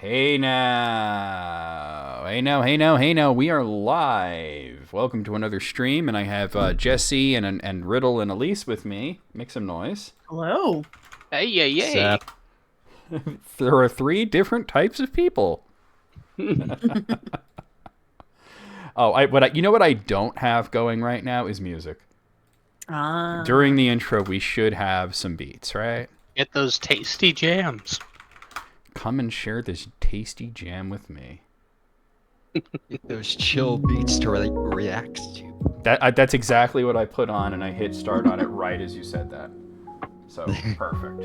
Hey now. Hey now, hey now, hey now. We are live. Welcome to another stream, and I have Jesse and Riddle and Elise with me. Make some noise. Hello. Hey, yay, yay. There are three different types of people. You know what I don't have going right now is music. During the intro, we should have some beats, right? Get those tasty jams. Come and share this tasty jam with me. Those chill beats to react to. That's exactly what I put on, and I hit start on it right as you said that. So, perfect.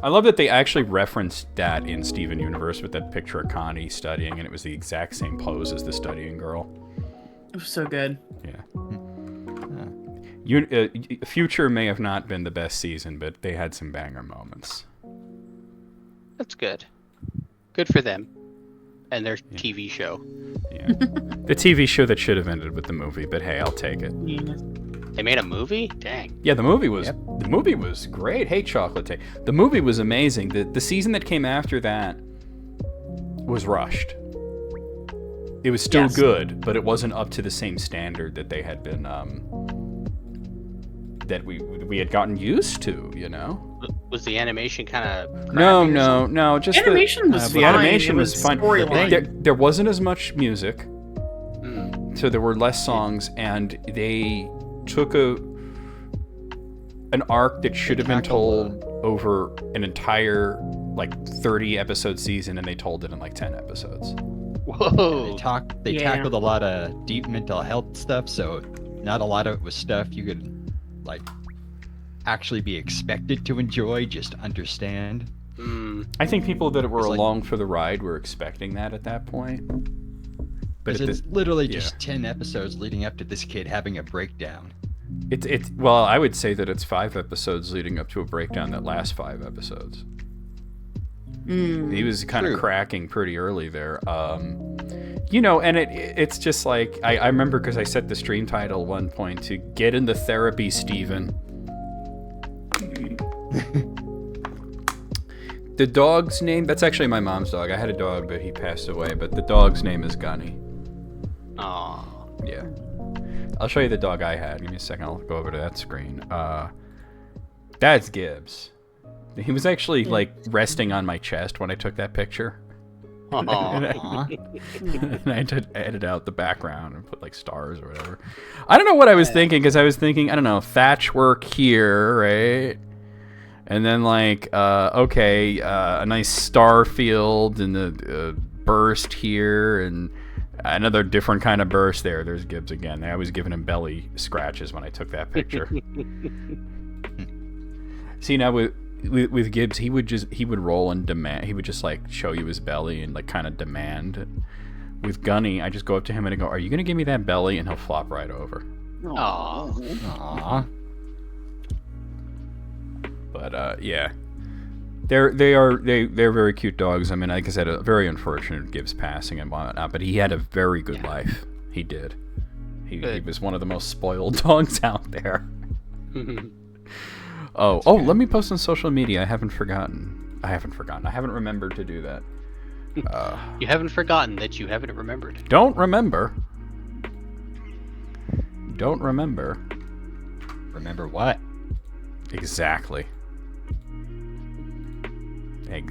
I love that they actually referenced that in Steven Universe with that picture of Connie studying, and it was the exact same pose as the studying girl. It was so good. Yeah. Future may have not been the best season, but they had some banger moments. That's good. Good for them. And their TV show. Yeah. The TV show that should have ended with the movie, but hey, I'll take it. Yeah. They made a movie? Dang. Yeah, the movie was great. Hey, Chocolate Tay. The movie was amazing. The season that came after that was rushed. It was still good, but it wasn't up to the same standard that they had been that we had gotten used to, you know? Was the animation kind of No. Just animation was the fine. animation was fine. There wasn't as much music, so there were less songs, and they took an arc that should have been told over an entire 30 episode season, and they told it in 10 episodes. Whoa. They tackled a lot of deep mental health stuff, so not a lot of it was stuff you could actually be expected to enjoy, just understand. I think people that were along for the ride were expecting that at that point. But it's literally just 10 episodes leading up to this kid having a breakdown. Well, I would say that it's 5 episodes leading up to a breakdown that lasts 5 episodes. He was kind of cracking pretty early there. And it's just like, I remember because I set the stream title at one point to Get into Therapy, Steven. The dog's name, that's actually my mom's dog. I had a dog, but he passed away, but the dog's name is Gunny. Aww. Yeah. I'll show you the dog I had. Give me a second. I'll go over to that screen. That's Gibbs. He was actually resting on my chest when I took that picture. And I had to edit out the background and put stars or whatever. I don't know what I was thinking, because I was thinking, I don't know, thatch work here, right? And then a nice star field and the burst here, and another different kind of burst there. There's Gibbs again. I was giving him belly scratches when I took that picture. See, now with Gibbs, he would roll and demand. He would just show you his belly and kind of demand. With Gunny, I just go up to him and I go, "Are you gonna give me that belly?" And he'll flop right over. Aww. But yeah, they're very cute dogs. I mean, like I said, very unfortunate Gibbs passing and whatnot, but he had a very good life. He did. He was one of the most spoiled dogs out there. Let me post on social media. I haven't forgotten. I haven't remembered to do that. You haven't forgotten that you haven't remembered. Don't remember. Remember what? Exactly. And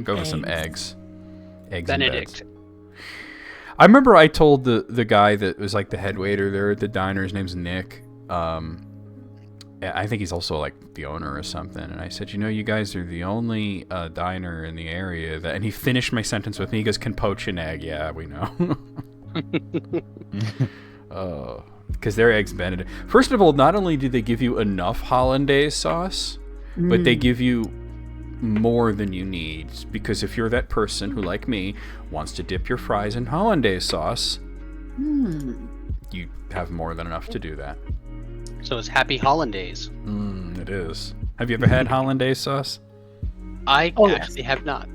go with some eggs. Eggs Benedict. And beds. I remember I told the guy that was the head waiter there at the diner, his name's Nick. I think he's also the owner or something. And I said, you guys are the only diner in the area that... And he finished my sentence with me. He goes, "Can poach an egg." Yeah, we know. Because their eggs Benedict. First of all, not only do they give you enough hollandaise sauce, but they give you more than you need. Because if you're that person who, like me, wants to dip your fries in hollandaise sauce, you have more than enough to do that. So it's Happy Hollandaise. It is. Have you ever had hollandaise sauce? I actually have not.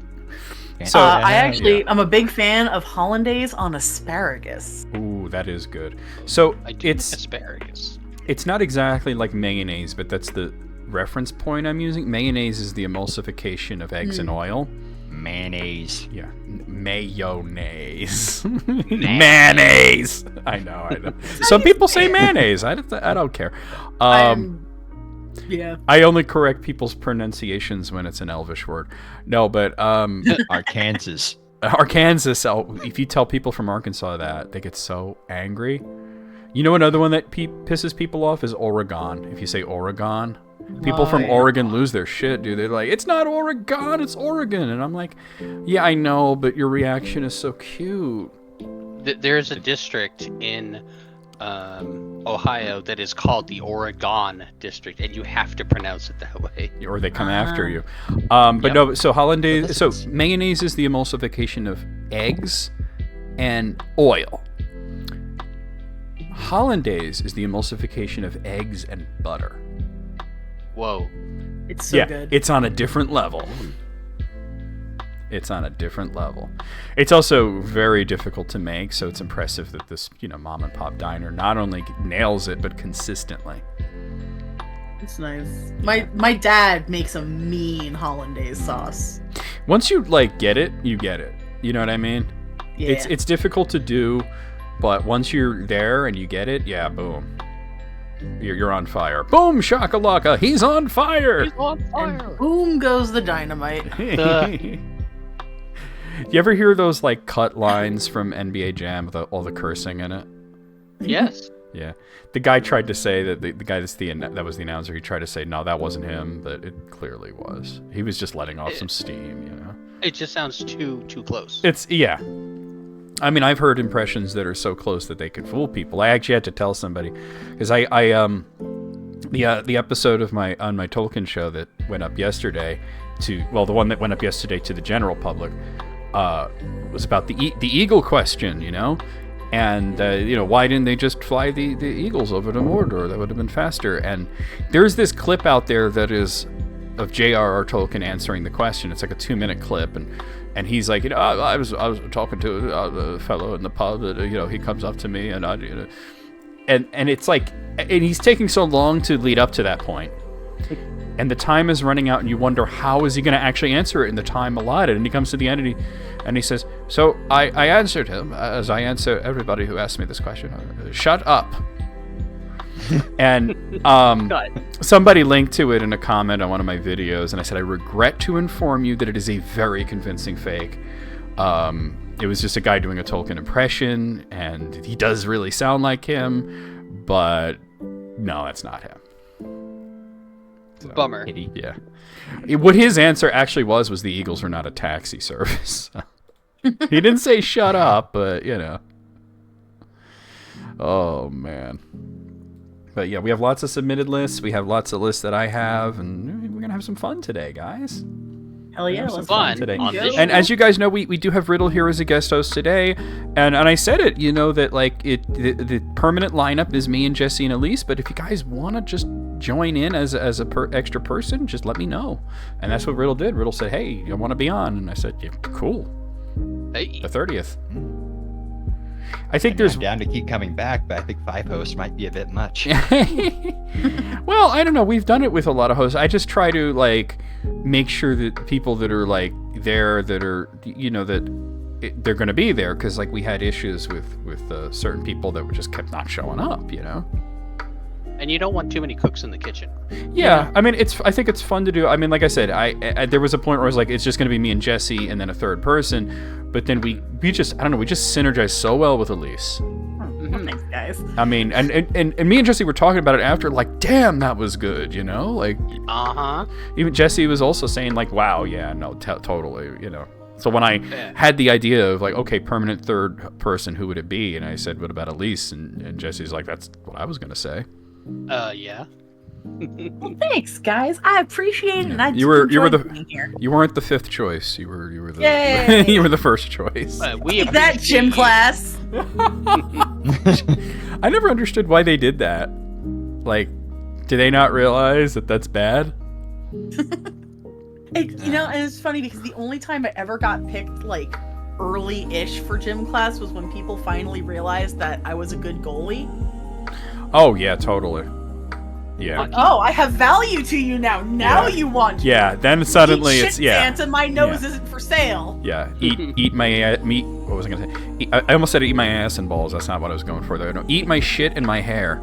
So I'm a big fan of hollandaise on asparagus. Ooh, that is good. So I do asparagus. It's not exactly like mayonnaise, but that's the reference point I'm using. Mayonnaise is the emulsification of eggs and oil. Mayonnaise. Yeah, mayonnaise. Mayonnaise. I know. Some people say mayonnaise. I don't care. Yeah. I only correct people's pronunciations when it's an Elvish word. No, but Arkansas. Arkansas. If you tell people from Arkansas that, they get so angry. You know, another one that pisses people off is Oregon. If you say Oregon, people from Oregon lose their shit, dude. They're like, "It's not Oregon, it's Oregon," and I'm like, "Yeah, I know, but your reaction is so cute." There's a district in Ohio that is called the Oregon district, and you have to pronounce it that way. Or they come after you. But Yep. no, so hollandaise. So mayonnaise is the emulsification of eggs and oil. Hollandaise is the emulsification of eggs and butter. Whoa. It's so good. It's on a different level. It's on a different level. It's also very difficult to make, so it's impressive that this, mom and pop diner not only nails it, but consistently. It's nice. My dad makes a mean hollandaise sauce. Once you get it, you get it. You know what I mean? Yeah. It's difficult to do, but once you're there and you get it, yeah, boom. You're on fire. Boom, shakalaka, he's on fire. He's on fire. And boom goes the dynamite. You ever hear those cut lines from NBA Jam with all the cursing in it? Yes. Yeah. The guy tried to say that the guy that was the announcer. He tried to say no, that wasn't him, but it clearly was. He was just letting off some steam, It just sounds too close. Yeah. I mean, I've heard impressions that are so close that they could fool people. I actually had to tell somebody because the episode of my Tolkien show that went up yesterday the one that went up yesterday to the general public was about the eagle question, and why didn't they just fly the eagles over to Mordor? That would have been faster. And there's this clip out there that is of J.R.R. Tolkien answering the question. It's like a 2-minute clip, and he's like, I was talking to a fellow in the pub that he comes up to me and and it's like, and he's taking so long to lead up to that point. And the time is running out, and you wonder how is he going to actually answer it in the time allotted. And he comes to the end, and he says, "So I answered him as I answer everybody who asks me this question. Shut up." And somebody linked to it in a comment on one of my videos, and I said, "I regret to inform you that it is a very convincing fake. It was just a guy doing a Tolkien impression, and he does really sound like him, but no, that's not him." So, Bummer. Yeah. What his answer actually was the Eagles are not a taxi service. He didn't say shut up, but Oh, man. But yeah, we have lots of submitted lists. We have lots of lists that I have, and we're going to have some fun today, guys. Hell yeah, Some fun today. on this And show. as you guys know, we do have Riddle here as a guest host today, and I said it, that the permanent lineup is me and Jesse and Elise. But if you guys want to just join in as a extra person, just let me know. And that's what Riddle did. Riddle said, "Hey, I want to be on," and I said, "Yeah, cool." Hey. The 30th. I think there's I'm down to keep coming back, but I think 5 hosts might be a bit much. Well, I don't know. We've done it with a lot of hosts. I just try to make sure that people that are there, that are that they're going to be there, because we had issues with certain people that just kept not showing up. And you don't want too many cooks in the kitchen. Yeah, I mean, I think it's fun to do. I mean, like I said, I there was a point where I was like, it's just going to be me and Jesse and then a third person. But then we just, I don't know, we just synergized so well with Elise. Well, thanks, guys. I mean, and me and Jesse were talking about it after, damn, that was good, Even Jesse was also saying, wow, yeah, no, totally, So when I had the idea of, okay, permanent third person, who would it be? And I said, what about Elise? And Jesse's like, that's what I was going to say. Yeah. Well, thanks, guys. I appreciate it, and I You were enjoyed the being here. You weren't the fifth choice. You were the Yay! you were the first choice. We Take that, gym class. I never understood why they did that. Do they not realize that that's bad? And it's funny because the only time I ever got picked early-ish for gym class was when people finally realized that I was a good goalie. Oh yeah, totally. Yeah. Oh, I have value to you now. Now Yeah. you want me. Yeah, then suddenly Eat it's shit, Santa, my nose isn't for sale. Yeah, eat my meat. What was I gonna say? I almost said eat my ass and balls. That's not what I was going for though. No, eat my shit and my hair.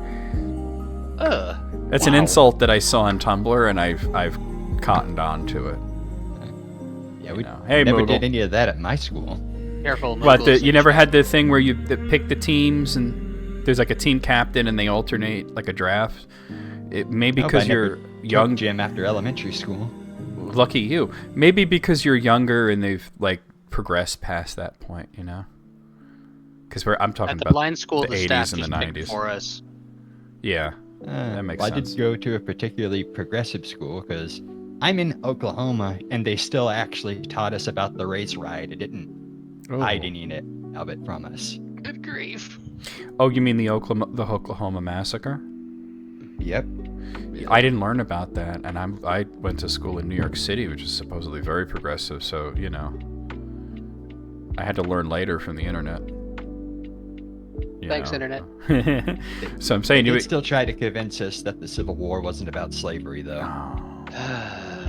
That's an insult that I saw on Tumblr, and I've cottoned on to it. Yeah, we Hey, never Moogle. did any of that at my school. Careful. What? Moogles You never had the thing where you pick the teams and there's like a team captain and they alternate like a draft. Maybe Nope, because I never you're took young. gym after elementary school. Lucky you. Maybe because you're younger and they've like progressed past that point. You know. Because I'm talking At the about blind school, the the 80s staff and the just picked 90s. for us. Yeah. That makes I sense. did go to a particularly progressive school because I'm in Oklahoma, and they still actually taught us about the race riot. It didn't hide any of it from us. Good grief. Oh, you mean the Oklahoma massacre? Yep. I didn't learn about that, and I went to school in New York City, which is supposedly very progressive. So I had to learn later from the internet. Thanks, internet. So I'm saying They you. still try to convince us that the Civil War wasn't about slavery, though.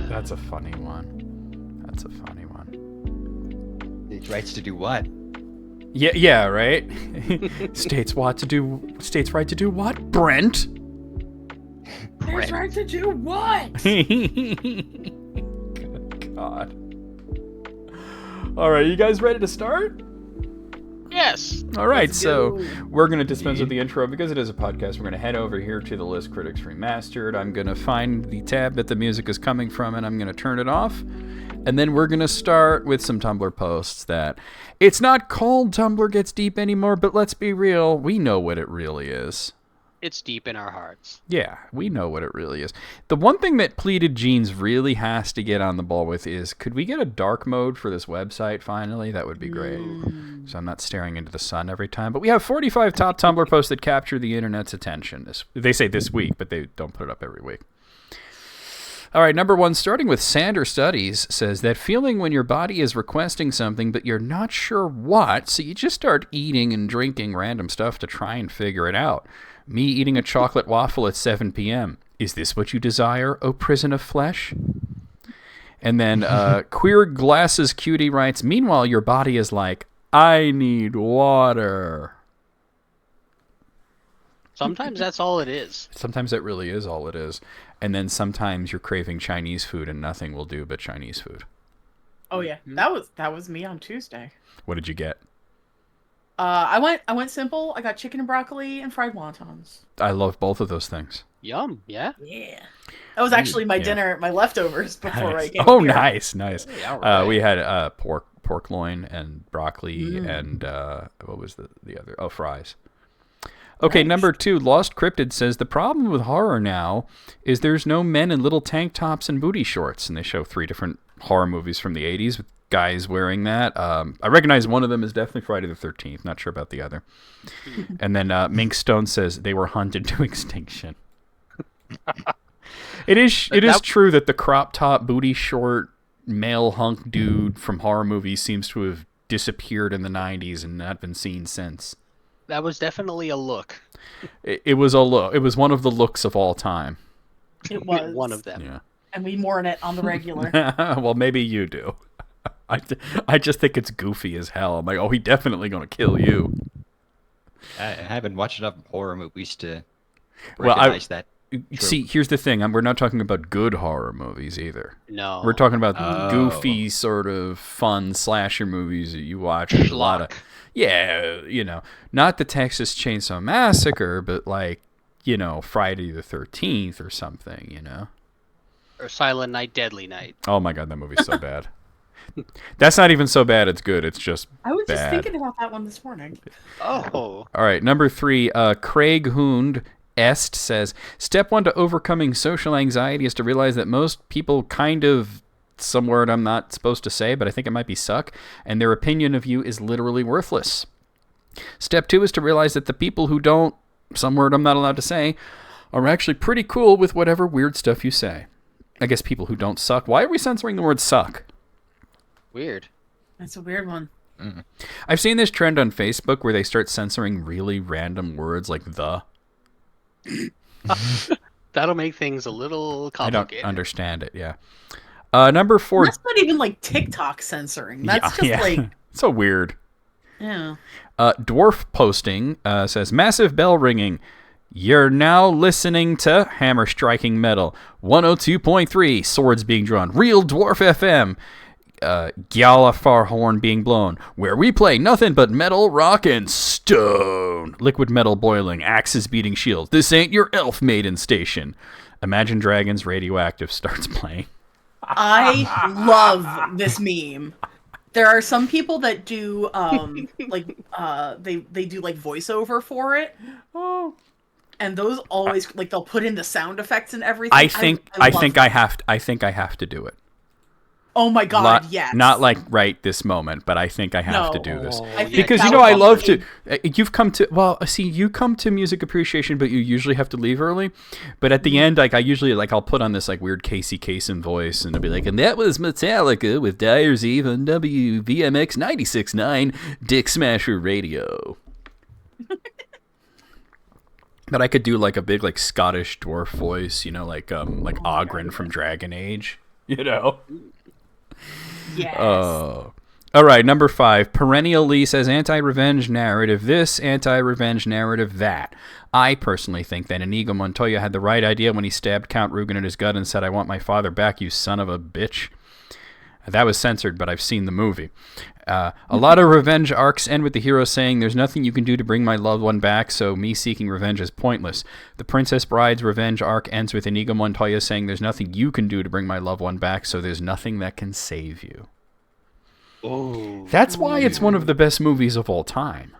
That's a funny one. That's a funny one. States' rights to do what? Yeah, right. States' right to do what? Brent. There's right to do what? Good God. All right, you guys ready to start? Yes. All right, Let's so go. we're going to dispense with the intro because it is a podcast. We're going to head over here to the List Critics Remastered. I'm going to find the tab that the music is coming from, and I'm going to turn it off. And then we're going to start with some Tumblr posts that it's not called Tumblr Gets Deep anymore, but let's be real, we know what it really is. It's deep in our hearts. Yeah, we know what it really is. The one thing that Pleated Jeans really has to get on the ball with is, could we get a dark mode for this website finally? That would be great. So I'm not staring into the sun every time. But we have 45 top Tumblr posts that capture the internet's attention. They say this week, but they don't put it up every week. All right, number one, starting with Sander Studies, says that feeling when your body is requesting something, but you're not sure what, so you just start eating and drinking random stuff to try and figure it out. Me eating a chocolate waffle at 7 p.m. Is this what you desire, O prison of flesh? And then Queer Glasses Cutie writes, meanwhile, your body is like, I need water. Sometimes that's all it is. Sometimes that really is all it is. And then sometimes you're craving Chinese food and nothing will do but Chinese food. Oh yeah, that was me on Tuesday. What did you get? I went simple. I got chicken and broccoli and fried wontons. I love both of those things. Yum. Yeah. Yeah, that was actually my Yeah. dinner, my leftovers before I Nice. came. Oh, here. nice. Yeah, all right. We had pork loin and broccoli and what was the other? Oh, fries. Okay, Nice. number two, Lost Cryptid says the problem with horror now is there's no men in little tank tops and booty shorts, and they show 3 different horror movies from the 80s with guys wearing that. I recognize one of them is definitely Friday the 13th. Not sure about the other. And then Mink Stone says they were hunted to extinction. It is true that the crop top booty short male hunk dude from horror movies seems to have disappeared in the 90s and not been seen since. That was definitely a look. It was a look. It was one of the looks of all time. It was One of them. Yeah. and we mourn it on the regular. Well, maybe you do. I just think it's goofy as hell. I'm like, oh, he definitely gonna kill you. I haven't watched enough horror movies to Well, recognize that. See, here's the thing. We're not talking about good horror movies either. No. We're talking about Oh. goofy, sort of fun slasher movies that you watch. There's a lot of, yeah, not the Texas Chainsaw Massacre, but like, Friday the 13th or something, Or Silent Night, Deadly Night. Oh my God, that movie's so bad. That's not even so bad. It's good. It's just I was just bad. thinking about that one this morning. Oh. All right, number 3, Craig Hoond Est says, step 1 to overcoming social anxiety is to realize that most people kind of, some word I'm not supposed to say, but I think it might be suck, and their opinion of you is literally worthless. Step 2 is to realize that the people who don't, some word I'm not allowed to say, are actually pretty cool with whatever weird stuff you say. I guess people who don't suck. Why are we censoring the word suck? Weird. That's a weird one. I've seen this trend on Facebook where they start censoring really random words like the. That'll make things a little I don't complicated. understand it. Yeah. Number 4. That's not even like TikTok censoring. That's just like so weird. yeah. Dwarf posting says massive bell ringing. You're now listening to Hammer Striking Metal 102.3. Swords being drawn. Real Dwarf FM. Gyalafar horn being blown, where we play nothing but metal, rock, and stone. Liquid metal boiling, axes beating shields. This ain't your elf maiden station. Imagine Dragons Radioactive starts playing. I love this meme. There are some people that do they do like voiceover for it. Oh. And those always like they'll put in the sound effects and everything. I think I have to do it. Oh my god, yes. Not like right this moment, but I think I have to do this. Because that I was love to already- you come to music appreciation, but you usually have to leave early. But at the end, like I usually I'll put on this like weird Casey Kasem voice and I'll be like, and that was Metallica with Dyer's Eve on WVMX 96.9 Dick Smasher Radio. But I could do like a big like Scottish dwarf voice, like Ogren from Dragon Age, Yes. Oh. All right, number 5. Perennial Lee says anti-revenge narrative this, anti-revenge narrative that. I personally think that Inigo Montoya had the right idea when he stabbed Count Rugen in his gut and said, I want my father back, you son of a bitch. That was censored, but I've seen the movie. A lot of revenge arcs end with the hero saying, there's nothing you can do to bring my loved one back, so me seeking revenge is pointless. The Princess Bride's revenge arc ends with Inigo Montoya saying, there's nothing you can do to bring my loved one back, so there's nothing that can save you. Oh. That's why it's one of the best movies of all time.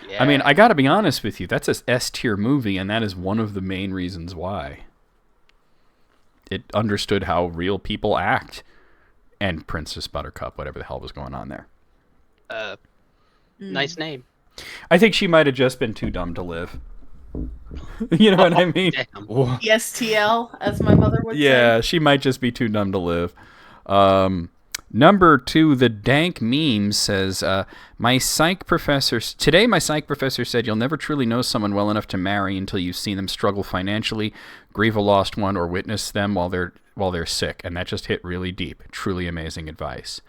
Yeah. I mean, I gotta be honest with you, that's a S-tier movie, and that is one of the main reasons why. It understood how real people act. And Princess Buttercup, whatever the hell was going on there. Nice name. I think she might have just been too dumb to live. You know what I mean? Damn. ESTL, as my mother would say. Yeah, she might just be too dumb to live. Number 2, the dank meme says, today my psych professor said you'll never truly know someone well enough to marry until you've seen them struggle financially, grieve a lost one, or witness them while they're sick. And that just hit really deep. Truly amazing advice.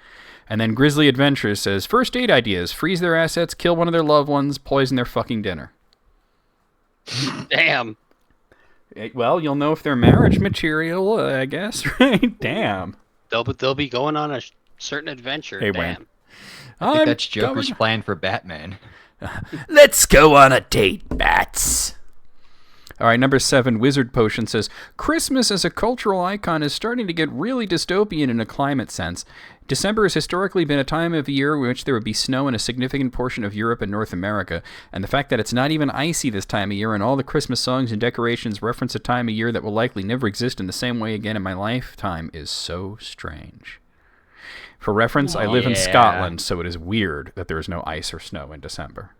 And then Grizzly Adventures says, first date ideas, freeze their assets, kill one of their loved ones, poison their fucking dinner. Damn. Well, you'll know if they're marriage material, I guess, right? Damn. They'll be going on a certain adventure. Hey, Damn. Wayne. I think that's Joker's plan for Batman. Let's go on a date, bats. All right, number 7, Wizard Potion says, Christmas as a cultural icon is starting to get really dystopian in a climate sense. December has historically been a time of year in which there would be snow in a significant portion of Europe and North America, and the fact that it's not even icy this time of year and all the Christmas songs and decorations reference a time of year that will likely never exist in the same way again in my lifetime is so strange. For reference, I live in Scotland, so it is weird that there is no ice or snow in December.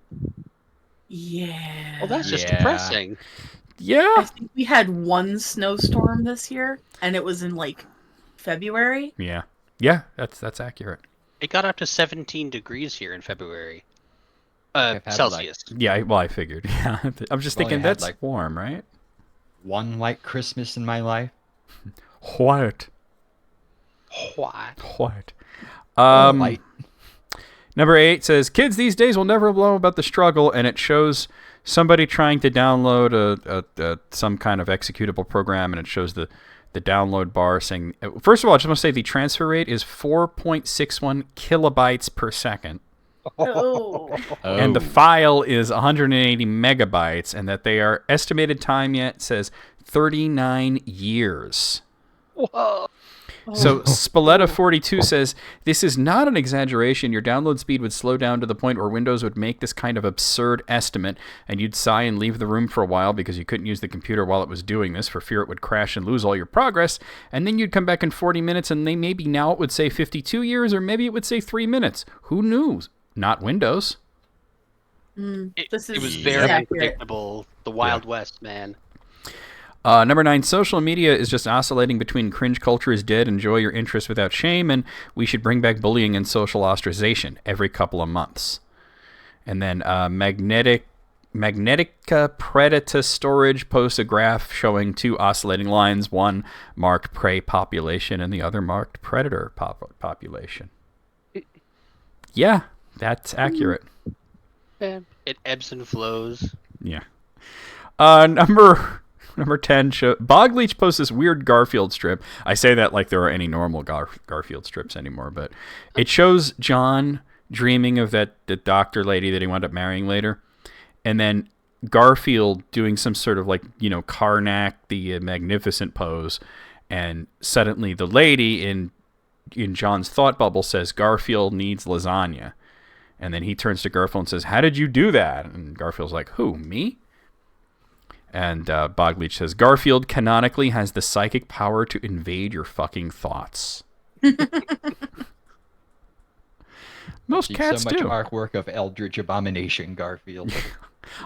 Yeah. Well, that's just depressing. Yeah. I think we had one snowstorm this year, and it was in like February. Yeah. Yeah, that's accurate. It got up to 17 degrees here in February. Celsius. Yeah, well, I figured. Yeah, I'm just thinking had, that's warm, right? One white Christmas in my life. What? What? White. Number 8 says, kids these days will never know about the struggle, and it shows somebody trying to download some kind of executable program, and it shows the download bar saying, first of all, I just want to say the transfer rate is 4.61 kilobytes per second. Oh. And the file is 180 megabytes, and that they are estimated time yet says 39 years. Whoa. So Spalletta42 says, this is not an exaggeration. Your download speed would slow down to the point where Windows would make this kind of absurd estimate, and you'd sigh and leave the room for a while because you couldn't use the computer while it was doing this for fear it would crash and lose all your progress, and then you'd come back in 40 minutes, and maybe now it would say 52 years, or maybe it would say 3 minutes. Who knew? Not Windows. It This is was very accurate. unpredictable. The Wild West, man. Number 9, social media is just oscillating between cringe culture is dead, enjoy your interest without shame, and we should bring back bullying and social ostracization every couple of months. And then Magnetic Magnetica Predator Storage posts a graph showing 2 oscillating lines, one marked prey population and the other marked predator population. Yeah, that's accurate. Yeah. It ebbs and flows. Yeah. Number 10, Bogleach posts this weird Garfield strip. I say that like there are any normal Garfield strips anymore, but it shows John dreaming of the doctor lady that he wound up marrying later, and then Garfield doing some sort of like, Karnak the Magnificent pose, and suddenly the lady in John's thought bubble says Garfield needs lasagna, and then he turns to Garfield and says, "How did you do that?" And Garfield's like, "Who, me?" And Bogleach says, Garfield canonically has the psychic power to invade your fucking thoughts. Most cats so much do. artwork of Eldritch Abomination Garfield.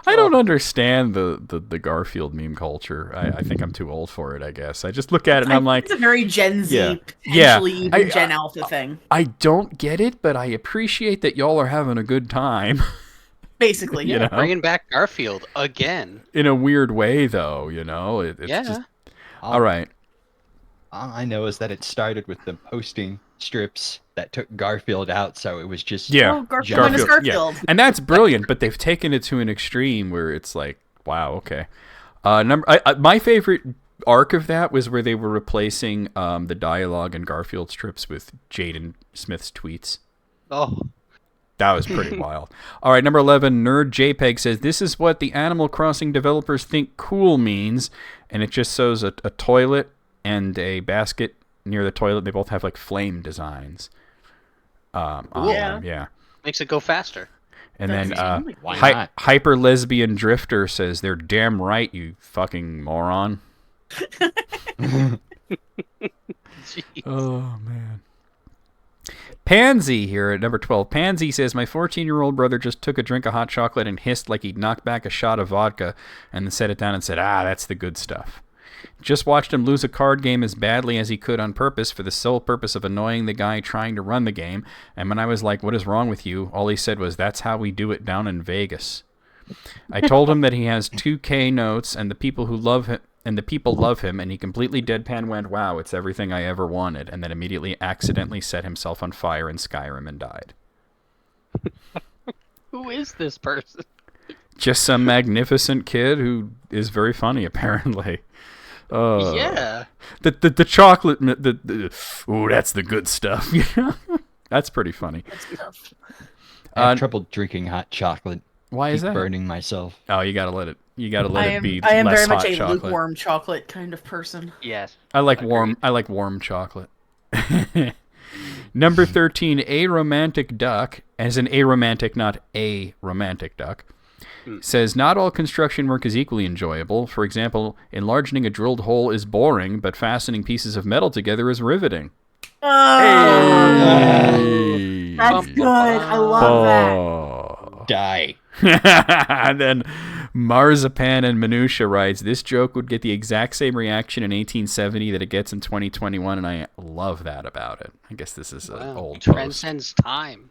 I don't understand the Garfield meme culture. I think I'm too old for it, I guess. I just look at it and I'm like... It's a very Gen Z, yeah. potentially even Gen Alpha thing. I don't get it, but I appreciate that y'all are having a good time. Basically, yeah. Bringing back Garfield again. In a weird way, though, It's just... All right. All I know is that it started with them posting strips that took Garfield out, so it was just... Oh, Garfield. Yeah. And that's brilliant, but they've taken it to an extreme where it's like, wow, okay. My favorite arc of that was where they were replacing the dialogue in Garfield strips with Jaden Smith's tweets. Oh. That was pretty wild. All right, number 11, Nerd JPEG says, this is what the Animal Crossing developers think cool means, and it just shows a toilet and a basket near the toilet. They both have, like, flame designs on them. Yeah. Makes it go faster. And then Hyper Lesbian Drifter says, they're damn right, you fucking moron. Oh, man. Pansy here at number 12. Pansy says, my 14-year-old brother just took a drink of hot chocolate and hissed like he'd knocked back a shot of vodka and then set it down and said, that's the good stuff. Just watched him lose a card game as badly as he could on purpose for the sole purpose of annoying the guy trying to run the game. And when I was like, what is wrong with you? All he said was, that's how we do it down in Vegas. I told him that he has 2K notes and the people love him, and he completely deadpan went, wow, it's everything I ever wanted, and then immediately accidentally set himself on fire in Skyrim and died. Who is this person? Just some magnificent kid who is very funny, apparently. Yeah. The chocolate, ooh, that's the good stuff. That's pretty funny. I have trouble drinking hot chocolate. Why is that? Burning myself. Oh, you gotta let it be. I am less very much hot a chocolate. lukewarm chocolate kind of person. Yes. I like warm chocolate. Number 13, a romantic duck, as in a romantic, not a romantic duck, says not all construction work is equally enjoyable. For example, enlarging a drilled hole is boring, but fastening pieces of metal together is riveting. Hey. That's good. I love that. Die. And then Marzipan and Minutia writes, this joke would get the exact same reaction in 1870 that it gets in 2021, and I love that about it. I guess this is an old post. Transcends time.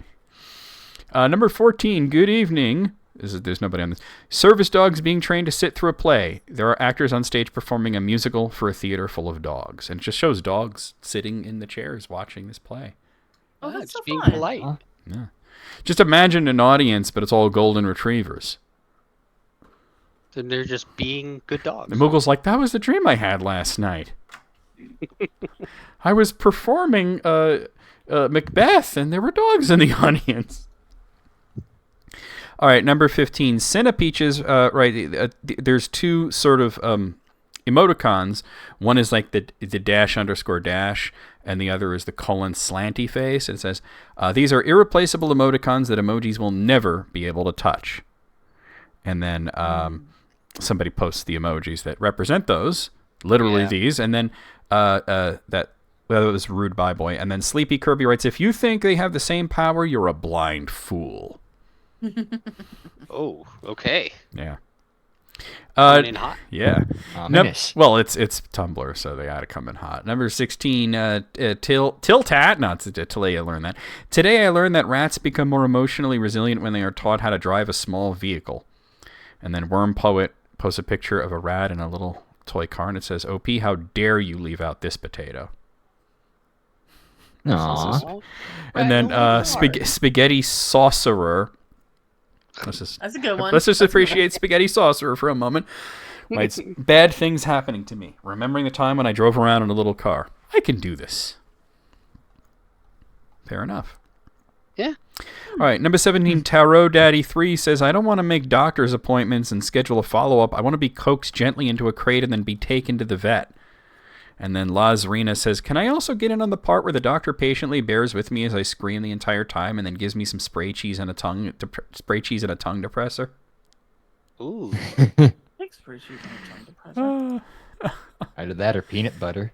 Number 14, good evening. There's nobody on this. Service dogs being trained to sit through a play. There are actors on stage performing a musical for a theater full of dogs. And it just shows dogs sitting in the chairs watching this play. Oh, that's so being fun. polite. Yeah. Just imagine an audience, but it's all golden retrievers. Then they're just being good dogs. The Moogle's like, that was the dream I had last night. I was performing Macbeth, and there were dogs in the audience. All right, number 15, Cinepeaches. There's two sort of emoticons. One is like the dash_dash, and the other is the colon slanty face. It says, these are irreplaceable emoticons that emojis will never be able to touch. And then somebody posts the emojis that represent those, literally these, and then that was Rude Bye Boy. And then Sleepy Kirby writes, if you think they have the same power, you're a blind fool. Oh, okay. Yeah. Coming in hot. Yeah. Well, it's Tumblr, so they gotta come in hot. Number 16, Tiltat. Not today I learned that. Today I learned that rats become more emotionally resilient when they are taught how to drive a small vehicle. And then Worm Poet posts a picture of a rat in a little toy car, and it says, "OP, how dare you leave out this potato?" Aww. And then Spaghetti Saucerer. That's a good one. Let's just appreciate Spaghetti Saucerer for a moment. Writes, "Bad things happening to me. Remembering the time when I drove around in a little car. I can do this." Fair enough. Yeah. All right, number 17, Tarot Daddy 3 says, "I don't want to make doctor's appointments and schedule a follow-up. I want to be coaxed gently into a crate and then be taken to the vet." And then Lazarina says, "Can I also get in on the part where the doctor patiently bears with me as I scream the entire time and then gives me some spray cheese and a tongue depressor?" Ooh. Either that or peanut butter.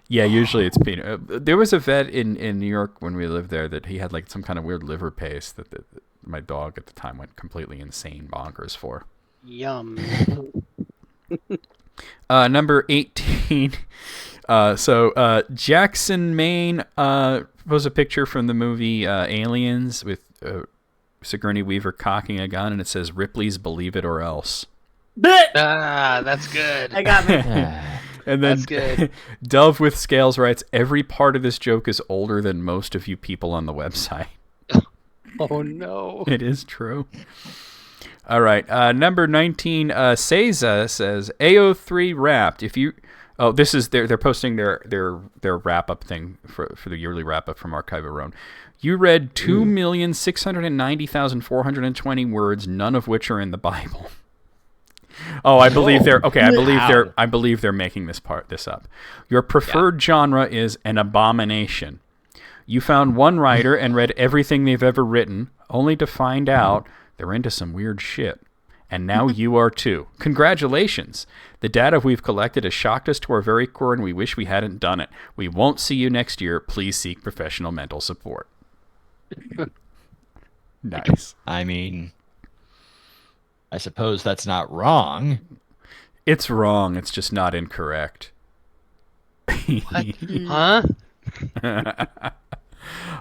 Yeah, usually it's peanut. There was a vet in New York when we lived there that he had like some kind of weird liver paste that my dog at the time went completely insane bonkers for. Yum. Number 18. Jackson, Maine posted a picture from the movie Aliens with Sigourney Weaver cocking a gun, and it says, "Ripley's Believe It or Else." That's good. I got me. And then That's good. Dove with Scales writes, "Every part of this joke is older than most of you people on the website." Oh no. It is true. All right. Number 19, Seiza says, "AO3 Wrapped. If you..." Oh, this is... They're posting their wrap-up thing for the yearly wrap-up from Archive of Roan. "You read 2,690,420 words, none of which are in the Bible." Oh, I believe they're... Okay, I believe they're making this up. "Your preferred genre is an abomination. You found one writer and read everything they've ever written, only to find out they're into some weird shit. And now you are too. Congratulations. The data we've collected has shocked us to our very core, and we wish we hadn't done it. We won't see you next year. Please seek professional mental support." Nice. I mean, I suppose that's not wrong. It's wrong. It's just not incorrect. What? Huh?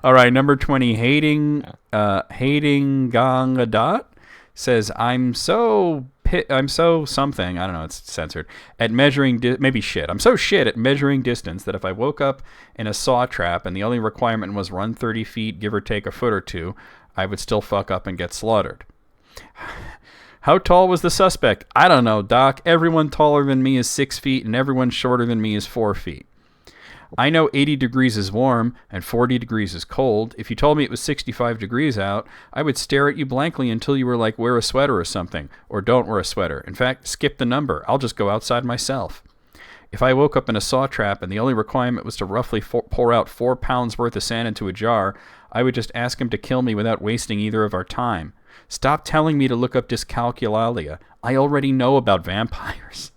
All right, number 20, Hating Gangadot says, I'm so something, I don't know, it's censored, at measuring, I'm so shit at measuring distance that if I woke up in a saw trap and the only requirement was run 30 feet, give or take a foot or two, I would still fuck up and get slaughtered. How tall was the suspect? I don't know, Doc. Everyone taller than me is 6 feet and everyone shorter than me is 4 feet. I know 80 degrees is warm and 40 degrees is cold. If you told me it was 65 degrees out, I would stare at you blankly until you were like, wear a sweater or something, or don't wear a sweater. In fact, skip the number. I'll just go outside myself. If I woke up in a saw trap and the only requirement was to roughly pour out 4 pounds worth of sand into a jar, I would just ask him to kill me without wasting either of our time. Stop telling me to look up dyscalculalia. I already know about vampires.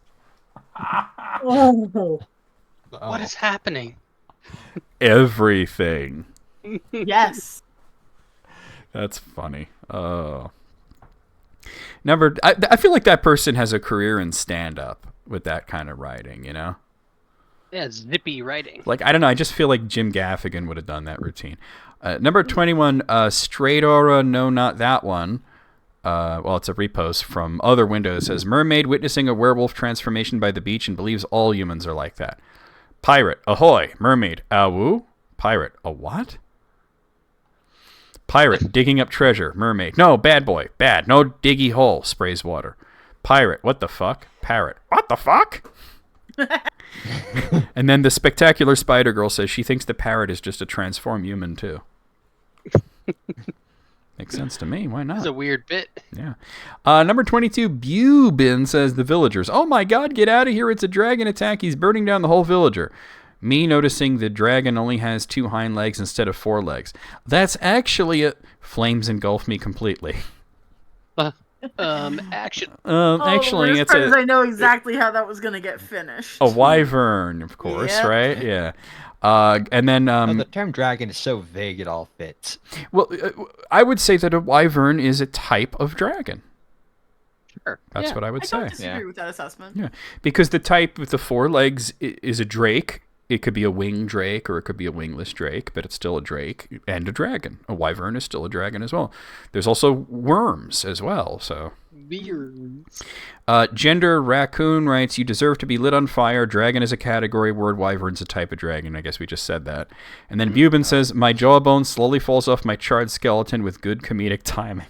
Oh. What is happening? Everything. Yes. That's funny. Oh. I feel like that person has a career in stand-up with that kind of writing, you know? Yeah, zippy writing. Like, I don't know, I just feel like Jim Gaffigan would have done that routine. Number 21, Straight Aura, no, not that one. Well, it's a repost from Other Windows. It says, mermaid witnessing a werewolf transformation by the beach and believes all humans are like that. Pirate, ahoy. Mermaid, awoo. Pirate, a what? Pirate, digging up treasure. Mermaid, no, bad boy, bad. No diggy hole. Sprays water. Pirate, what the fuck? Parrot, what the fuck? And then the spectacular Spider Girl says she thinks the parrot is just a transformed human too. Makes sense to me. Why not? It's a weird bit. Yeah. Number 22, Bubin says the villagers. Oh my god, get out of here. It's a dragon attack. He's burning down the whole villager. Me noticing the dragon only has 2 hind legs instead of 4 legs. That's actually Flames engulf me completely. Action. Actually, it's I know exactly how that was going to get finished. a wyvern, of course, Yep. Right? Yeah. And then The term dragon is so vague it all fits. well, I would say that a wyvern is a type of dragon. Sure. That's what I would I say. don't disagree with that assessment. Yeah, because the type with the 4 legs is a drake, it could be a winged drake or it could be a wingless drake, but it's still a drake and a dragon. A wyvern is still a dragon as well. There's also worms as well. So Beards. Gender Raccoon writes, you deserve to be lit on fire. Dragon is a category word. Wyvern's a type of dragon. I guess we just said that. And then Bubin says, my jawbone slowly falls off my charred skeleton with good comedic timing.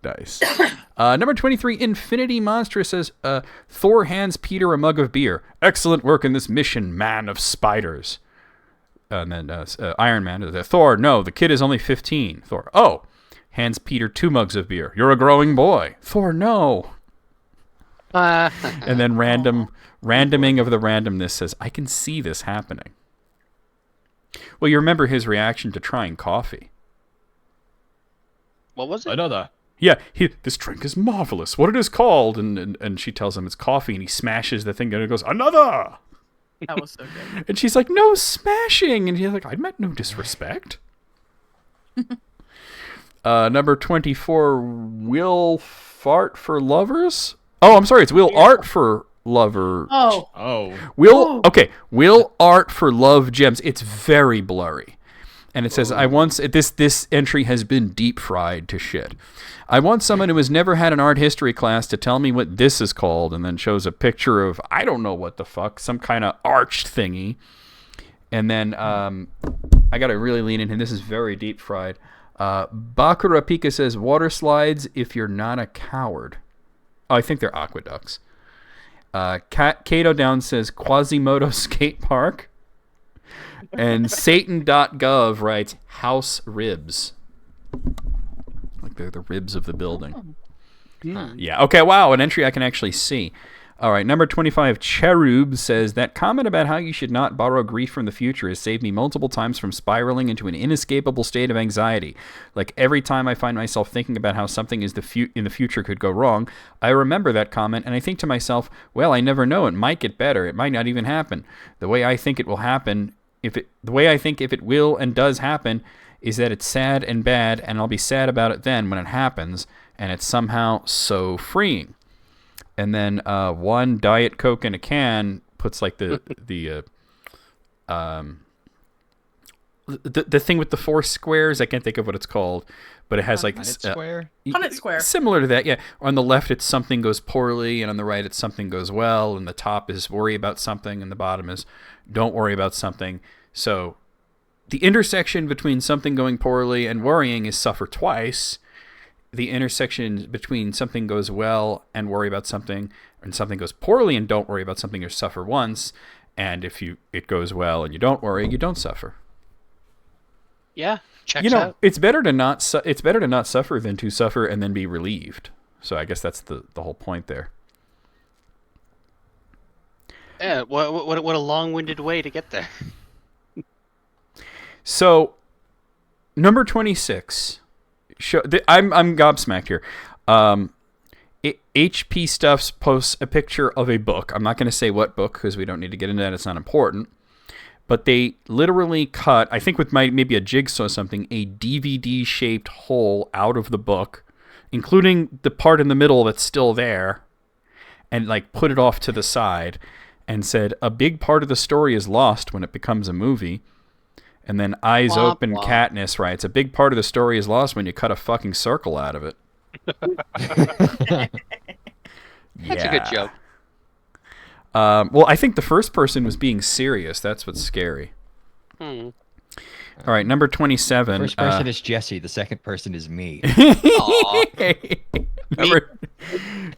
Nice. Number 23, Infinity Monstrous says, Thor hands Peter a mug of beer. Excellent work in this mission, man of spiders. And then Iron Man, Thor, no, the kid is only 15. Thor, oh, hands Peter 2 mugs of beer. You're a growing boy. Thor, no. And then randoming of the randomness says, I can see this happening. Well, you remember his reaction to trying coffee. What was it? Another. Yeah, this drink is marvelous. What it is called? And she tells him it's coffee, and he smashes the thing, and it goes, another! That was so good. And she's like, no smashing! And he's like, I meant no disrespect. Number 24, Will Fart for Lovers? Oh, I'm sorry, it's Will Art for Lover. Oh. Will Art for Love Gems. It's very blurry. And it says, this entry has been deep fried to shit. I want someone who has never had an art history class to tell me what this is called, and then shows a picture of, I don't know what the fuck, some kind of arched thingy. And then I got to really lean in, and this is very deep fried. Bakura Pika says, water slides if you're not a coward. Oh, I think they're aqueducts. Kato Down says, Quasimodo Skate Park. And Satan.gov writes, house ribs. Like they're the ribs of the building. Yeah, okay, wow, an entry I can actually see. All right, number 25, Cherub says, that comment about how you should not borrow grief from the future has saved me multiple times from spiraling into an inescapable state of anxiety. Like every time I find myself thinking about how something in the future could go wrong, I remember that comment and I think to myself, well, I never know, it might get better, it might not even happen. The way I think it will happen, if it will and does happen, is that it's sad and bad, and I'll be sad about it then when it happens, and it's somehow so freeing. And then one Diet Coke in a can puts like the thing with the 4 squares. I can't think of what it's called, but it has like Punnett square. Similar to that, yeah. On the left, it's something goes poorly, and on the right, it's something goes well. And the top is worry about something, and the bottom is don't worry about something. So the intersection between something going poorly and worrying is suffer twice. The intersection between something goes well and worry about something, and something goes poorly and don't worry about something, you suffer once. And if it goes well and you don't worry, you don't suffer. Yeah, checks out. It's better to not suffer than to suffer and then be relieved. So I guess that's the whole point there. Yeah, what a long-winded way to get there. So, number 26. I'm gobsmacked here. HP Stuffs posts a picture of a book. I'm not going to say what book because we don't need to get into that. It's not important. But they literally cut, I think with maybe a jigsaw or something, a DVD-shaped hole out of the book, including the part in the middle that's still there, and like put it off to the side, and said, a big part of the story is lost when it becomes a movie. And then Eyes Open Katniss writes, a big part of the story is lost when you cut a fucking circle out of it. That's a good joke. Well, I think the first person was being serious. That's what's scary. All right, number 27. First person is Jesse. The second person is me.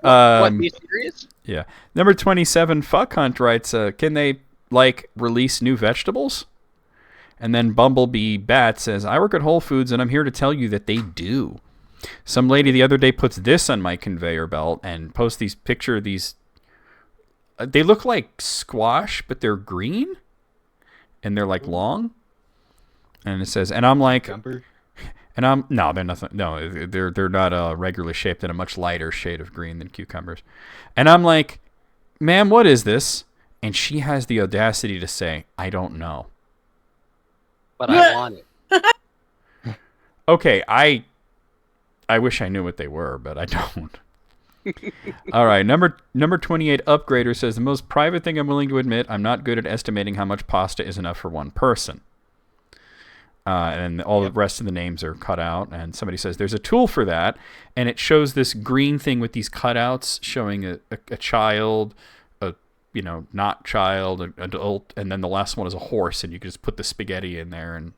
What, be serious? Yeah. Number 27, Fuck Hunt writes, can they, release new vegetables? And then Bumblebee Bat says, I work at Whole Foods, and I'm here to tell you that they do. Some lady the other day puts this on my conveyor belt and posts these picture of these. They look like squash, but they're green, and they're long. And it says, and I'm like, no, they're nothing. No, they're not regularly shaped in a much lighter shade of green than cucumbers. And I'm like, ma'am, what is this? And she has the audacity to say, I don't know. But I want it. Okay, I wish I knew what they were, but I don't. All right, number 28 upgrader says the most private thing I'm willing to admit, I'm not good at estimating how much pasta is enough for one person. And all the rest of the names are cut out. And somebody says there's a tool for that, and it shows this green thing with these cutouts showing a child, not child, an adult, and then the last one is a horse, and you can just put the spaghetti in there and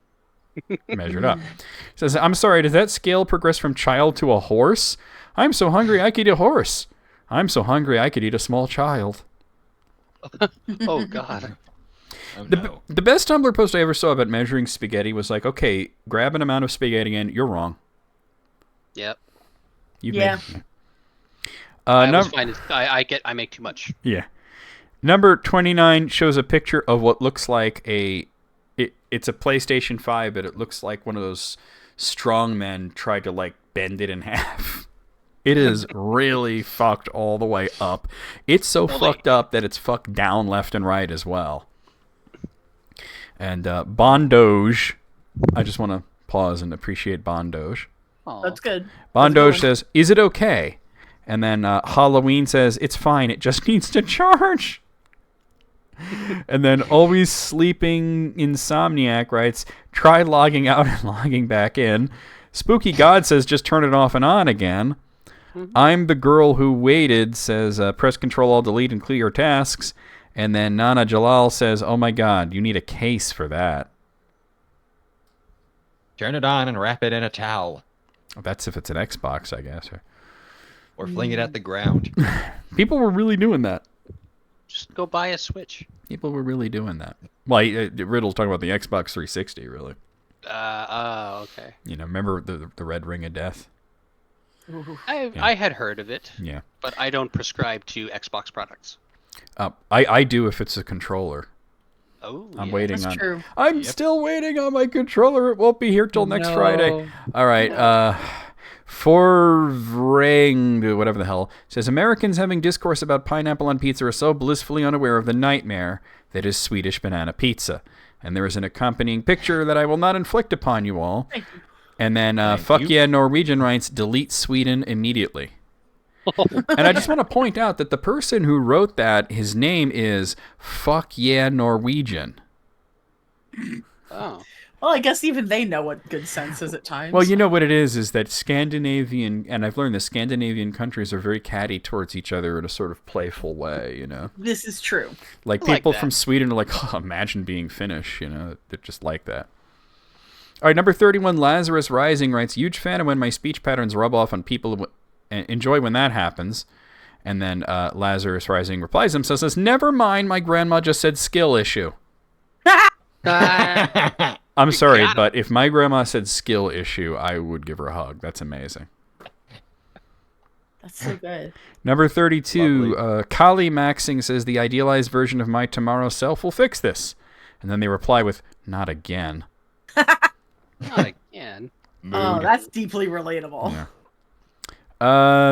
measure it up. It says, I'm sorry, does that scale progress from child to a horse? I'm so hungry I could eat a horse. I'm so hungry I could eat a small child. Oh, God. Oh, no. The best Tumblr post I ever saw about measuring spaghetti was like, okay, grab an amount of spaghetti and you're wrong. Yep. Yeah. I always find I make too much. Yeah. Number 29 shows a picture of what looks like it's a PlayStation 5, but it looks like one of those strong men tried to like bend it in half. It is really fucked all the way up. It's so fucked up that it's fucked down left and right as well. And Bondoge, I just want to pause and appreciate Bondoge. Aw. That's good. Bondoge says, is it okay? And then Halloween says, it's fine, it just needs to charge. And then Always Sleeping Insomniac writes, try logging out and logging back in. Spooky God says, just turn it off and on again. I'm the girl who waited says, press Control Alt Delete and clear your tasks. And then Nana Jalal says, oh my God, you need a case for that. Turn it on and wrap it in a towel. That's if it's an Xbox, I guess. Or fling it at the ground. People were really doing that. Just go buy a Switch. People were really doing that. Well, Riddle's talking about the Xbox 360, really. Okay. Remember the Red Ring of Death? I had heard of it. Yeah. But I don't prescribe to Xbox products. I do if it's a controller. Oh, I'm yeah. waiting That's on. true. I'm still waiting on my controller. It won't be here till next Friday. All right. Forvring, whatever the hell, says Americans having discourse about pineapple on pizza are so blissfully unaware of the nightmare that is Swedish banana pizza. And there is an accompanying picture that I will not inflict upon you all. Thank you. And then Thank you. Yeah, Norwegian writes, delete Sweden immediately. And I just want to point out that the person who wrote that, his name is Fuck Yeah Norwegian. Oh. Well, I guess even they know what good sense is at times. Well, you know what it is that Scandinavian, and I've learned the Scandinavian countries are very catty towards each other in a sort of playful way, This is true. Like I like people that. from Sweden are like, oh, imagine being Finnish, They're just like that. All right, number 31, Lazarus Rising writes, huge fan of when my speech patterns rub off on people and enjoy when that happens. And then Lazarus Rising replies himself, says, never mind, my grandma just said skill issue. I'm sorry, but if my grandma said skill issue, I would give her a hug. That's amazing. That's so good. Number 32, Kali Maxing says, the idealized version of my tomorrow self will fix this. And then they reply with, not again. Not again. Oh, that's deeply relatable. Yeah.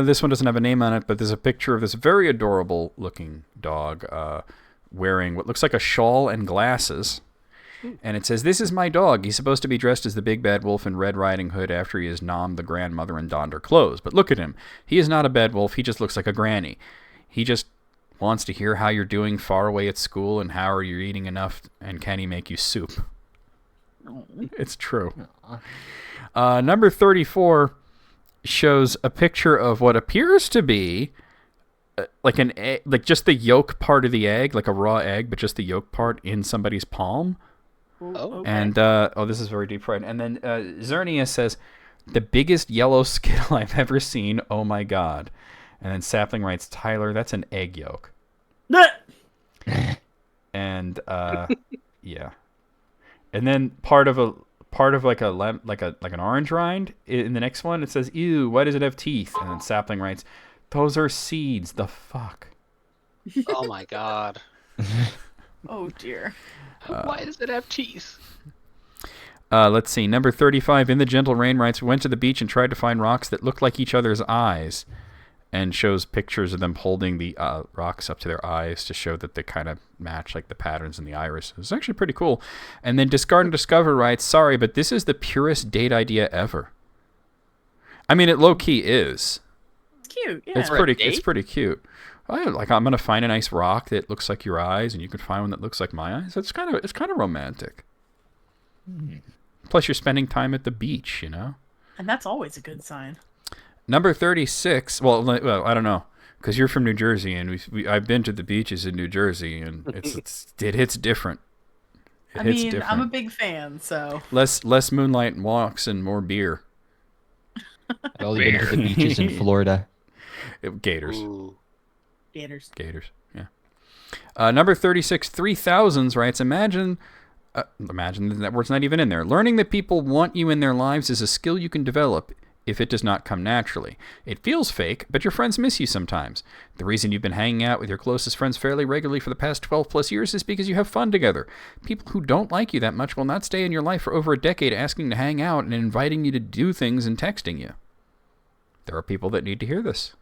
This one doesn't have a name on it, but there's a picture of this very adorable looking dog wearing what looks like a shawl and glasses. And it says, this is my dog. He's supposed to be dressed as the big bad wolf in Red Riding Hood after he has nommed the grandmother and donned her clothes. But look at him. He is not a bad wolf. He just looks like a granny. He just wants to hear how you're doing far away at school and how are you eating enough and can he make you soup. It's true. Number 34 shows a picture of what appears to be like an egg, like just the yolk part of the egg, like a raw egg, but just the yolk part in somebody's palm. Oh. Okay. And this is very deep fried. And then Zernia says, the biggest yellow skittle I've ever seen. Oh my God. And then Sapling writes, Tyler, that's an egg yolk. And yeah. And then part of like an orange rind in the next one, it says, ew, why does it have teeth? And then Sapling writes, those are seeds. The fuck. Oh my God. Oh dear. Why does it have teeth? Let's see. Number 35, In the Gentle Rain writes, we went to the beach and tried to find rocks that looked like each other's eyes. And shows pictures of them holding the rocks up to their eyes to show that they kind of match like the patterns in the iris. It's actually pretty cool. And then Discard and Discover writes, sorry, but this is the purest date idea ever. I mean, it low-key is. cute. Yeah. It's For a pretty. date? It's pretty cute. I'm gonna find a nice rock that looks like your eyes, and you can find one that looks like my eyes. It's kind of romantic. Plus, you're spending time at the beach, you know. And that's always a good sign. Number 36. Well, I don't know, because you're from New Jersey, and I've been to the beaches in New Jersey, and it hits different. It hits different. I'm a big fan, so. Less moonlight and walks and more beer. I've only been to the beaches in Florida. Gators. Ooh. Gators. Yeah. Number 36, 3000s writes, imagine that word's not even in there. Learning that people want you in their lives is a skill you can develop if it does not come naturally. It feels fake, but your friends miss you sometimes. The reason you've been hanging out with your closest friends fairly regularly for the past 12 plus years is because you have fun together. People who don't like you that much will not stay in your life for over a decade asking to hang out and inviting you to do things and texting you. There are people that need to hear this.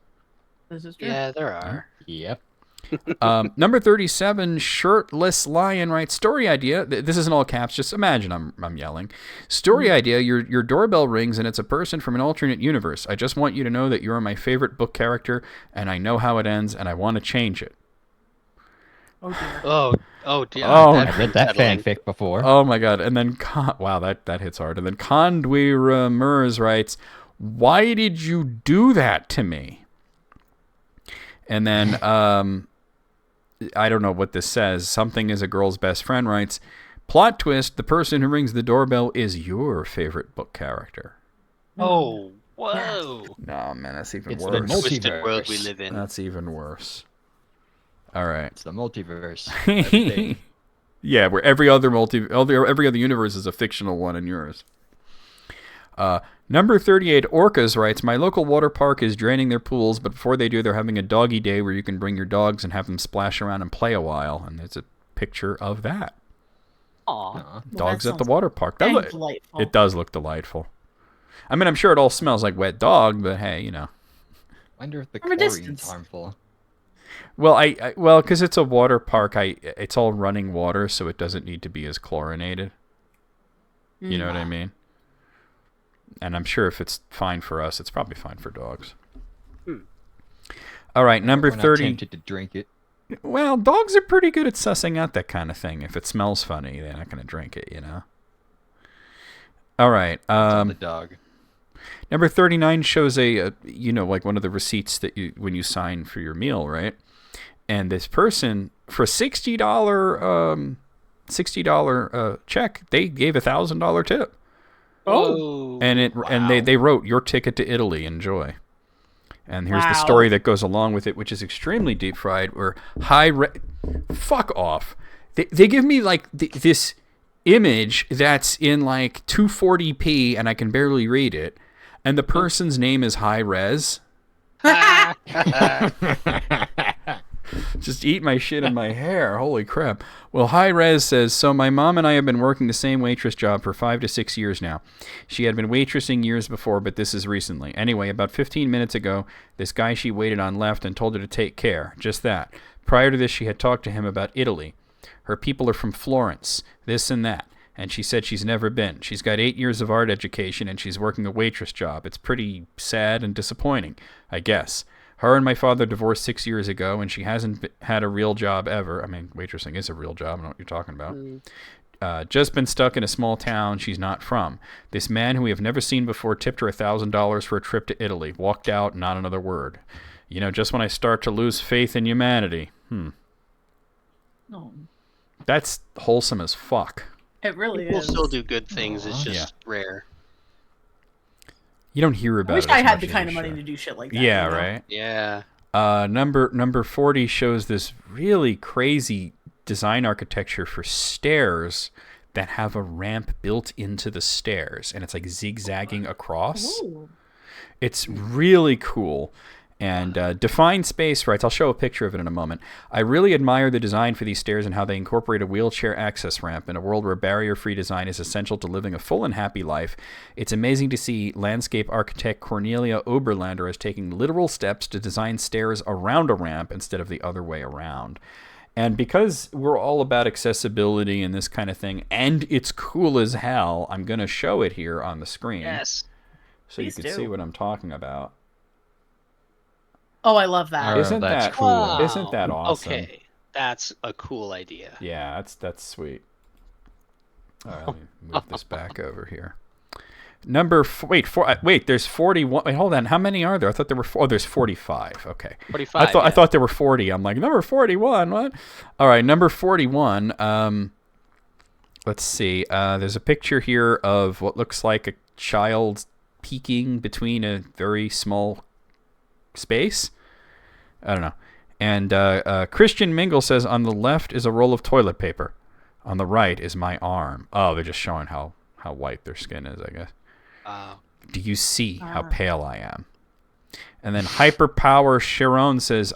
This is true. Yeah, there are. Yep. Number 37, Shirtless Lion writes, story idea. This is in all caps. Just imagine I'm yelling. Story idea, your doorbell rings and it's a person from an alternate universe. I just want you to know that you're my favorite book character and I know how it ends and I want to change it. Oh dear. Oh dear. Oh, I read that unsettling. fanfic before. Oh my god. And then, wow, that hits hard. And then Conduira Mers writes, why did you do that to me? And then, I don't know what this says. Something is a girl's best friend writes, plot twist, the person who rings the doorbell is your favorite book character. Oh, whoa. No, man, that's even It's the worse. Twisted world we Multiverse. live in. That's even worse. All right. It's the multiverse. Everything. Yeah, where every other universe is a fictional one in yours. Number 38, Orcas writes, my local water park is draining their pools, but before they do, they're having a doggy day where you can bring your dogs and have them splash around and play a while. And there's a picture of that. Aw. Dogs that at the sounds water park. dang It delightful. does look delightful. I mean, I'm sure it all smells like wet dog, but hey, you know. Wonder if the From a chlorine's distance. harmful. Well, because it's a water park, it's all running water, so it doesn't need to be as chlorinated. You know what I mean? And I'm sure if it's fine for us, it's probably fine for dogs. All right, number We're not 30. tempted to drink it. Well, dogs are pretty good at sussing out that kind of thing. If it smells funny, they're not going to drink it, you know? All right. It's on the dog. Number 39 shows like one of the receipts that when you sign for your meal, right? And this person, for $60 check, they gave $1,000 tip. Oh. And they wrote your ticket to Italy, enjoy. And here's the Wow. story that goes along with it, which is extremely deep fried. Where fuck off. They give me like this image that's in like 240p, and I can barely read it. And the person's name is High Res. Just eat my shit in my hair. Holy crap. Well, High Res says, so my mom and I have been working the same waitress job for 5 to 6 years now. She had been waitressing years before, but this is recently. Anyway, about 15 minutes ago, this guy she waited on left and told her to take care. Just that. Prior to this, she had talked to him about Italy. Her people are from Florence, this and that. And she said she's never been. She's got 8 years of art education, and she's working a waitress job. It's pretty sad and disappointing, I guess. Her and my father divorced 6 years ago, and she hasn't had a real job ever. I mean, waitressing is a real job. I don't know what you're talking about. Just been stuck in a small town she's not from. This man, who we have never seen before, tipped her $1,000 for a trip to Italy. Walked out, not another word. You know, just when I start to lose faith in humanity. Oh, That's wholesome as fuck. it really People is. still do good things. It's Yeah. just rare. You don't hear I about wish it as I had much the as kind you of money should. to do shit like that. Yeah, you know? right? Yeah. Number 40 shows this really crazy design architecture for stairs that have a ramp built into the stairs, and it's like zigzagging across. Ooh. It's really cool. And Define Space writes, I'll show a picture of it in a moment. I really admire the design for these stairs and how they incorporate a wheelchair access ramp in a world where barrier-free design is essential to living a full and happy life. It's amazing to see landscape architect Cornelia Oberlander is taking literal steps to design stairs around a ramp instead of the other way around. And because we're all about accessibility and this kind of thing, and it's cool as hell, I'm going to show it here on the screen. Yes. So you Please can do. see what I'm talking about. Oh, I love that. Oh, Isn't that's that cool. Isn't that awesome? Okay, that's a cool idea. Yeah, that's sweet. All right, let me move this back over here. Wait, there's 41. Wait, hold on. How many are there? I thought there were there's 45. Okay. 45. I thought there were 40. I'm like, number 41. What? All right, number 41. Let's see. There's a picture here of what looks like a child peeking between a very small space. I don't know. And Christian Mingle says, on the left is a roll of toilet paper. On the right is my arm. Oh, they're just showing how white their skin is, I guess. Do you see how pale I am? And then Hyperpower Sharon says,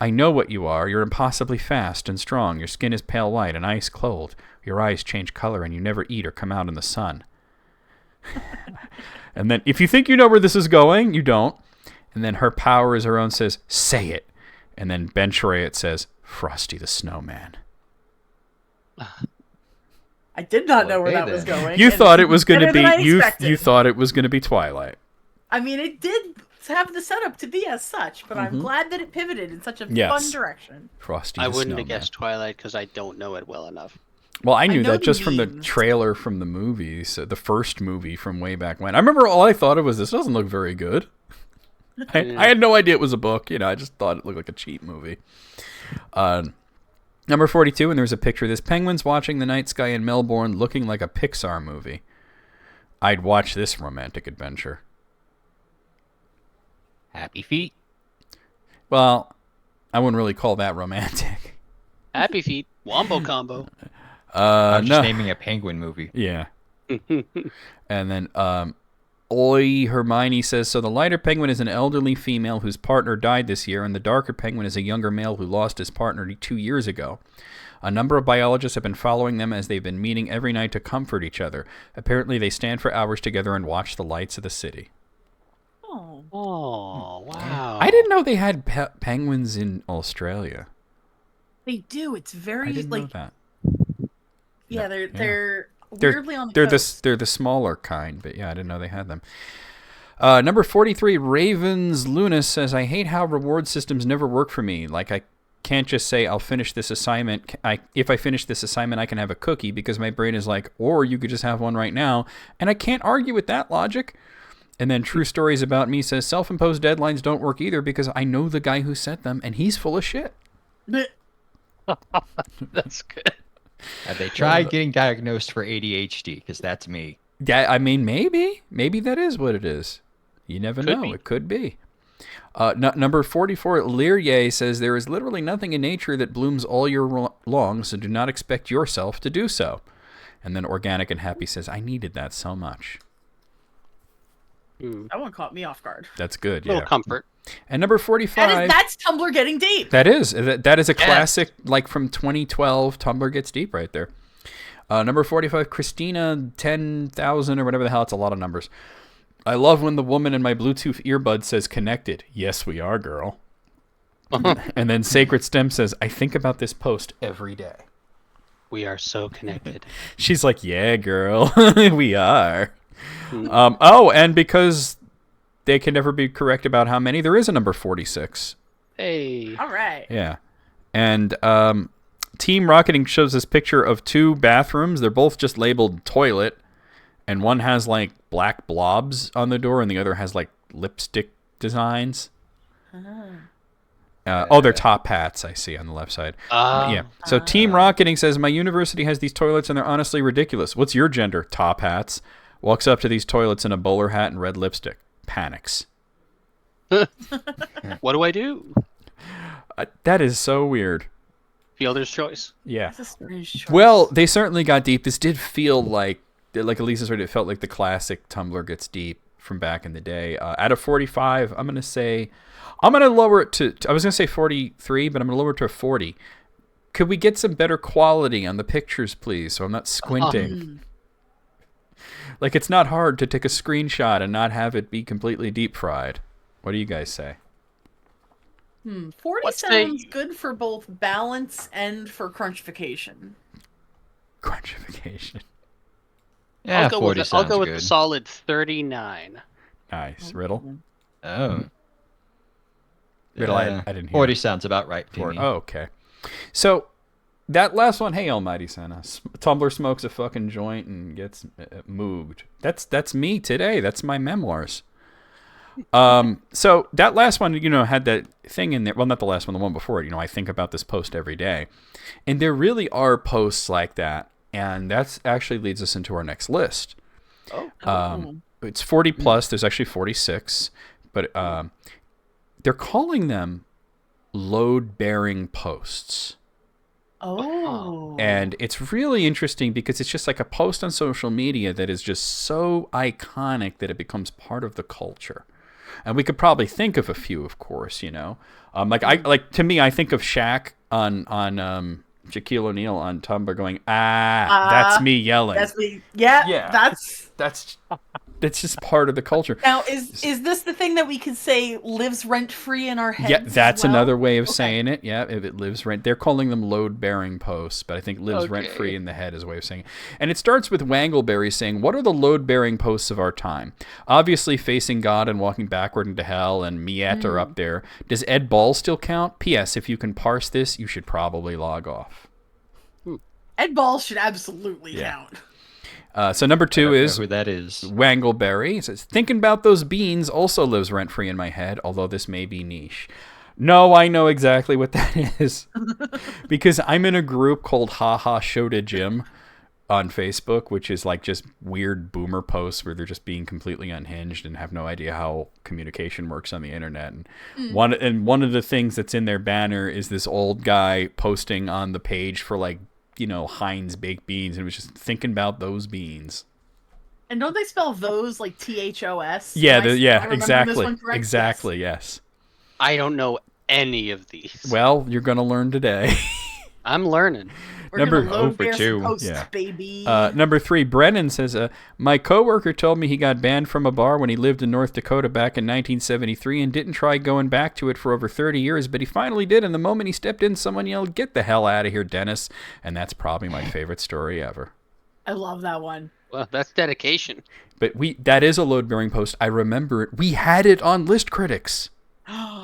I know what you are. You're impossibly fast and strong. Your skin is pale white and ice cold. Your eyes change color and you never eat or come out in the sun. And then if you think you know where this is going, you don't. And then Her Power is Her Own says, say it. And then Ben Chariot says, Frosty the Snowman. I did not know where Okay, that was then. going. You and thought it was going to better than I be you expected. thought it was going to be Twilight. I mean, it did have the setup to be as such, but I'm glad that it pivoted in such a Yes. fun direction. Frosty I the wouldn't Snowman. have guessed Twilight because I don't know it well enough. Well, I knew know that the just from the memes. trailer from the movies, the first movie from way back when. I remember all I thought of was, this doesn't look very good. I had no idea it was a book. I just thought it looked like a cheap movie. Number 42, and there's a picture of this. Penguins watching the night sky in Melbourne looking like a Pixar movie. I'd watch this romantic adventure. Happy Feet. Well, I wouldn't really call that romantic. Happy Feet, Wombo Combo. I'm just No. naming a penguin movie. Yeah. And then, Oi Hermione says, so the lighter penguin is an elderly female whose partner died this year, and the darker penguin is a younger male who lost his partner 2 years ago. A number of biologists have been following them as they've been meeting every night to comfort each other. Apparently, they stand for hours together and watch the lights of the city. Oh. Oh, wow. I didn't know they had penguins in Australia. They do. It's very I didn't know like that. yeah, they're They're weirdly on the they're coast. they're the smaller kind, but yeah, I didn't know they had them. Number 43, Ravens Lunas says, I hate how reward systems never work for me. Like, I can't just say I'll finish this assignment. If I finish this assignment, I can have a cookie, because my brain is like, or you could just have one right now, and I can't argue with that logic. And then True Stories About Me says, self-imposed deadlines don't work either, because I know the guy who set them, and he's full of shit. That's good. Have they tried getting diagnosed for ADHD? Because that's me. Yeah, I mean, maybe that is what it is. You never Could know. be. It could be. Number 44, Learye says, there is literally nothing in nature that blooms all year long, so do not expect yourself to do so. And then Organic and Happy says, I needed that so much. That one caught me off guard. That's good, Little yeah. comfort. And number 45. That's Tumblr getting deep. That is a classic, like from 2012. Tumblr gets deep right there. Number 45, Christina 10,000 or whatever the hell. It's a lot of numbers. I love when the woman in my Bluetooth earbud says connected. Yes, we are, girl. And then Sacred Stem says, I think about this post every day. We are so connected. She's like, yeah, girl, we are. And because they can never be correct about how many, there is a number 46. Hey. All right. Yeah. And Team Rocketing shows this picture of two bathrooms. They're both just labeled toilet. And one has like black blobs on the door and the other has like lipstick designs. They're top hats, I see on the left side. Yeah. So Team Rocketing says, my university has these toilets and they're honestly ridiculous. What's your gender? Top hats. Walks up to these toilets in a bowler hat and red lipstick. Panics. What do I do? That is so weird. Fielder's choice. Yeah. That's a strange choice. Well, they certainly got deep. This did feel like Elisa's right, it felt like the classic Tumblr gets deep from back in the day. Out of 45, I'm going to lower it to, I was going to say 43, but I'm going to lower it to a 40. Could we get some better quality on the pictures, please, so I'm not squinting? Like, it's not hard to take a screenshot and not have it be completely deep fried. What do you guys say? 40 Let's sounds say- good for both balance and for crunchification. Crunchification. Yeah, I'll go 40 with sounds a good. solid 39. Nice. Riddle? Oh. Riddle, I didn't hear. 40 sounds about right to me. Oh, okay. So that last one, hey, Almighty Santa, Tumblr smokes a fucking joint and gets moved. That's me today. That's my memoirs. So that last one, had that thing in there. Well, not the last one, the one before it. I think about this post every day, and there really are posts like that, and that's actually leads us into our next list. It's 40 plus. There's actually 46, but they're calling them load-bearing posts. Oh. And it's really interesting because it's just like a post on social media that is just so iconic that it becomes part of the culture. And we could probably think of a few, of course, to me, I think of Shaq on Shaquille O'Neal on Tumblr going, that's me yelling. That's me. Yeah. That's just part of the culture. Now, is this the thing that we could say lives rent free in our heads? Yeah, that's as well? another way of saying it. Yeah, if it lives rent, they're calling them load-bearing posts, but I think lives rent free in the head is a way of saying it. And it starts with Wangleberry saying, "What are the load-bearing posts of our time? Obviously, facing God and walking backward into hell, and Miette are up there. Does Ed Ball still count? P.S. If you can parse this, you should probably log off." Ed Ball should absolutely count. So number 2 is who that is. Wangleberry. It says, "Thinking about those beans also lives rent-free in my head, although this may be niche." No, I know exactly what that is. Because I'm in a group called Haha Shota Jim on Facebook, which is like just weird boomer posts where they're just being completely unhinged and have no idea how communication works on the internet. And one of the things that's in their banner is this old guy posting on the page for like, Heinz baked beans, and it was just thinking about those beans. And don't they spell those like THOS? Yeah, exactly. Exactly, yes. I don't know any of these. Well, you're going to learn today. I'm learning. We're Number gonna load bear some 2. posts, Yeah. baby. Number 3, Brennan says, "My coworker told me he got banned from a bar when he lived in North Dakota back in 1973 and didn't try going back to it for over 30 years, but he finally did, and the moment he stepped in, someone yelled, 'Get the hell out of here, Dennis.' And that's probably my favorite story ever." I love that one. Well, that's dedication. But that is a load-bearing post. I remember it. We had it on List Critics.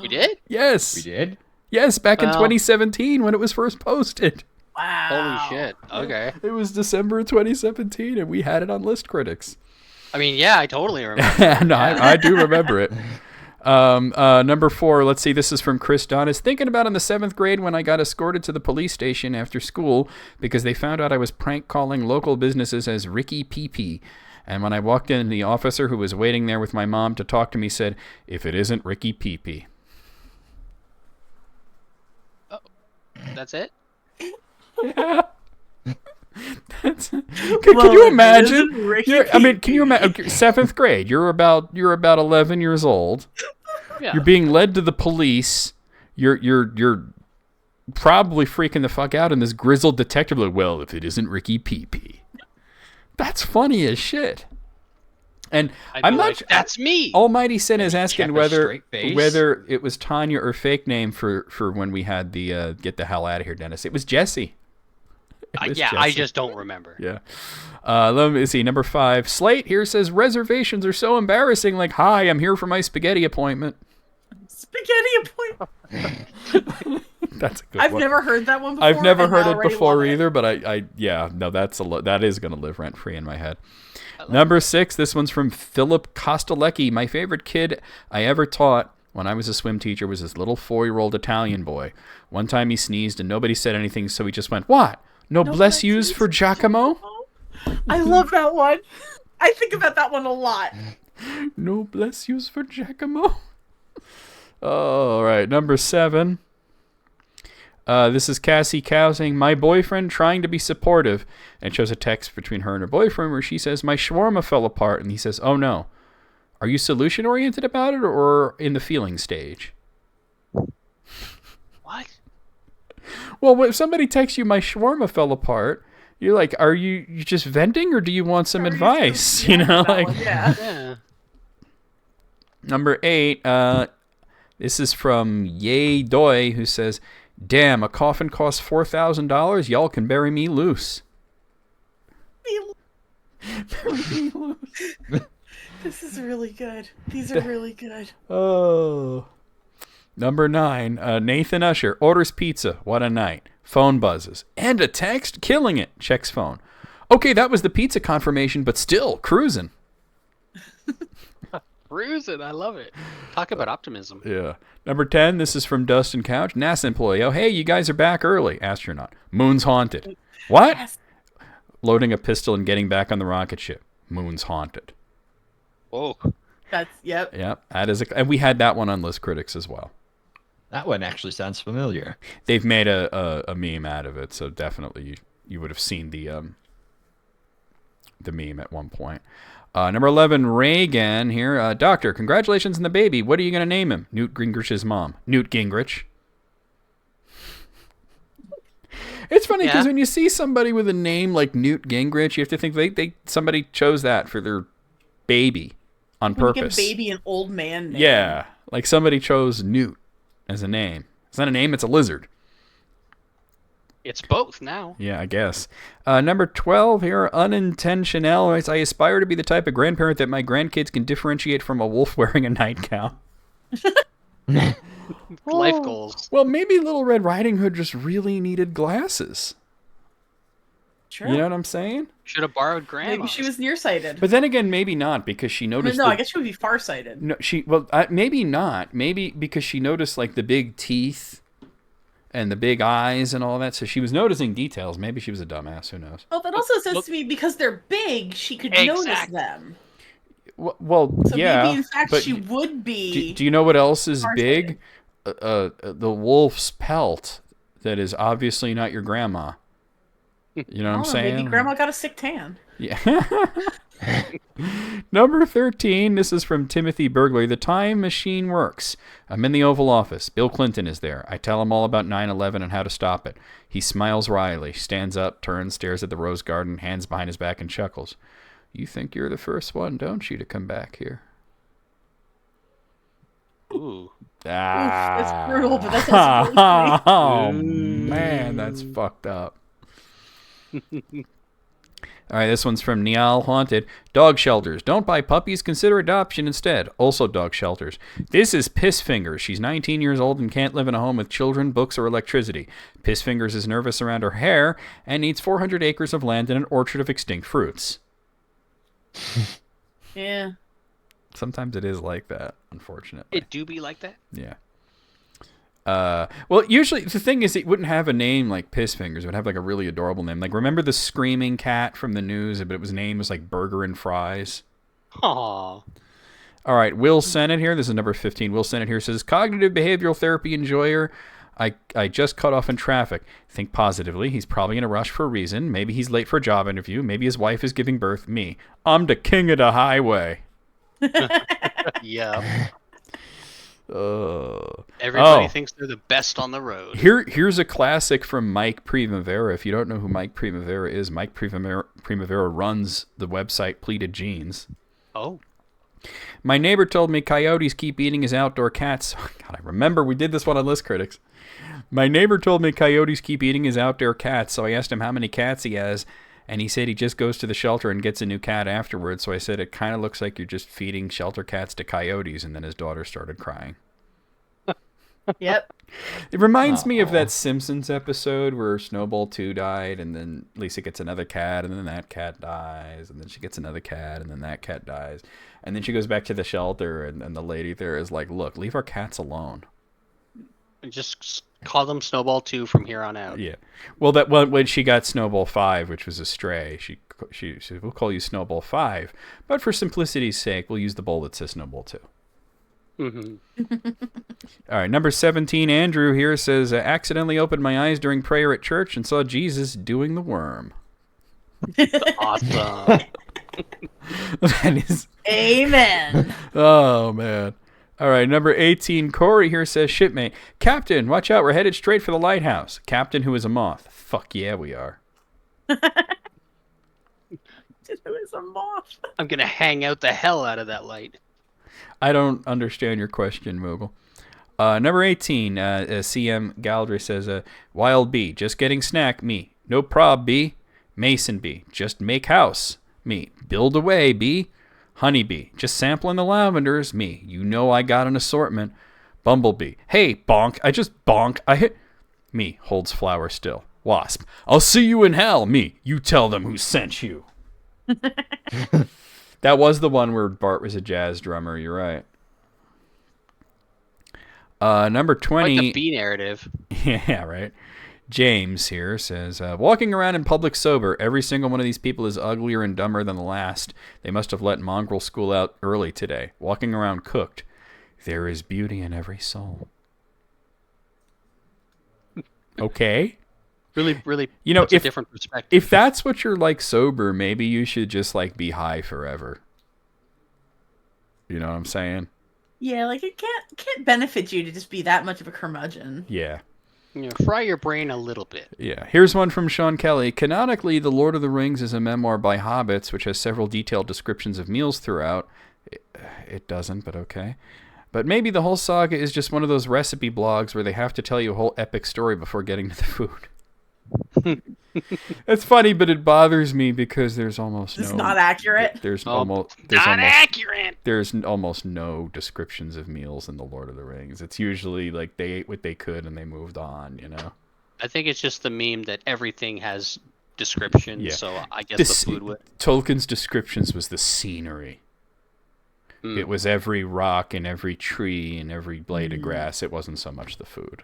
We did? Yes. We did? Yes, back in 2017 when it was first posted. Wow. Holy shit. Okay. It was December of 2017, and we had it on List Critics. I mean, yeah, I totally remember. No, I do remember it. Number 4, let's see, this is from Chris Donis. "Thinking about in the 7th grade when I got escorted to the police station after school because they found out I was prank calling local businesses as Ricky Pee. And when I walked in, the officer who was waiting there with my mom to talk to me said, 'If it isn't Ricky Pee.'" Oh, that's it? Yeah. Can you imagine? Can you imagine? 7th grade. You're about 11 years old. Yeah. You're being led to the police. You're probably freaking the fuck out, and this grizzled detective like, "Well, if it isn't Ricky Pee." That's funny as shit. And I'm not. That's me. Almighty Sin is asking kept a whether straight face. it was Tanya or fake name for when we had the "Get the hell out of here, Dennis." It was Jesse. Yeah, I just don't remember. Yeah. Let me see. Number 5. Slate here says, "Reservations are so embarrassing. Like, hi, I'm here for my spaghetti appointment." Spaghetti appointment. That's a good I've one. never heard that one before. I've never and heard I it already before love it. either, but that is going to live rent free in my head. Number 6. This one's from Philip Kostelecki. "My favorite kid I ever taught when I was a swim teacher was this little 4-year-old Italian boy. One time he sneezed and nobody said anything, so he just went, 'What? No bless yous for Giacomo?' I love that one. I think about that one a lot. No bless yous for Giacomo." All right, number 7. This is Cassie Cow saying, "My boyfriend trying to be supportive," and it shows a text between her and her boyfriend where she says, "My shawarma fell apart," and he says, "Oh no. Are you solution oriented about it or in the feeling stage?" What? Well, if somebody texts you, "My shawarma fell apart," you're like, are you just venting or do you want some advice? Yeah. Number 8, this is from Yay Doi, who says, "Damn, a coffin costs $4,000. Y'all can bury me loose." Bury me loose. This is really good. These are really good. Oh. Number 9, Nathan Usher orders pizza. What a night. Phone buzzes. And a text? Killing it. Checks phone. Okay, that was the pizza confirmation, but still, cruising. Cruising, I love it. Talk about optimism. Yeah. Number 10, this is from Dustin Couch. NASA employee. Oh, hey, you guys are back early. Astronaut. Moon's haunted. What? Yes. Loading a pistol and getting back on the rocket ship. Moon's haunted. Whoa. That's, yep. Yep. That is and we had that one on List Critics as well. That one actually sounds familiar. They've made a meme out of it, so definitely you would have seen the meme at one point. Number 11, Reagan here. Doctor, congratulations on the baby. What are you going to name him? Newt Gingrich's mom. Newt Gingrich. It's funny because when you see somebody with a name like Newt Gingrich, you have to think somebody chose that for their baby on purpose. Give baby an old man name. Yeah, like somebody chose Newt as a name. It's not a name, it's a lizard. It's both now. Yeah, I guess. Number 12 here, unintentional. I aspire to be the type of grandparent that my grandkids can differentiate from a wolf wearing a nightgown. Life goals. Well, maybe Little Red Riding Hood just really needed glasses. Sure. You know what I'm saying? Should have borrowed grandma. Maybe she was nearsighted. But then again, maybe not because she noticed. I guess she would be farsighted. No, maybe not. Maybe because she noticed like the big teeth and the big eyes and all that. So she was noticing details. Maybe she was a dumbass. Who knows? Well, that also says to me because they're big, she could notice them. Well, So yeah. maybe in fact but she would be. Do you know what else is farsighted. big? The wolf's pelt. That is obviously not your grandma. You know what I'm saying? Maybe grandma got a sick tan. Yeah. Number 13, this is from Timothy Burglary. The time machine works. I'm in the Oval Office. Bill Clinton is there. I tell him all about 9/11 and how to stop it. He smiles wryly, stands up, turns, stares at the rose garden, hands behind his back, and chuckles. You think you're the first one, don't you, to come back here? Ooh. That's brutal, but that's also really funny. Oh, man, that's fucked up. All right, this one's from Niall Haunted. Dog shelters. Don't buy puppies. Consider adoption instead. Also dog shelters. This is Pissfingers. She's 19 years old and can't live in a home with children, books, or electricity. Pissfingers is nervous around her hair and needs 400 acres of land and an orchard of extinct fruits. Yeah. Sometimes it is like that, unfortunately. It do be like that? Yeah. Well, usually the thing is it wouldn't have a name like Pissfingers. It would have like a really adorable name. Like, remember the screaming cat from the news, but its name was like Burger and Fries? Aww. All right, Will Sennett here. This is number 15. Will Sennett here says, cognitive behavioral therapy enjoyer. I just cut off in traffic. Think positively. He's probably in a rush for a reason. Maybe he's late for a job interview. Maybe his wife is giving birth. Me. I'm the king of the highway. Yeah. Oh. Everybody thinks they're the best on the road. Here's a classic from Mike Primavera. If you don't know who Mike Primavera is, Mike Primavera runs the website Pleated Jeans. Oh. My neighbor told me coyotes keep eating his outdoor cats. God, I remember we did this one on List Critics. My neighbor told me coyotes keep eating his outdoor cats, so I asked him how many cats he has, and he said he just goes to the shelter and gets a new cat afterwards. So I said, it kind of looks like you're just feeding shelter cats to coyotes, and then his daughter started crying. Yep. It reminds me of that Simpsons episode where Snowball 2 died, and then Lisa gets another cat, and then that cat dies, and then she gets another cat, and then that cat dies. And then she goes back to the shelter, and the lady there is like, look, leave our cats alone. Just call them Snowball 2 from here on out. Yeah. Well, that when she got Snowball 5, which was a stray, she said, we'll call you Snowball 5, but for simplicity's sake, we'll use the bowl that says Snowball 2. Mm-hmm. All right, number 17, Andrew here says, accidentally opened my eyes during prayer at church and saw Jesus doing the worm. Awesome. That is... Amen. Oh, man. All right, number 18, Corey here says, shipmate, Captain, watch out, we're headed straight for the lighthouse. Captain, who is a moth. Fuck yeah, we are. Who is a moth? I'm going to hang out the hell out of that light. I don't understand your question, Moogle. Number 18, CM Galdry says, Wild Bee, just getting snack, me. No prob, B. Mason Bee, just make house, me. Build away, B. Honey Bee, just sampling the lavenders, me. You know I got an assortment. Bumblebee. Hey, bonk. I just bonk. I hit. Me. Holds flower still. Wasp. I'll see you in hell. Me. You tell them who sent you. That was the one where Bart was a jazz drummer. You're right. Number 20. Like the B narrative. Yeah, right. James here says, walking around in public sober, every single one of these people is uglier and dumber than the last. They must have let mongrel school out early today. Walking around cooked. There is beauty in every soul. Okay. Really, You know, puts a different perspective. If that's what you're like sober, maybe you should just like be high forever. You know what I'm saying? Yeah, like it can't benefit you to just be that much of a curmudgeon. Yeah. You know, fry your brain a little bit. Yeah. Here's one from Sean Kelly. Canonically, The Lord of the Rings is a memoir by hobbits, which has several detailed descriptions of meals throughout. It doesn't, but okay. But maybe the whole saga is just one of those recipe blogs where they have to tell you a whole epic story before getting to the food. It's funny, but it bothers me because there's almost It's no... not accurate. There's Not almost accurate. There's almost no descriptions of meals in The Lord of the Rings. It's usually like they ate what they could and they moved on, you know? I think it's just the meme that everything has description, Yeah. so I guess This- the food would. Tolkien's descriptions was the scenery. Hmm. It was every rock and every tree and every blade of grass. It wasn't so much the food.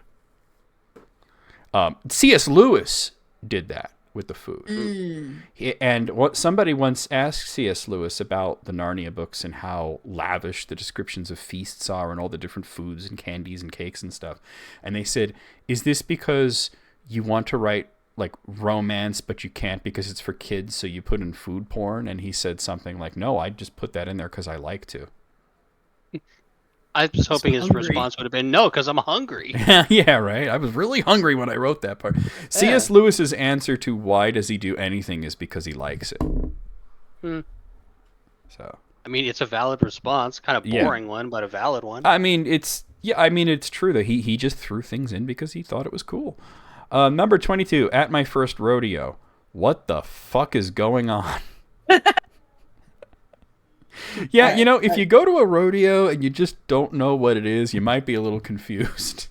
C.S. Lewis did that with the food. And what somebody once asked C.S. Lewis about the Narnia books and how lavish the descriptions of feasts are and all the different foods and candies and cakes and stuff. And they said, is this because you want to write like romance, but you can't because it's for kids, so you put in food porn? And he said something like, no, I just put that in there because I like to. I was hoping his hungry. response would have been no, because I'm hungry. Yeah, right. I was really hungry when I wrote that part. C.S. Lewis's answer to why does he do anything is because he likes it. So, I mean, it's a valid response, kind of Yeah. boring one, but a valid one. I mean, it's true that he just threw things in because he thought it was cool. Number 22, at my first rodeo. What the fuck is going on? Yeah, you know, if you go to a rodeo and you just don't know what it is, you might be a little confused.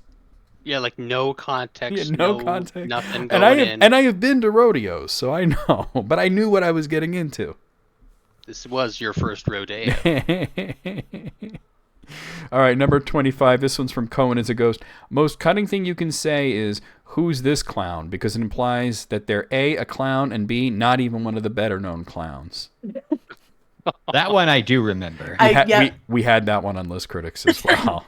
Yeah, like no context, Yeah, no context. nothing And going in. I have been to rodeos, so I know, but I knew what I was getting into. This was your first rodeo. All right, number 25. This one's from Cohen as a Ghost. Most cutting thing you can say is, who's this clown? Because it implies that they're A, a clown, and B, not even one of the better known clowns. That one I do remember. Yeah. We had that one on List Critics as well.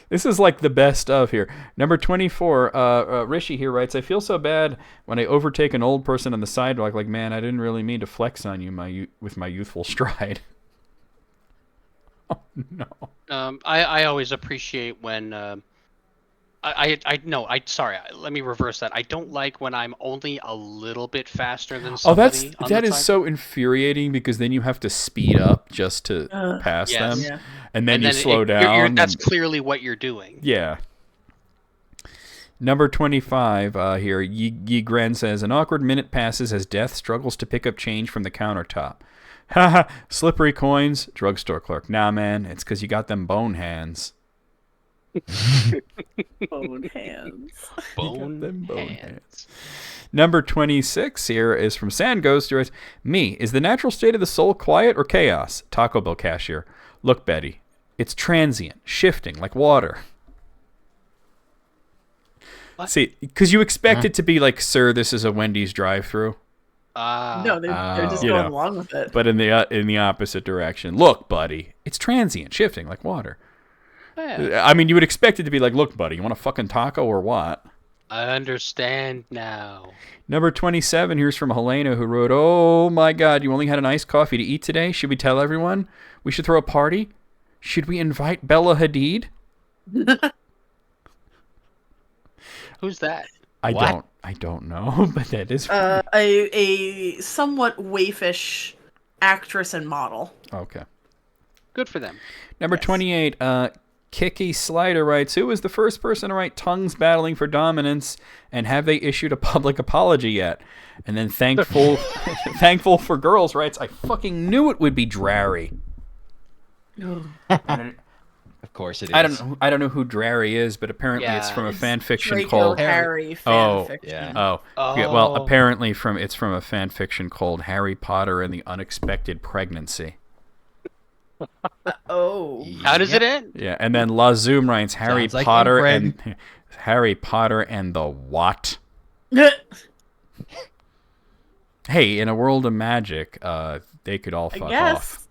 This is like the best of here. Number 24, Rishi here writes, I feel so bad when I overtake an old person on the sidewalk. Like, man, I didn't really mean to flex on you with my youthful stride. Oh, no. I always appreciate when sorry, let me reverse that. I don't like when I'm only a little bit faster than Oh, somebody. that is so infuriating because then you have to speed up just to pass Yes. them, Yeah. and then you slow down. That's and- clearly what you're doing. Yeah. Number 25 here. Yi Gren says, an awkward minute passes as Death struggles to pick up change from the countertop. Haha, slippery coins. Drugstore clerk. Nah, man, it's because you got them bone hands. Bone hands. Bone bone hands. Number 26 here is from Sand Ghost. Who writes, me, is the natural state of the soul quiet or chaos? Taco Bell cashier. Look, Betty, it's transient, shifting like water. What? See, because you expect it to be like, sir, this is a Wendy's drive-through. No, they're just You going know. along with it. But in the opposite direction. Look, buddy, it's transient, shifting like water. Yeah, I mean, you would expect it to be like, look, buddy, you want a fucking taco or what? I understand now. Number 27, here's from Helena, who wrote, oh my God, you only had an iced coffee to eat today? Should we tell everyone? We should throw a party? Should we invite Bella Hadid? Who's that? I don't know, but that is A somewhat waifish actress and model. okay. Good for them. Number 28, Kiki Slider writes, who was the first person to write tongues battling for dominance, and have they issued a public apology yet? And then thankful for girls writes, I fucking knew it would be Drarry. Of course it is. I don't know who Drary is, but apparently it's Yeah, from a It's fan fiction Draco called Harry Oh, fanfiction. yeah. Oh, yeah, well, apparently it's from a fan fiction called Harry Potter and the Unexpected Pregnancy. Oh. How does it end? Yeah, and then La Zoom writes Sounds like inbred. Harry Potter and the what? Hey, in a world of magic, they could all I fuck guess. off.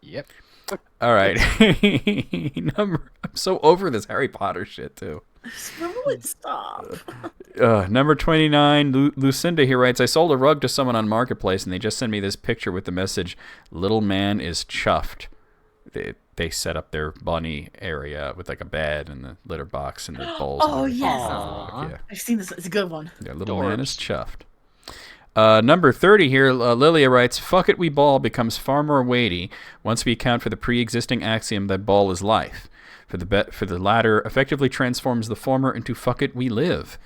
Yep. All right. I'm so over this Harry Potter shit too. When will it stop? Number 29, Lucinda here writes, I sold a rug to someone on Marketplace, and they just sent me this picture with the message, little man is chuffed. They set up their bunny area with like a bed and the litter box and the bowls. Oh, and yes. yeah. I've seen this. It's a good one. Yeah, little man is chuffed. Number 30 here, Lilia writes, fuck it, we ball becomes far more weighty once we account for the pre-existing axiom that ball is life. For the latter effectively transforms the former into fuck it, we live.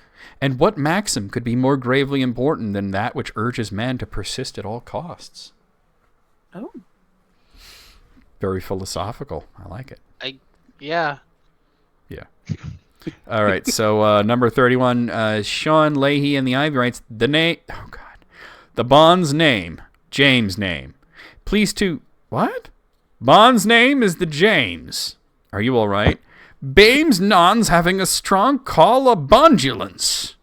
And what maxim could be more gravely important than that which urges man to persist at all costs? Oh. Very philosophical. I like it. Yeah. Yeah. All right. So number 31, Sean Leahy and the Ivy writes, the Bond's name, James' name. Please to what? Bond's name is the James. Are you all right? Bames non's having a strong call of bondulance.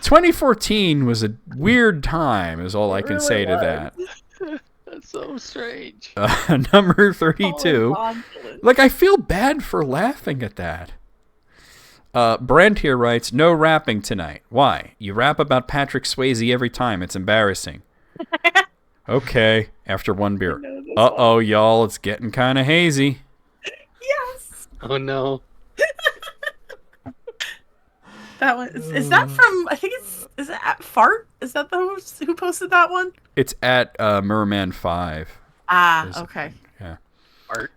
2014 was a weird time, is all I can say to that. That's so strange. Number 32. Oh, like, I feel bad for laughing at that. Brent here writes, no rapping tonight. Why? You rap about Patrick Swayze every time. It's embarrassing. Okay, after one beer. Uh-oh, y'all, it's getting kind of hazy. Yes. Oh, no. That one is that from? I think is it at Fart? Is that the host who posted that one? It's at Merman 5. Okay. Yeah. Art.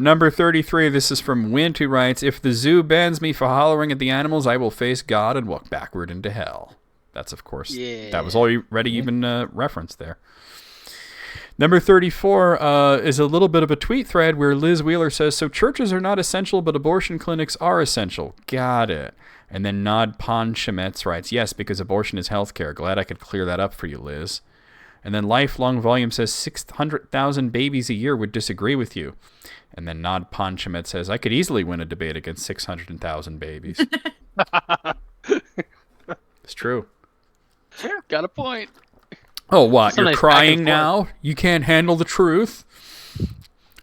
Number 33, this is from Wint, who writes, if the zoo bans me for hollering at the animals, I will face God and walk backward into hell. That's, of course, that was already even referenced there. Number 34 is a little bit of a tweet thread where Liz Wheeler says, so churches are not essential, but abortion clinics are essential. Got it. And then Nod Ponchemetz writes, yes, because abortion is healthcare. Glad I could clear that up for you, Liz. And then Lifelong Volume says 600,000 babies a year would disagree with you. And then Nod Ponchemetz says, I could easily win a debate against 600,000 babies. It's true. Sure, got a point. Oh, what? That's a You're nice crying back and forth. now? You can't handle the truth?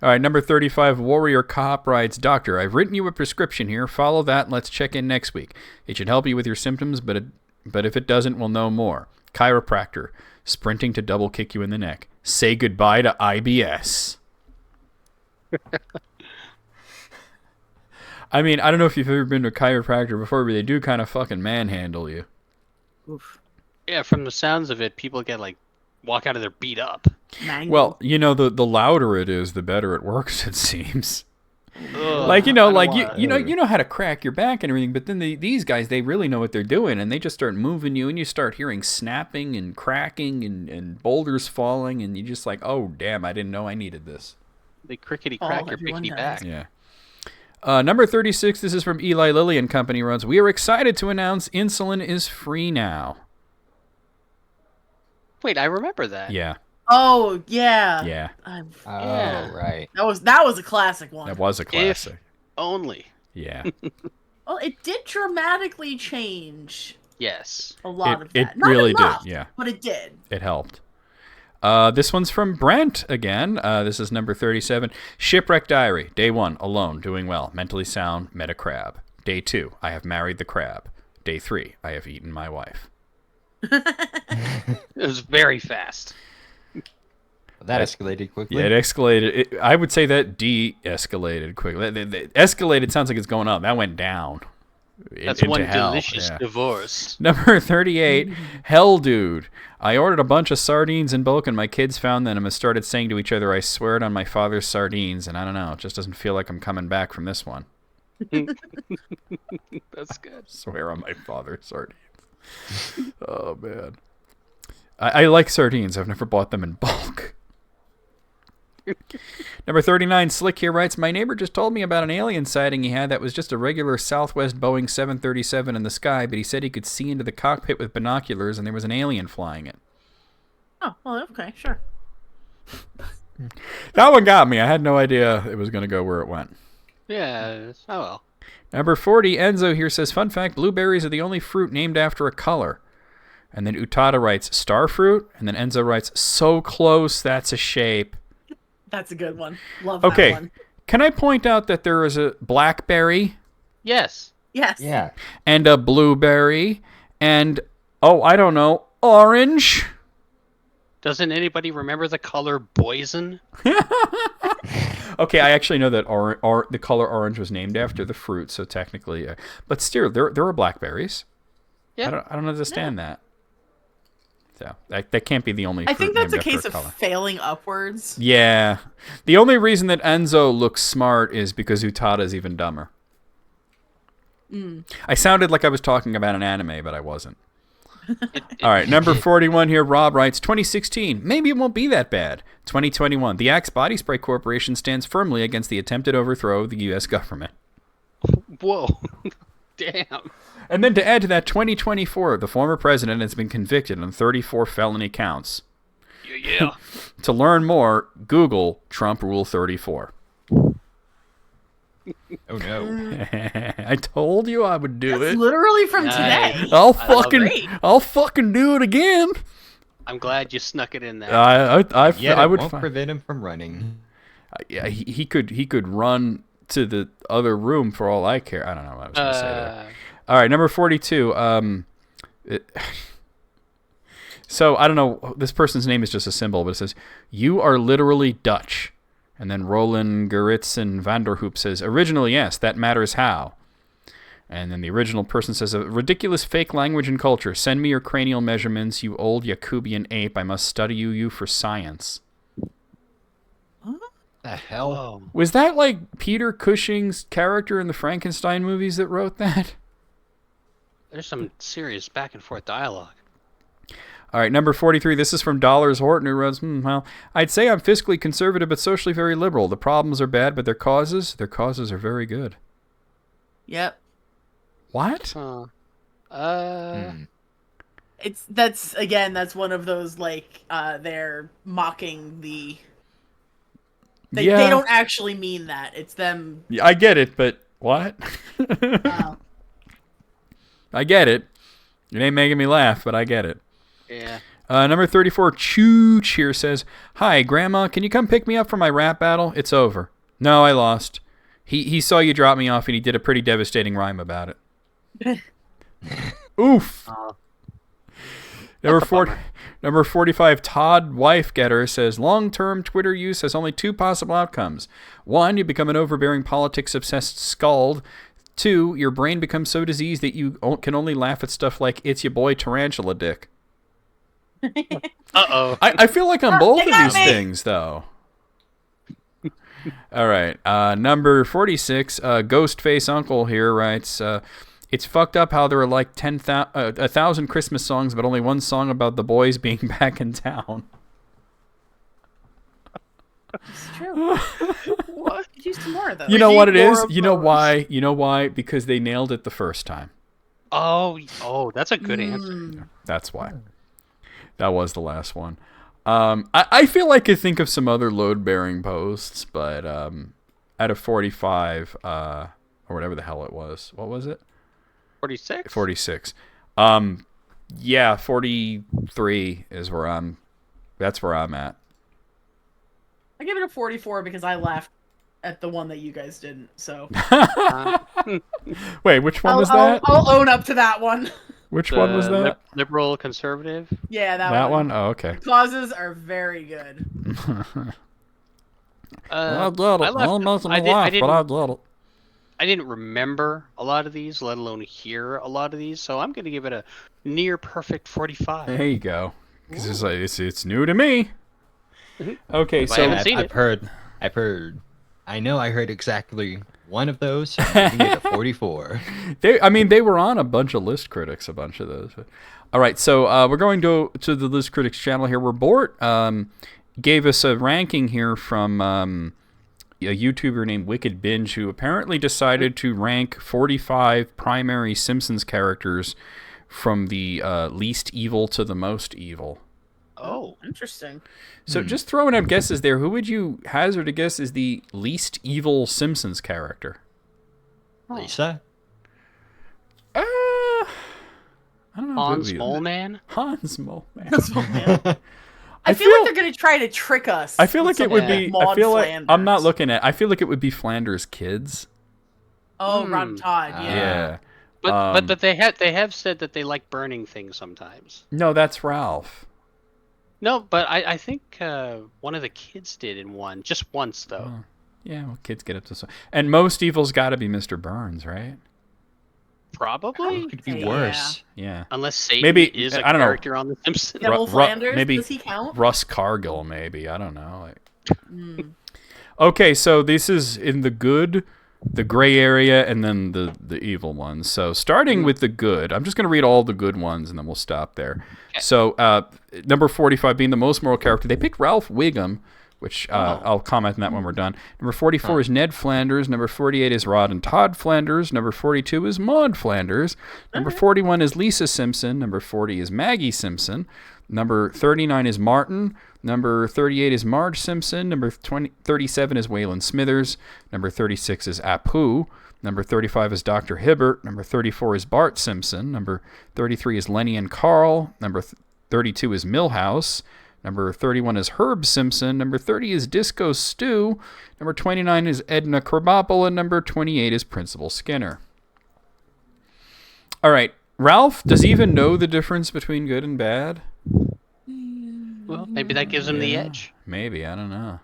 All right, number 35, Warrior Cop writes, Doctor, I've written you a prescription here. Follow that and let's check in next week. It should help you with your symptoms, but if it doesn't, we'll know more. Chiropractor, sprinting to double kick you in the neck. Say goodbye to IBS. I mean, I don't know if you've ever been to a chiropractor before, but they do kind of fucking manhandle you. Oof. Yeah, from the sounds of it, people get walk out of there beat up. Mango. Well, you know, the louder it is, the better it works, it seems. Ugh, Like, you know, I don't like wanna- you know how to crack your back and everything, but then these guys, they really know what they're doing, and they just start moving you, and you start hearing snapping and cracking and boulders falling, and you're just like, oh damn, I didn't know I needed this. They crickety crack your everyone pickety does. back. Yeah. Number 36, this is from Eli Lilly and Company, runs, we are excited to announce insulin is free now. Wait, I remember that. Yeah. Oh yeah. Yeah. I'm- Oh, Yeah. right. that was a classic one. That was a classic. Only. Yeah. Well, it did dramatically change Yes. a lot of It that. Not really enough, did, yeah. but it did. It helped. This one's from Brent again. This is number 37. Shipwreck Diary. Day 1, alone, doing well. Mentally sound, met a crab. Day 2, I have married the crab. Day 3, I have eaten my wife. It was very fast. That escalated quickly. Yeah, it escalated. I would say that de-escalated quickly. The escalated sounds like it's going up. That went down. That's into one hell. delicious Yeah. divorce. Number 38, Hell Dude. I ordered a bunch of sardines in bulk, and my kids found them and have started saying to each other, I swear it on my father's sardines, and I don't know, it just doesn't feel like I'm coming back from this one. That's good. Swear on my father's sardines. Oh, man. I like sardines. I've never bought them in bulk. Number 39, Slick here writes, my neighbor just told me about an alien sighting he had that was just a regular Southwest Boeing 737 in the sky, but he said he could see into the cockpit with binoculars and there was an alien flying it. Oh, well, okay, sure. That one got me. I had no idea it was going to go where it went. Yeah. Oh well. Number 40, Enzo here says, fun fact, blueberries are the only fruit named after a color. And then Utada writes, star fruit. And then Enzo writes, so close, that's a shape. That's a good one. Love Okay, that one. can I point out that there is a blackberry Yes. Yes. Yeah. and a blueberry and, oh, I don't know, orange? Doesn't anybody remember the color boysen? Okay, I actually know that the color orange was named after the fruit, so technically, but still, there are blackberries. Yeah. I don't understand that. So that can't be the only. I fruit think that's named a case after of color. failing upwards. Yeah, the only reason that Enzo looks smart is because Utada's even dumber. I sounded like I was talking about an anime, but I wasn't. All right, number 41 here. Rob writes, 2016. Maybe it won't be that bad. 2021. The Axe Body Spray Corporation stands firmly against the attempted overthrow of the U.S. government. Whoa. Damn. And then to add to that, 2024. The former president has been convicted on 34 felony counts. Yeah. To learn more, Google Trump Rule 34. Oh no. I told you I would do That's it. literally from Nice. today. I'll I love fucking do it again. I'm glad you snuck it in there. Yeah, I it would won't prevent him from running. yeah, he could run to the other room for all I care. I don't know what I was going to say there. All right, number 42. So I don't know. This person's name is just a symbol, but it says, "You are literally Dutch." And then Roland Gerritsen Vanderhoop says, "Originally, yes, that matters how." And then the original person says, "A ridiculous fake language and culture. Send me your cranial measurements, you old Yakubian ape. I must study you for science." The hell? Whoa. Was that like Peter Cushing's character in the Frankenstein movies that wrote that? There's some serious back and forth dialogue. All right, number 43. This is from Dollars Horton, who writes, well, I'd say I'm fiscally conservative but socially very liberal. The problems are bad, but their causes are very good. Yep. What? Huh. That's one of those like they're mocking the. They Yeah. don't actually mean that. It's them. Yeah, I get it, but what? I get it. It ain't making me laugh, but I get it. Yeah. Number 34, Chooch here says, "Hi, Grandma, can you come pick me up for my rap battle? It's over." No, I lost. He saw you drop me off, and he did a pretty devastating rhyme about it. Oof. Number 45, Todd Wife Getter says, long-term Twitter use has only two possible outcomes. 1, you become an overbearing politics-obsessed scald. 2, your brain becomes so diseased that you can only laugh at stuff like, it's your boy Tarantula Dick. Uh-oh. I feel like I'm both they of got these me. things, though. All right. Number 46, Ghostface Uncle here writes, it's fucked up how there are like 1,000 Christmas songs, but only one song about the boys being back in town. It's true. What? Could use some more of those. You know need what it is? more of You know those. why? You know why? Because they nailed it the first time. Oh, that's a good answer. That's why. That was the last one. I feel like I could think of some other load-bearing posts, but out of 45, or whatever the hell it was. What was it? 46? 46. Yeah, 43 is where that's where I'm at. I give it a 44 because I laughed at the one that you guys didn't. So Wait, which one was that? I'll own up to that one. Which one was that? Liberal conservative? Yeah, That one? Oh, okay. Causes are very good. I didn't remember a lot of these, let alone hear a lot of these, so I'm going to give it a near perfect 45. There you go. Because it's like it's new to me. Okay, If I so haven't seen I've it. heard. I know I heard exactly one of those. I'm giving it a 44. They were on a bunch of list critics, a bunch of those. All right, so we're going to the list critics channel here, where Bort gave us a ranking here from a YouTuber named Wicked Binge, who apparently decided to rank 45 primary Simpsons characters from the least evil to the most evil. Oh, interesting. So just throwing out guesses there, who would you hazard a guess is the least evil Simpsons character? Lisa? I don't know. Hans Mole Man? Hans Mole Man. I feel like they're gonna try to trick us. I feel like it would be. I feel like Flanders. I'm not looking at. I feel like it would be Flanders' kids. Oh, Ron Todd. Yeah. Yeah. But they have said that they like burning things sometimes. No, that's Ralph. No, but I think one of the kids did in one, just once though. Oh. Yeah, well, kids get up to so. And most evil's got to be Mr. Burns, right? Probably. It could be worse. Yeah. Unless Satan Maybe is a I don't know. character on The Simpsons. Devil Flanders. maybe Does he count? Russ Cargill, maybe. I don't know. Okay, so this is in the good, the gray area, and then the evil ones. So starting with the good, I'm just going to read all the good ones, and then we'll stop there. Okay. So number 45 being the most moral character, they picked Ralph Wiggum, which I'll comment on that when we're done. Number 44 is Ned Flanders. Number 48 is Rod and Todd Flanders. Number 42 is Maude Flanders. Number 41 is Lisa Simpson. Number 40 is Maggie Simpson. Number 39 is Martin. Number 38 is Marge Simpson. Number 37 is Waylon Smithers. Number 36 is Apu. Number 35 is Dr. Hibbert. Number 34 is Bart Simpson. Number 33 is Lenny and Carl. Number 32 is Milhouse. Number 31 is Herb Simpson. Number 30 is Disco Stew. Number 29 is Edna Krabappel. And number 28 is Principal Skinner. All right. Ralph, does he even know the difference between good and bad? Well, maybe that gives him the edge. Maybe. I don't know.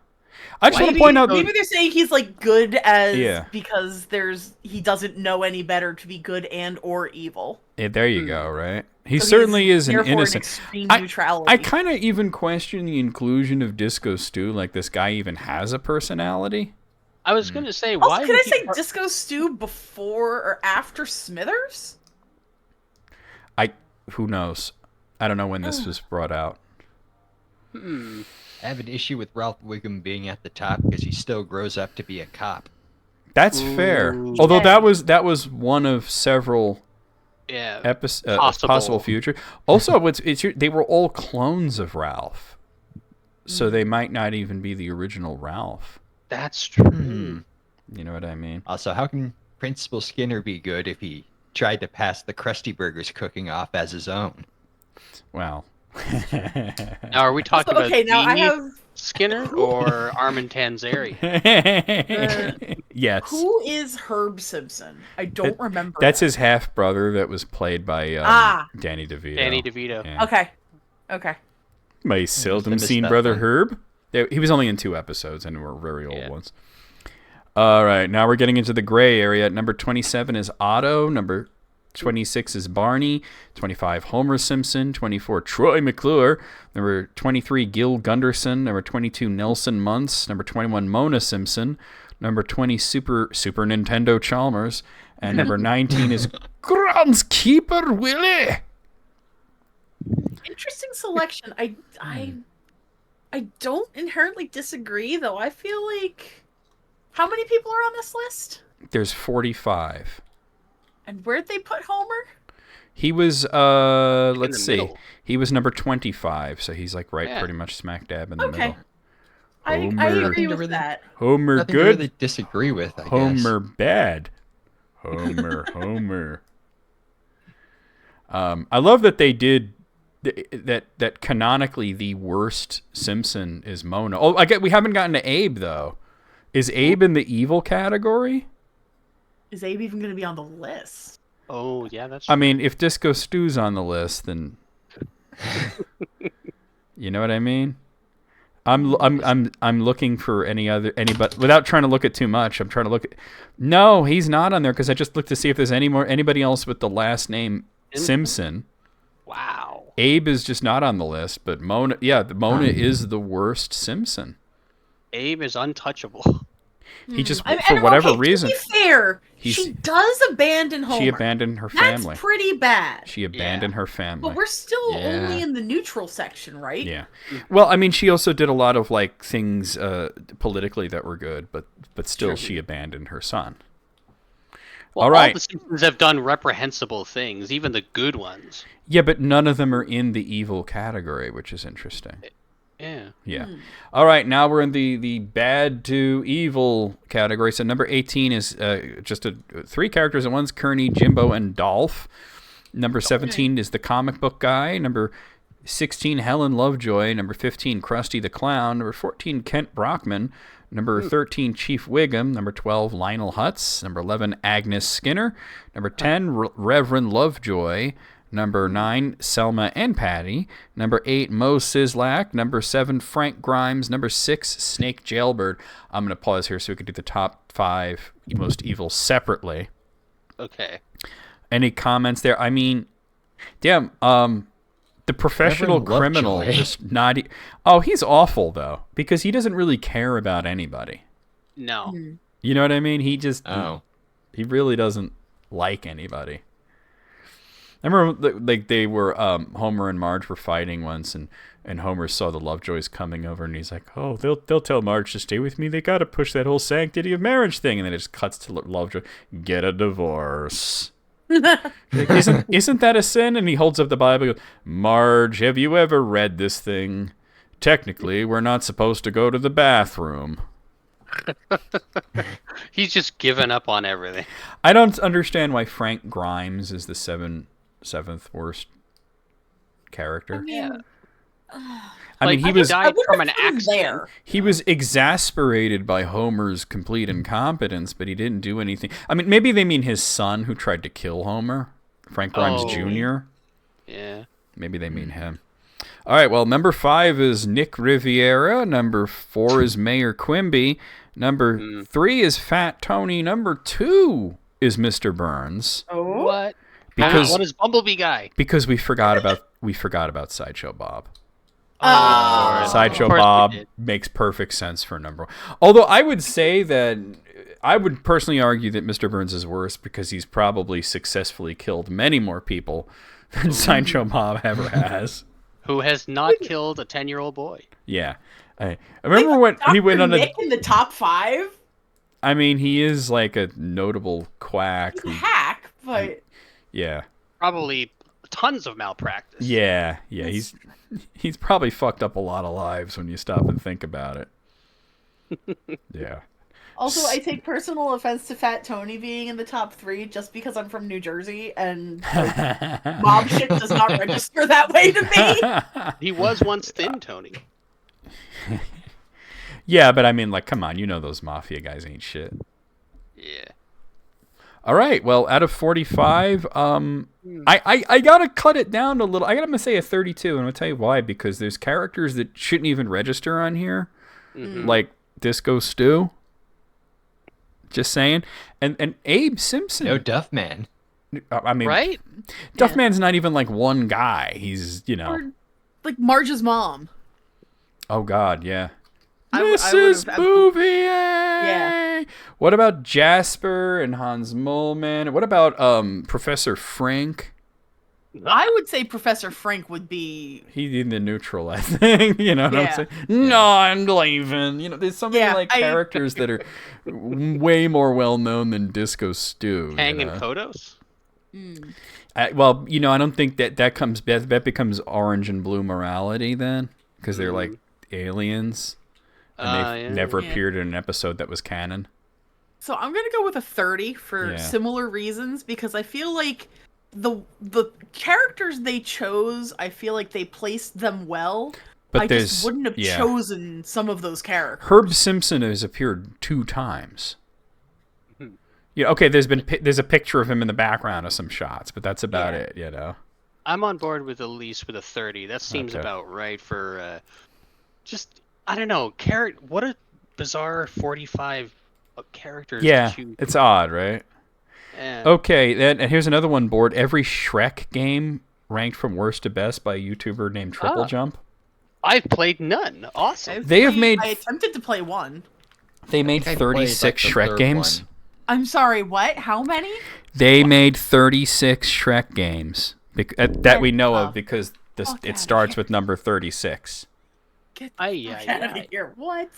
I just want to point out... Maybe they're saying he's like good as because he doesn't know any better to be good and or evil. Yeah, there you go, right? He certainly is an innocent. Extreme neutrality. I kind of even question the inclusion of Disco Stew. Like, this guy even has a personality. I was going to say, also, why could I say Disco Stew before or after Smithers? Who knows? I don't know when this was brought out. I have an issue with Ralph Wiggum being at the top because he still grows up to be a cop. That's fair. Although that was one of several possible future. Also, they were all clones of Ralph, so they might not even be the original Ralph. That's true. You know what I mean? Also, how can Principal Skinner be good if he tried to pass the Krusty Burgers cooking off as his own? Wow. Now, are we talking about I have Skinner or Armin Tanzeri? Yes. Who is Herb Simpson? I don't remember. That's his half brother that was played by Danny DeVito. Danny DeVito. Yeah. Okay. My seldom seen brother Herb. He was only in 2 episodes and were very old ones. All right, now we're getting into the gray area. Number 27 is Otto. Number 26 is Barney. 25, Homer Simpson. 24, Troy McClure. Number 23, Gil Gunderson. Number 22, Nelson Muntz. Number 21, Mona Simpson. Number 20, Super Nintendo Chalmers. And number 19 is Groundskeeper Willie. Interesting selection. I don't inherently disagree, though. I feel like... How many people are on this list? There's 45. And where'd they put Homer? He was, let's see. Middle. He was number 25, so he's like pretty much smack dab in the middle. I agree with that. Homer Nothing good. to really disagree with, I guess. Homer bad. Homer. I love that they did that canonically the worst Simpson is Mona. Oh, we haven't gotten to Abe though. Is Abe in the evil category? Is Abe even going to be on the list? Oh, yeah, that's true. I mean, if Disco Stew's on the list, then you know what I mean. I'm looking for anybody without trying to look at too much. I'm trying to look at. No, he's not on there because I just looked to see if there's anybody else with the last name Simpson. Wow. Abe is just not on the list, but Mona is the worst Simpson. Abe is untouchable. He just, I mean, for and, whatever okay, reason, to be fair, he's- she does abandon Homer. she abandoned her family. That's pretty bad. She abandoned her family. But we're still Yeah. only in the neutral section, right? Yeah. Well, I mean, she also did a lot of like things politically that were good, but still, she abandoned her son. Well, All right. all the Simpsons have done reprehensible things, even the good ones. Yeah, but none of them are in the evil category, which is interesting. Yeah. Yeah. All right, now we're in the bad to evil category. So number 18 is just three characters at once: Kearney, Jimbo, and Dolph. Number 17 is the comic book guy. Number 16, Helen Lovejoy. Number 15, Krusty the Clown. Number 14, Kent Brockman. Number 13, Chief Wiggum. Number 12, Lionel Hutz. Number 11, Agnes Skinner. Number 10, Reverend Lovejoy. Number 9, Selma and Patty. Number 8, Mo Sislak. Number 7, Frank Grimes. Number 6, Snake Jailbird. I'm going to pause here so we can do the top 5 most evil separately. Okay. Any comments there? I mean, damn, the professional Reverend criminal Lovejoy. just not... Oh, he's awful, though, because he doesn't really care about anybody. No. You know what I mean? He just... Oh. He really doesn't like anybody. I remember like they were Homer and Marge were fighting once, and Homer saw the Lovejoys coming over, and he's like, "Oh, they'll tell Marge to stay with me. They got to push that whole sanctity of marriage thing." And then it just cuts to Lovejoy, "Get a divorce." Like, isn't that a sin? And he holds up the Bible. And goes, "Marge, have you ever read this thing? Technically, we're not supposed to go to the bathroom." He's just given up on everything. I don't understand why Frank Grimes is the seventh worst character. Yeah. I mean, he Like, was died from an put him accident. there. he was exasperated by Homer's complete incompetence, but he didn't do anything. I mean, maybe they mean his son who tried to kill Homer, Frank Grimes Oh. Jr. Yeah. Maybe they mean him. All right, well, number 5 is Nick Riviera. Number 4 is Mayor Quimby. Number 3 is Fat Tony. Number 2 is Mr. Burns. Oh. What? Because What is Bumblebee guy? because we forgot about Sideshow Bob. Oh. Sideshow Of course we Bob did. makes perfect sense for number 1. Although I would say that I would personally argue that Mr. Burns is worse because he's probably successfully killed many more people than Sideshow Bob ever has. Who has not killed a 10-year-old boy? Yeah. I remember when he went on Nick in the top 5? I mean, he is like a notable quack. He's a hack, but Yeah. Probably tons of malpractice. Yeah. He's probably fucked up a lot of lives when you stop and think about it. Yeah. also I take personal offense to Fat Tony being in the top 3 just because I'm from New Jersey and like, mob shit does not register that way to me. He was once thin, Tony. Yeah, but I mean, like, come on, you know those mafia guys ain't shit. Yeah. All right, well, out of 45, I gotta cut it down a little. I'm gonna say a 32, and I'll tell you why. Because there's characters that shouldn't even register on here, like Disco Stew. Just saying, and Abe Simpson. No Duff Man. I mean, Right? Duffman's not even like one guy. He's Or like Marge's mom. Oh God, yeah. I Mrs. would've- Bouvier. Yeah. What about Jasper and Hans Moleman? What about Professor Frank? I would say Professor Frank would be He's in the neutral, I think. You know what I'm Yeah. saying? No, I'm leaving. You know, there's so many Yeah, like characters that are way more well known than Disco Stew. Kang you and know? Kodos? Well, you know, I don't think that becomes orange and blue morality then, because they're like aliens, and they've never Yeah. appeared in an episode that was canon. So I'm gonna go with a 30 for Yeah. similar reasons because I feel like the characters they chose, I feel like they placed them well. But I there's just wouldn't have yeah. chosen some of those characters. Herb Simpson has appeared 2 times. Yeah, okay. There's a picture of him in the background of some shots, but that's about Yeah. it. You know. I'm on board with Elise with a 30. That seems Okay. about right for just, I don't know, what a bizarre 45 characters Yeah, to choose. it's odd, right? Yeah. Okay, then and here's another one board. Every Shrek game ranked from worst to best by a YouTuber named Triple Ah. Jump. I've played none. Awesome. They have made- I attempted to play one. They made I played, 36 the Shrek third games. one. I'm sorry, what? How many? They made 36 Shrek games that we know of Oh, because fuck it outta starts here. with number 36. Get the Ay, fuck ay, out of ay. here. What?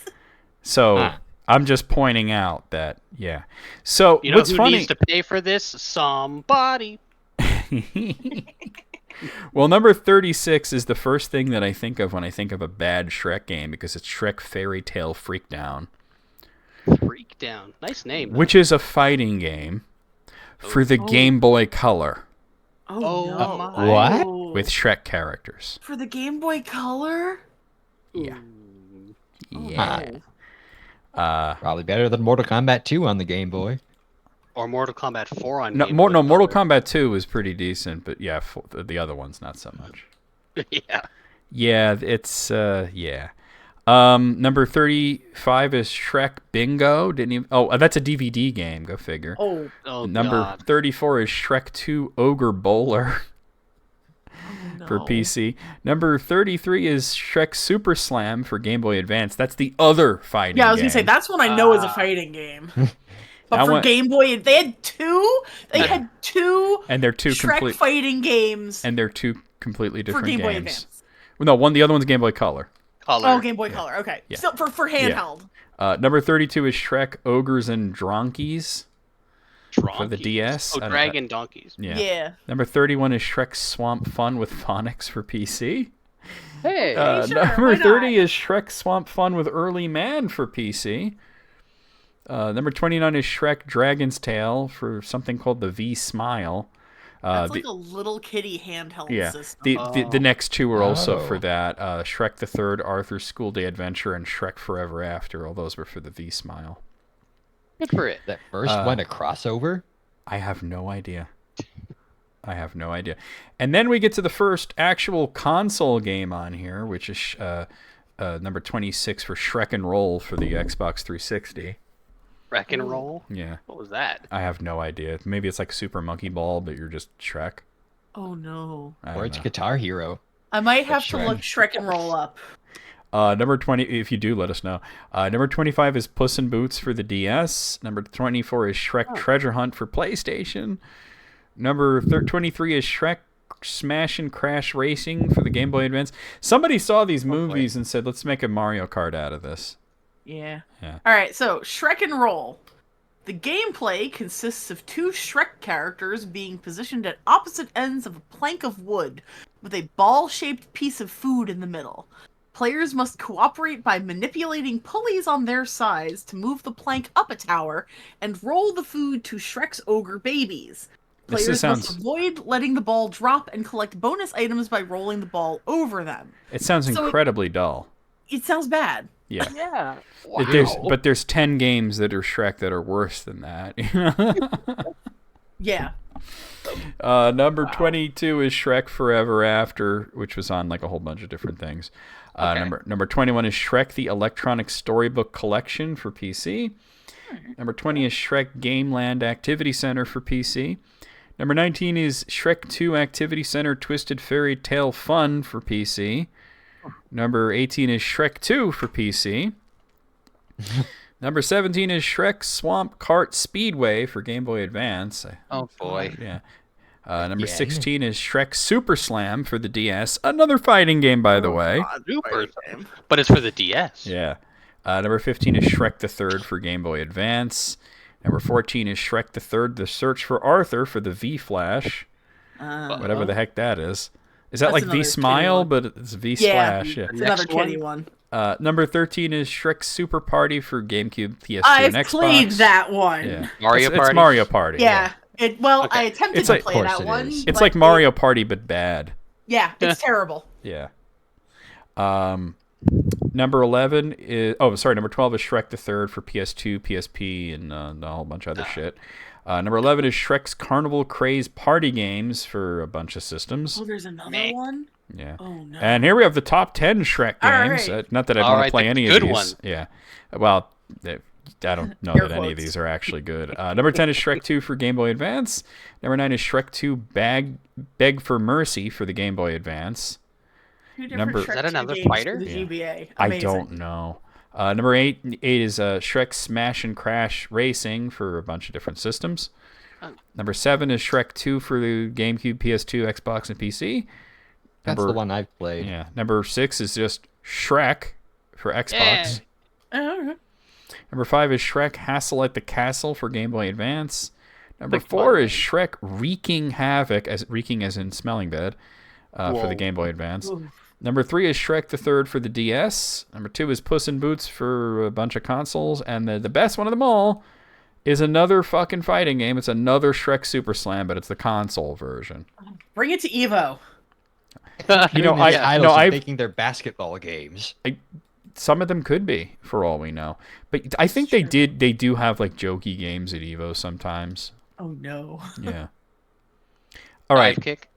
So Ah. I'm just pointing out that, yeah. So You know what's who funny? needs to pay for this? Somebody. Well, number 36 is the first thing that I think of when I think of a bad Shrek game because it's Shrek Fairy Tale Freakdown, Freak down. Nice name. Though. which is a fighting game for the Oh. Game Boy Color Oh no. my. What? with Shrek characters. For the Game Boy Color? Yeah. Ooh. Yeah. Oh. Probably better than Mortal Kombat 2 on the Game Boy. Or Mortal Kombat 4 on No, Game Boy Mortal Color. Kombat 2 was pretty decent, but yeah, the other one's not so much. Yeah. Yeah, it's yeah. Number 35 is Shrek Bingo. Didn't even. Oh, that's a DVD game. Go figure. Oh. Oh Number God. 34 is Shrek 2 Ogre Bowler No. for PC. Number 33 is Shrek Super Slam for Game Boy Advance. That's the other fighting Yeah, I was game. gonna say that's one I know is a Ah. fighting game. But That for one- Game Boy, they had two. They had two and they're two Shrek complete fighting games and they're two completely for different Game Boy games. Advance. Well, no, the other one's Game Boy Color. Color. Oh, Game Boy Color. Okay, Yeah. still for handheld. Number 32 is Shrek Ogres and Dronkies for the Dronkies. DS. Oh, I don't- Dragon Donkeys. Yeah. Yeah. Number 31 is Shrek Swamp Fun with Phonics for PC. Hey. Sure, Number why not? 30 is Shrek Swamp Fun with Early Man for PC. Number 29 is Shrek Dragon's Tail for something called the V Smile. That's like a little kitty handheld Yeah, system. the next two are also Oh. for that. Shrek the Third, Arthur's School Day Adventure, and Shrek Forever After. All those were for the V Smile. Good for it. That first one, a crossover? I have no idea. I have no idea. And then we get to the first actual console game on here, which is number 26 for Shrek and Roll for the Xbox 360. Wreck and roll. Yeah, What was that? I have no idea. Maybe it's like Super Monkey Ball, but you're just Shrek. Oh no. I Or don't it's know. Guitar Hero. I might have That's to Shrek. look Shrek and Roll up. Number 20, if you do, let us know. Number 25 is Puss in Boots for the DS. Number 24 is Shrek Treasure Hunt for PlayStation. Number 23 is Shrek Smash and Crash Racing for the Game Boy Advance. Somebody saw these movies and said, let's make a Mario Kart out of this. Yeah. Yeah. All right, so Shrek and Roll. The gameplay consists of two Shrek characters being positioned at opposite ends of a plank of wood with a ball-shaped piece of food in the middle. Players must cooperate by manipulating pulleys on their sides to move the plank up a tower and roll the food to Shrek's ogre babies. This Players sounds- must avoid letting the ball drop and collect bonus items by rolling the ball over them. It sounds So it- incredibly dull. It sounds bad. Yeah. Yeah. There's 10 games that are Shrek that are worse than that. Yeah. Number 22 is Shrek Forever After, which was on like a whole bunch of different things. Okay. Number 21 is Shrek the Electronic Storybook Collection for PC. Number 20 is Shrek Game Land Activity Center for PC. Number 19 is Shrek 2 Activity Center Twisted Fairy Tale Fun for PC. Number 18 is Shrek 2 for PC. Number 17 is Shrek Swamp Kart Speedway for Game Boy Advance. Oh boy. Yeah. Number Yeah. 16 is Shrek Super Slam for the DS. Another fighting game, by the way. Super. But it's for the DS. Yeah. Number 15 is Shrek the Third for Game Boy Advance. Number 14 is Shrek the Third, The Search for Arthur for the V Flash. Whatever the heck that is. Is that That's like another V kitty Smile, one. but it's V Yeah, Splash? Yeah. it's another Next one? kitty one. Number 13 is Shrek Super Party for GameCube, PS2, I've and Xbox. played that one. Yeah. Mario It's Party? Mario Party. Yeah. I Okay. attempted It's to like- play Of course that it one. is. It's but like Mario Party, but bad. Yeah, it's terrible. Yeah. Number 11 is number 12 is Shrek the Third for PS2, PSP, and a whole bunch of other shit. Number 11 is Shrek's Carnival Craze Party Games for a bunch of systems. Oh, there's another Meh. one? Yeah. Oh, no. And here we have the top 10 Shrek All games. right. Not that I'd All want to right, play the any of good these. one. Yeah. Well, I don't know Air that any of quotes. these are actually good. Number 10 is Shrek 2 for Game Boy Advance. Number 9 is Shrek 2 Beg for Mercy for the Game Boy Advance. Two different number- Shrek Is that 2 another games fighter? for the Yeah. GBA. I Amazing. don't know. Number eight is Shrek Smash and Crash Racing for a bunch of different systems. Number 7 is Shrek 2 for the GameCube, PS2, Xbox, and PC. That's the one I've played. Yeah. Number 6 is just Shrek for Xbox. Okay. Number 5 is Shrek Hassle at the Castle for Game Boy Advance. Number 4 is Shrek Wreaking Havoc, as wreaking as in smelling bad, for the Game Boy Advance. Ooh. Number 3 is Shrek the Third for the DS. Number 2 is Puss in Boots for a bunch of consoles. And the best one of them all is another fucking fighting game. It's another Shrek Super Slam, but it's the console version. Bring it to Evo. You know, I'm thinking they're basketball games. Some of them could be, for all we know. But I think they do have like jokey games at Evo sometimes. Oh no. Yeah. All right. Dive kick.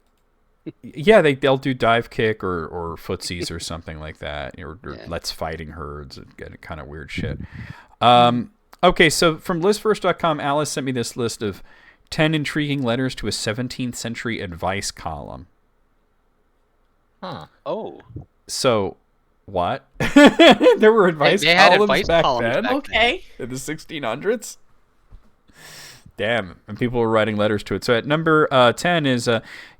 Yeah, they'll do dive kick or footsies or something like that, or Let's Fighting Herds, and kind of weird shit. Okay, so from listverse.com, Alice sent me this list of 10 intriguing letters to a 17th century advice column. Huh. Oh. So, what? There were advice They had columns advice back columns then? back Okay. In the 1600s? Damn, and people were writing letters to it. So at number 10 is,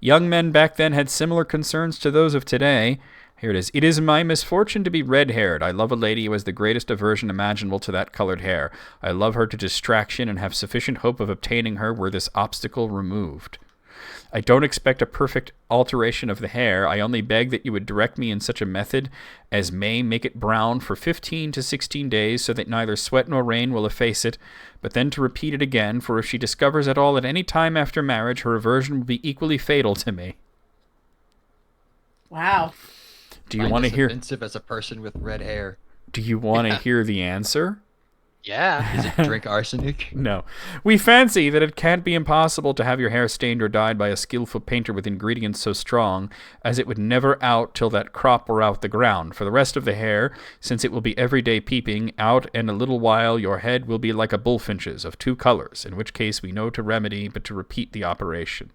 young men back then had similar concerns to those of today. Here it is. It is my misfortune to be red-haired. I love a lady who has the greatest aversion imaginable to that colored hair. I love her to distraction and have sufficient hope of obtaining her were this obstacle removed. I don't expect a perfect alteration of the hair. I only beg that you would direct me in such a method as may make it brown for 15 to 16 days so that neither sweat nor rain will efface it, but then to repeat it again, for if she discovers at all at any time after marriage, her aversion will be equally fatal to me. Wow. Do you want to hear? Offensive as a person with red hair. Do you want to hear the answer? Yeah. Is it drink arsenic? No. We fancy that it can't be impossible to have your hair stained or dyed by a skillful painter with ingredients so strong as it would never out till that crop were out the ground. For the rest of the hair, since it will be every day peeping out, and a little while your head will be like a bullfinch's of 2 colors, in which case we know to remedy but to repeat the operation.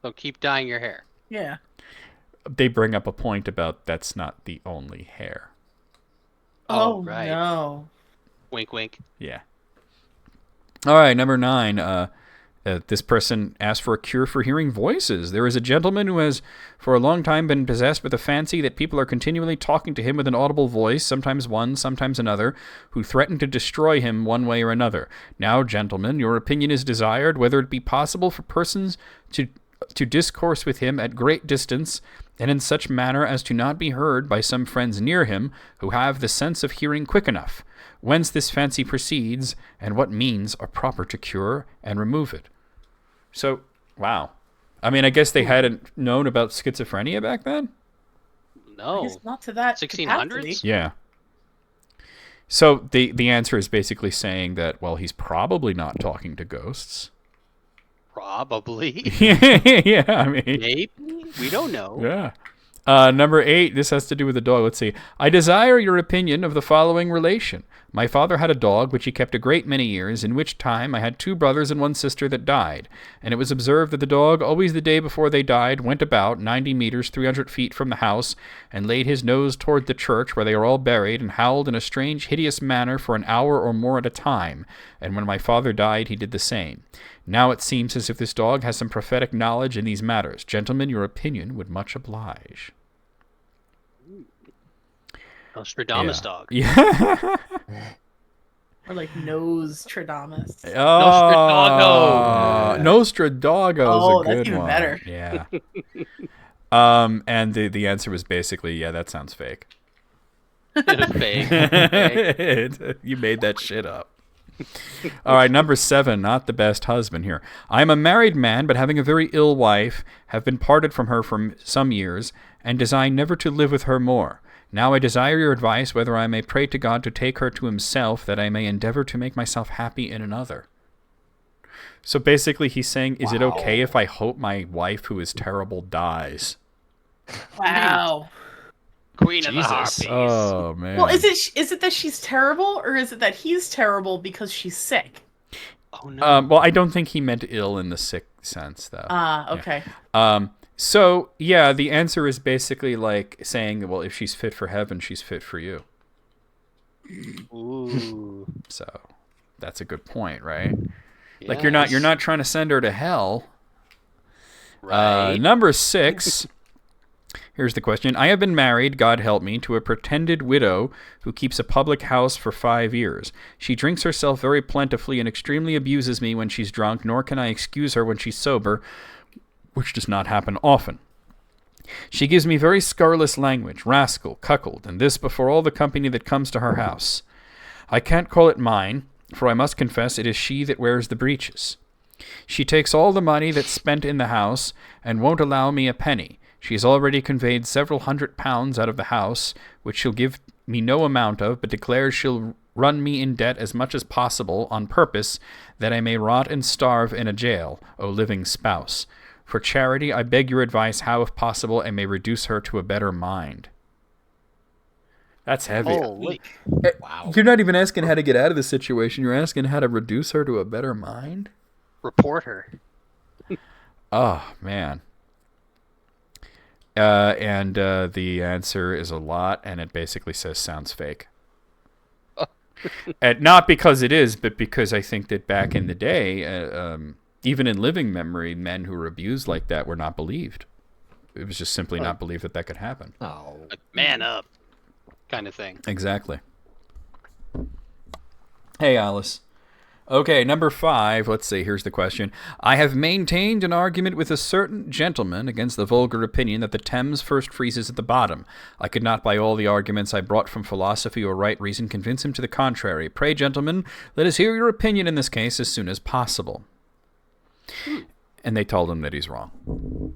So keep dyeing your hair. Yeah. They bring up a point about that's not the only hair. Oh, right. no. Wink, wink. Yeah. All right, number 9. This person asked for a cure for hearing voices. There is a gentleman who has for a long time been possessed with a fancy that people are continually talking to him with an audible voice, sometimes one, sometimes another, who threaten to destroy him one way or another. Now, gentlemen, your opinion is desired whether it be possible for persons to discourse with him at great distance, and in such manner as to not be heard by some friends near him, who have the sense of hearing quick enough, whence this fancy proceeds, and what means are proper to cure and remove it. So, wow. I mean, I guess they hadn't known about schizophrenia back then? No. I guess not to that 1600s? capacity. Yeah. So the answer is basically saying that, well, he's probably not talking to ghosts. Probably. Yeah, I mean... Maybe. We don't know. Yeah. Number 8, this has to do with the dog. Let's see. I desire your opinion of the following relation. My father had a dog which he kept a great many years, in which time I had 2 brothers and 1 sister that died. And it was observed that the dog, always the day before they died, went about 90 meters, 300 feet from the house, and laid his nose toward the church where they are all buried, and howled in a strange, hideous manner for an hour or more at a time. And when my father died, he did the same. Now it seems as if this dog has some prophetic knowledge in these matters. Gentlemen, your opinion would much oblige. Nostradamus dog. Yeah. Or like Nostradamus. Oh, Nostradago's Oh, a good that's even one. better. Yeah. And the answer was basically, yeah, that sounds fake. Fake. You made that shit up. All right, number 7, not the best husband here. I am a married man, but having a very ill wife, have been parted from her for some years, and design never to live with her more. Now I desire your advice whether I may pray to God to take her to himself, that I may endeavor to make myself happy in another. So basically he's saying, is it okay if I hope my wife, who is terrible, dies? Wow. Queen of the Jesus. Harpies. Oh, man. Well, is it that she's terrible, or is it that he's terrible because she's sick? Oh, no. Well, I don't think he meant ill in the sick sense, though. Okay. So, yeah, the answer is basically like saying, well, if she's fit for heaven, she's fit for you. Ooh. So that's a good point, right? Like Yes. you're not trying to send her to hell. Right. Number 6. Here's the question. I have been married, God help me, to a pretended widow who keeps a public house for 5 years. She drinks herself very plentifully and extremely abuses me when she's drunk, nor can I excuse her when she's sober, which does not happen often. She gives me very scurrilous language, rascal, cuckold, and this before all the company that comes to her house. I can't call it mine, for I must confess it is she that wears the breeches. She takes all the money that's spent in the house, and won't allow me a penny. She has already conveyed several £100 out of the house, which she'll give me no amount of, but declares she'll run me in debt as much as possible on purpose that I may rot and starve in a jail, O living spouse. For charity, I beg your advice how, if possible, I may reduce her to a better mind. That's heavy. Holy. Wow. You're not even asking how to get out of the situation. You're asking how to reduce her to a better mind? Report her. Oh, man. And the answer is a lot, and it basically says sounds fake. And not because it is, but because I think that back in the day, even in living memory, men who were abused like that were not believed. It was just simply not believed that could happen. Oh. Like, man up. Kind of thing. Exactly. Hey, Alice. Okay, number 5. Let's see. Here's the question. I have maintained an argument with a certain gentleman against the vulgar opinion that the Thames first freezes at the bottom. I could not by all the arguments I brought from philosophy or right reason convince him to the contrary. Pray, gentlemen, let us hear your opinion in this case as soon as possible. And they told him that he's wrong.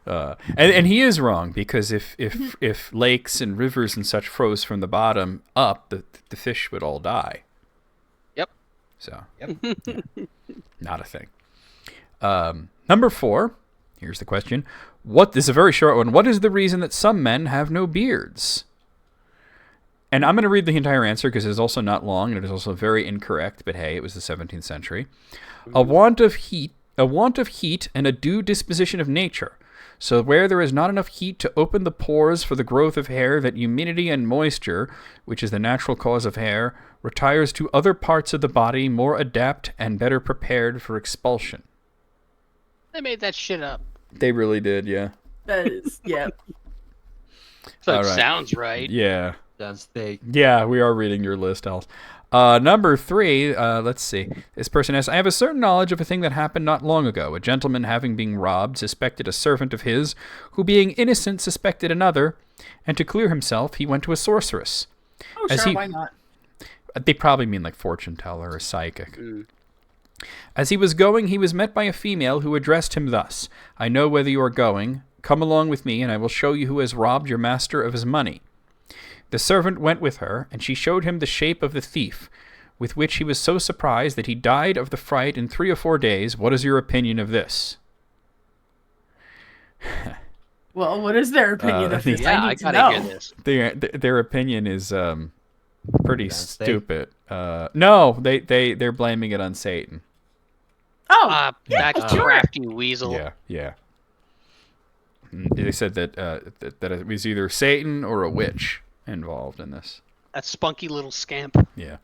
And he is wrong, because if lakes and rivers and such froze from the bottom up, the fish would all die. Yep. So, yeah, not a thing. Number 4, here's the question. This is a very short one. What is the reason that some men have no beards? And I'm going to read the entire answer because it's also not long and it is also very incorrect, but hey, it was the 17th century. A want of heat and a due disposition of nature. So where there is not enough heat to open the pores for the growth of hair, that humidity and moisture, which is the natural cause of hair, retires to other parts of the body more adept and better prepared for expulsion. They made that shit up. They really did, yeah. That is, yeah. So All it right. sounds right. Yeah. Sounds fake. Yeah, we are reading your list, Alice. Number 3, let's see. This person asks, I have a certain knowledge of a thing that happened not long ago. A gentleman, having been robbed, suspected a servant of his, who being innocent suspected another, and to clear himself, he went to a sorceress. Oh, As sure, he- why not? They probably mean like fortune teller or psychic. Mm. As he was going, he was met by a female who addressed him thus, I know whither you are going. Come along with me, and I will show you who has robbed your master of his money. The servant went with her, and she showed him the shape of the thief, with which he was so surprised that he died of the fright in 3 or 4 days. What is your opinion of this? Well, what is their opinion of this? Yeah, I I need to gotta know. hear this. Their opinion is pretty That's fake. stupid. No, they're blaming it on Satan. Oh, That sure. crafty weasel. Yeah. They said that that it was either Satan or a witch involved in this. That spunky little scamp. Yeah.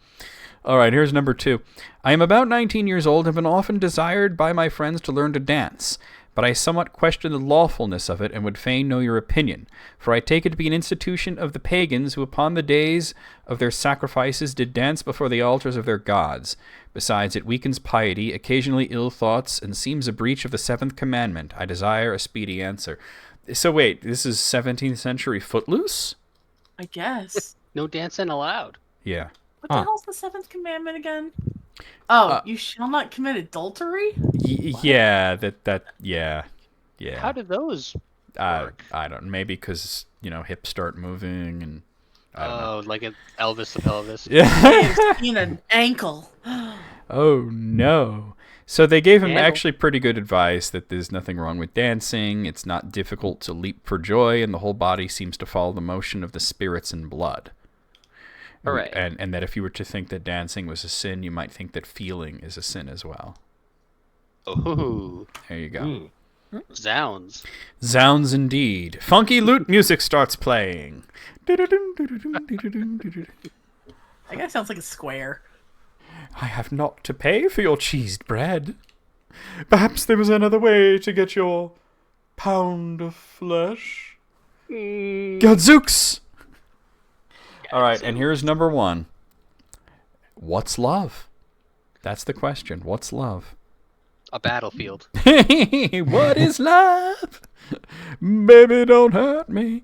All right, here's number 2. I am about 19 years old and have been often desired by my friends to learn to dance, but I somewhat question the lawfulness of it and would fain know your opinion. For I take it to be an institution of the pagans who upon the days of their sacrifices did dance before the altars of their gods. Besides, it weakens piety, occasionally ill thoughts, and seems a breach of the 7th commandment. I desire a speedy answer. So wait, this is 17th century Footloose? I guess. No dancing allowed. Yeah. What the hell's the 7th commandment again? Oh, you shall not commit adultery? Yeah, yeah. How do those work? I don't. Maybe because hips start moving and. I don't know. Oh, like an Elvis the pelvis. I Yeah. have seen an ankle. Oh no. So they gave him Handle. actually pretty good advice that there's nothing wrong with dancing. It's not difficult to leap for joy, and the whole body seems to follow the motion of the spirits and blood. Hooray. And that if you were to think that dancing was a sin, you might think that feeling is a sin as well. Oh. There you go. Ooh. Zounds. Zounds indeed. Funky lute music starts playing. That guy sounds like a square. I have not to pay for your cheesed bread. Perhaps there was another way to get your pound of flesh. Gadzooks! All right, and here's number 1. What's love? That's the question. What's love? A battlefield. What is love? Baby, don't hurt me.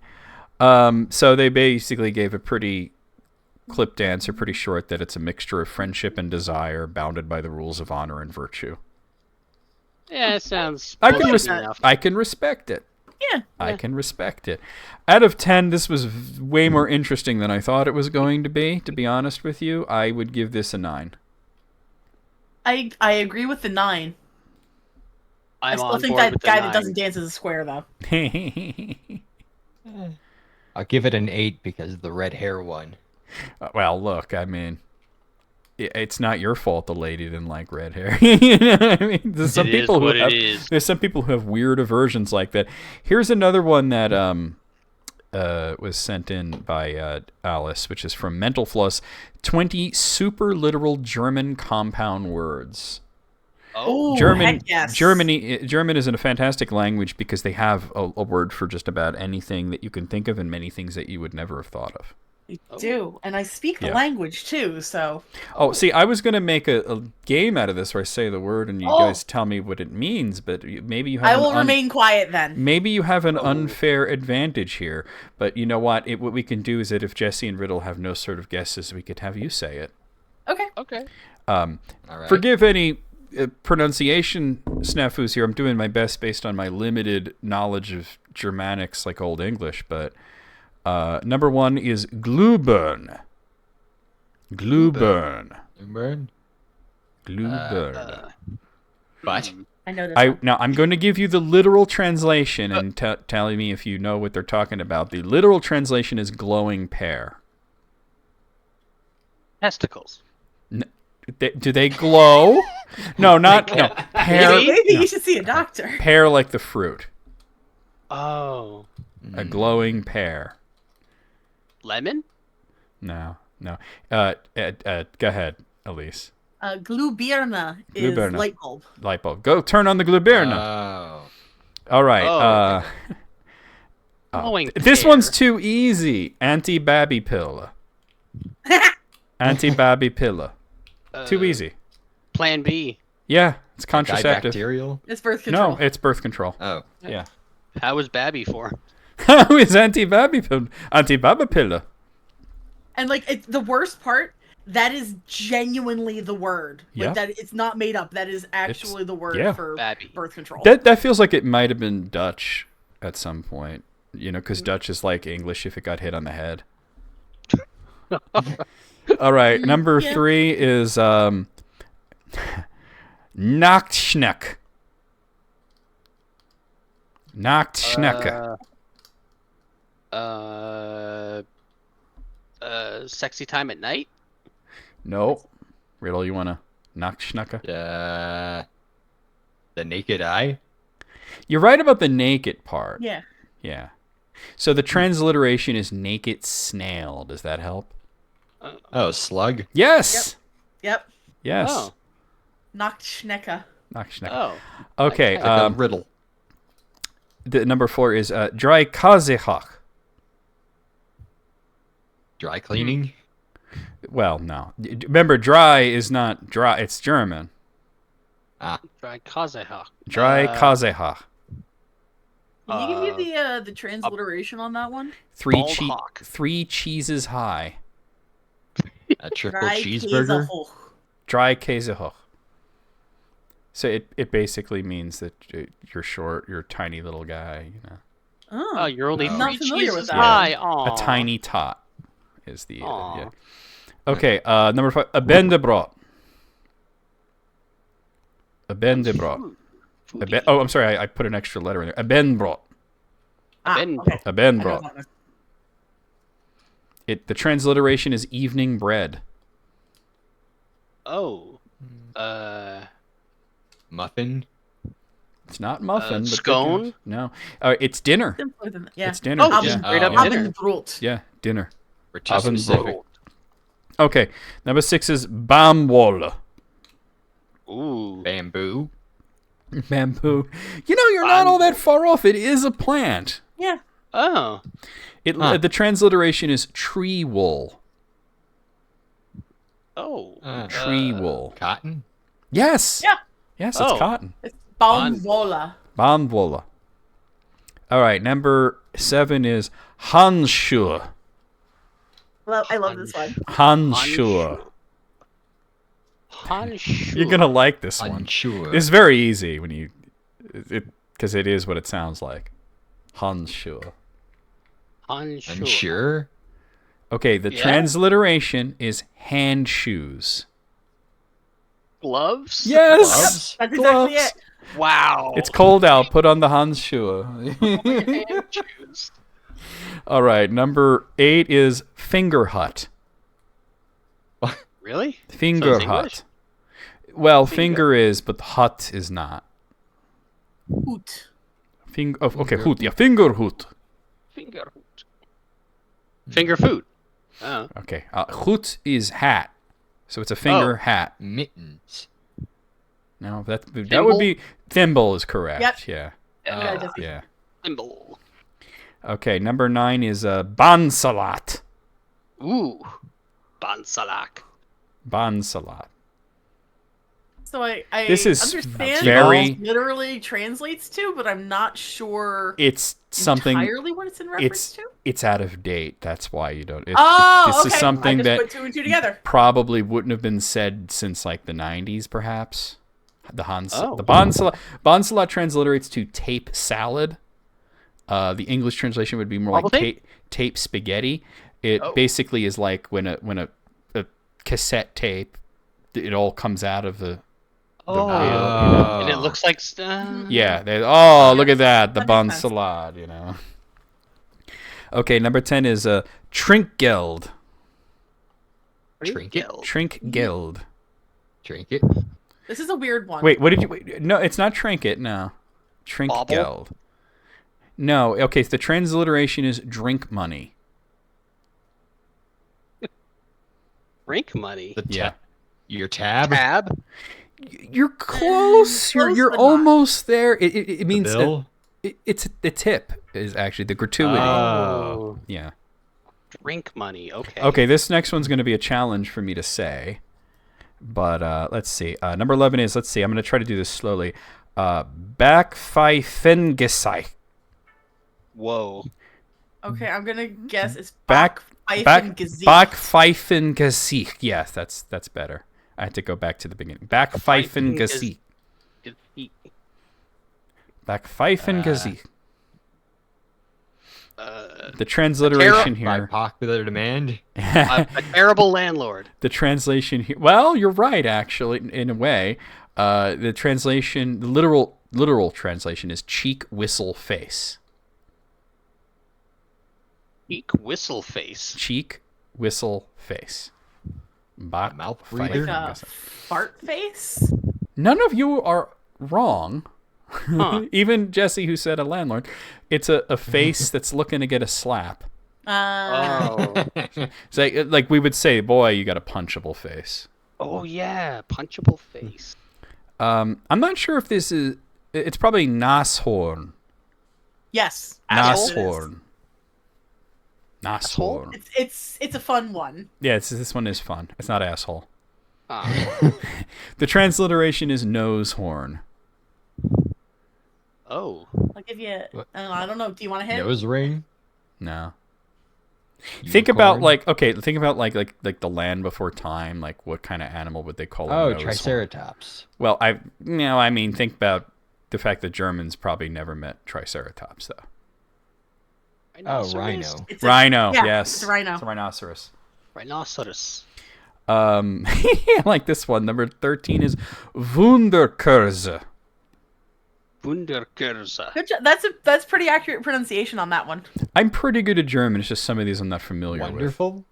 So they basically gave a pretty clipped answer, pretty short, that it's a mixture of friendship and desire, bounded by the rules of honor and virtue. Yeah, it sounds. I can enough. I can respect it. Yeah. I can respect it. Out of 10, this was way more interesting than I thought it was going to be. To be honest with you, I would give this a 9. I agree with the 9. I I'm still on think board that with the guy 9. that doesn't dance is a square, though. I'll give it an 8 because of the red hair one. Well, look, I mean, it's not your fault the lady didn't like red hair. You know what I mean? There's some It is people who what it have, is. There's some people who have weird aversions like that. Here's another one that was sent in by Alice, which is from Mental Floss. 20 super literal German compound words. Oh, Ooh, German, heck yes. German is a fantastic language because they have a word for just about anything that you can think of and many things that you would never have thought of. I do, and I speak the Yeah. language too, so... Oh, see, I was going to make a game out of this where I say the word and you guys tell me what it means, but maybe you have I will remain quiet then. Maybe you have an unfair advantage here, but you know what? What we can do is that if Jesse and Riddle have no sort of guesses, we could have you say it. Okay. Okay. All right. Forgive any pronunciation snafus here. I'm doing my best based on my limited knowledge of Germanics like Old English, but number 1 is Glühbirne. Glühbirne. Bird? Glühbirne. But I know this. Now, I'm going to give you the literal translation and tell me if you know what they're talking about. The literal translation is glowing pear. Testicles. Do they glow? No, not no. Pear. Maybe No. you should see a doctor. Pear like the fruit. Oh. A glowing pear. Lemon? No. Go ahead, Elise. Glühbirne is Glühbirne. light bulb. Light bulb. Go turn on the Glühbirne. oh, All right. Oh, Glowing This pear. one's too easy. Anti-babby pill. Anti-babby pill. Too easy. Plan B. Yeah, it's contraceptive. antibacterial. It's birth control. No, it's birth control. Oh, Yeah. How was Babby for? How is anti-babby pill? Anti-babby pill. And like the worst part, that is genuinely the word. Yeah. Like that it's not made up. That is actually the word yeah. for Babby. birth control. That feels like it might have been Dutch at some point. You know, because Dutch is like English if it got hit on the head. All right, number 3 is Nachtschneck. Nachtschnecke. Sexy time at night? No. Riddle, you want to Nachtschnecke? the naked eye. You're right about the naked part. Yeah. Yeah. So the transliteration is naked snail. Does that help? Oh, slug. Yes. Yep. Yes. Oh. Nachtschnecke. Nachtschnecke. Oh. Okay. Like a riddle. The number 4 is dry Kazechach. Dry cleaning. Well, no. Remember, dry is not dry. It's German. Dry Kazahak. Dry Kazechach. Can you give me the transliteration on that one? Bald hawk. 3 cheeses high. A triple Dry cheeseburger. Käsehoch. Dry Käsehoch. So it basically means that you're short, you're a tiny little guy. You know, Oh, you're only I'm not 3 familiar with cheeses that. high. Aw. a tiny tot is the Aw. yeah. Okay, number 5, a bendebrot. A bendebrot. Foodie. Oh, I'm sorry, I put an extra letter in there. A benbrot. Ben- Okay. A I know benbrot. that one. The transliteration is evening bread. Oh. Muffin. It's not muffin. But scone? No. It's dinner. Simpler than that. Yeah. It's dinner. Oh, yeah. just straight up yeah. dinner. Abendbrot. Yeah, dinner. We're too Oven specific. brood. Okay, number 6 is bamwolle. Ooh. Bamboo. Bamboo. You know, you're not all that far off. It is a plant. Yeah. Oh. The transliteration is tree wool. Oh. Tree wool. Cotton. Yes. Yeah. Yes, Oh. it's cotton. It's Baumwolle. Baumwolle. All right, number 7 is Handschuhe. I love this one. Handschuhe. Handschuhe. You're gonna like this one. Unsure. It's very easy when you, because it is what it sounds like. Handschuhe. Handschuhe. Unsure. Okay, the Yeah? transliteration is hand shoes. Gloves? Yes. Gloves? That's exactly Gloves. it. Wow. It's cold out. Put on the Handschuhe. Hand shoes. All right, number 8 is finger hut. Really? Finger it's English? hut. Well, finger is, but hut is not. Hoot. Okay, hoot. Yeah, finger hoot. Finger food. Finger food. Oh. Okay, hoot is hat, so it's a finger hat. Mittens. No, that Thimble? would be thimble is correct. Yep. Yeah, Okay, Jesse. yeah. Thimble. Okay, number 9 is bansalat. Ooh. Bansalak. Bansalat. So I This is understand very- what it literally translates to, but I'm not sure It's something. entirely what it's in reference to. It's out of date. That's why you don't. Oh, this okay. is something I just that put 2 and 2 together. probably wouldn't have been said since like the 90s, perhaps. The Oh. the bansalat transliterates to tape salad. The English translation would be more Bubble like tape? tape spaghetti. It Oh. basically is like when a cassette tape, it all comes out of the Oh. reel, you know? And it looks like. Yeah. Look at that, the That makes sense. bansalat, you know. Okay, number 10 is trinkgeld. Trinket. Trinkgeld. Trinket. This is a weird one. Wait, what did you? Wait, no, it's not trinket. No, trinkgeld. No, okay. The transliteration is drink money. Drink money. The Yeah. Your tab. Tab. You're close. You're Close, you're but not. almost there. It The means bill. it's the tip is actually the gratuity. Oh. Yeah. Drink money. Okay. Okay, this next one's going to be a challenge for me to say. But let's see. Number 11 is, let's see, I'm going to try to do this slowly. Backpfeifengesicht. Whoa. Okay, I'm gonna guess it's Back Backpfeifengesicht. Backpfeifengesicht. Yes, that's better. I had to go back to the beginning. Backpfeifengesicht. Backpfeifengesicht. The transliteration By here. popular demand. A terrible landlord. The translation here. Well, you're right, actually, in a way. The translation, the literal translation is cheek, whistle, face. Cheek whistle face. Cheek, whistle, face. Mouth breather. Like a fart face? None of you are wrong. Huh. Even Jesse, who said a landlord. It's a face that's looking to get a slap. Oh. It's like we would say, boy, you got a punchable face. Oh yeah, punchable face. I'm not sure if this is. It's probably Nashorn. Yes. Nashorn. Asshole? Nashorn. It's a fun one. Yeah, this one is fun. It's not asshole. Ah. The transliteration is nose horn. Oh. I'll give you. What? I don't know. Do you want a hint? Nose ring. No. Think about Unicorn? think about like the land before time. Like what kind of animal would they call a Oh, nose horn? Triceratops. Well, I mean, think about the fact that Germans probably never met Triceratops, though. Oh, rhino. It's Rhino, yeah, yes. It's a rhino. It's a rhinoceros. Rhinoceros. I like this one. Number 13 is Wunderkurse. Wunderkurse. Good job. That's pretty accurate pronunciation on that one. I'm pretty good at German. It's just some of these I'm not familiar with. Wonderful.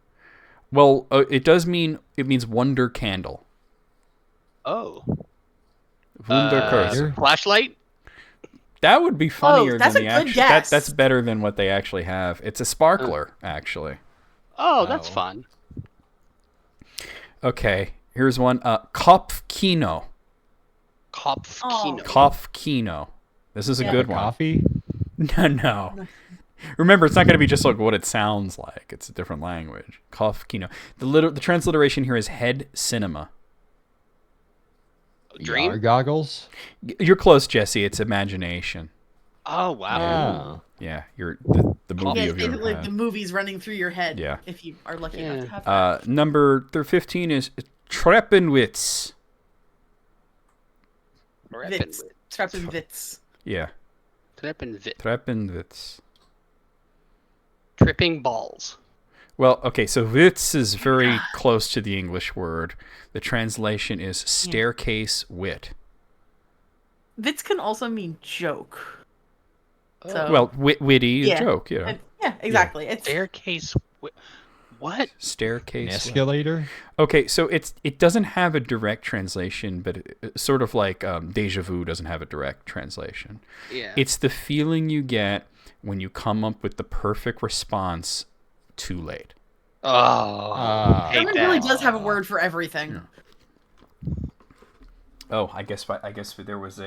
Well, it means wonder candle. Oh. Wunderkurse. Lighter? Flashlight. That would be funnier that's than a the good actual. guess. That's better than what they actually have. It's a sparkler, actually. Oh, that's Oh. fun. Okay, here's one. Kopfkino. Kopfkino. Kopfkino. This is a Yeah. good one. Coffee? No. Remember, it's not going to be just like what it sounds like. It's a different language. Kopfkino. The transliteration here is head cinema. Dream? VR goggles? You're close, Jesse. It's imagination. Oh, wow. Oh. Yeah, you're the movie Yeah, of your basically head. the movies running through your head. Yeah. If you are lucky Yeah. enough to have that. Number 15 is Treppenwitz. Witz. Treppenwitz. Yeah, Treppenwitz. Treppenwitz. Tripping balls. Well, okay, so Witz is very close to the English word. The translation is staircase wit. Witz can also mean joke. So, Well, witty is Yeah. joke, yeah. yeah, exactly. It's Staircase. What? Staircase An wit. escalator? Okay, so it doesn't have a direct translation, but it's sort of like deja vu doesn't have a direct translation. Yeah. It's the feeling you get when you come up with the perfect response too late. Oh. hate German that. really does have a word for everything. Oh, I guess there was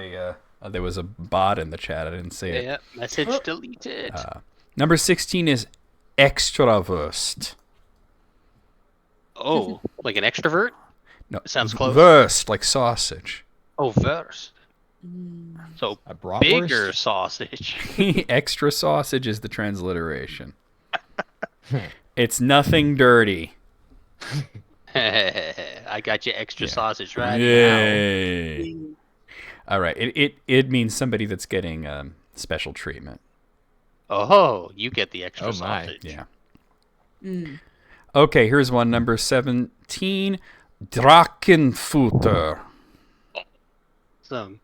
a bot in the chat. I didn't see it. Yeah. Message deleted. Number 16 is extrawurst. Oh, like an extrovert? No, Sounds close. Wurst, like sausage. Oh, verse. So A bratwurst? bigger sausage. Extra sausage is the transliteration. It's nothing dirty. I got you extra sausage right now. Yay! All right. It means somebody that's getting special treatment. Oh, you get the extra Oh my. sausage. Yeah. Okay, here's one. Number 17. Drachenfutter. Some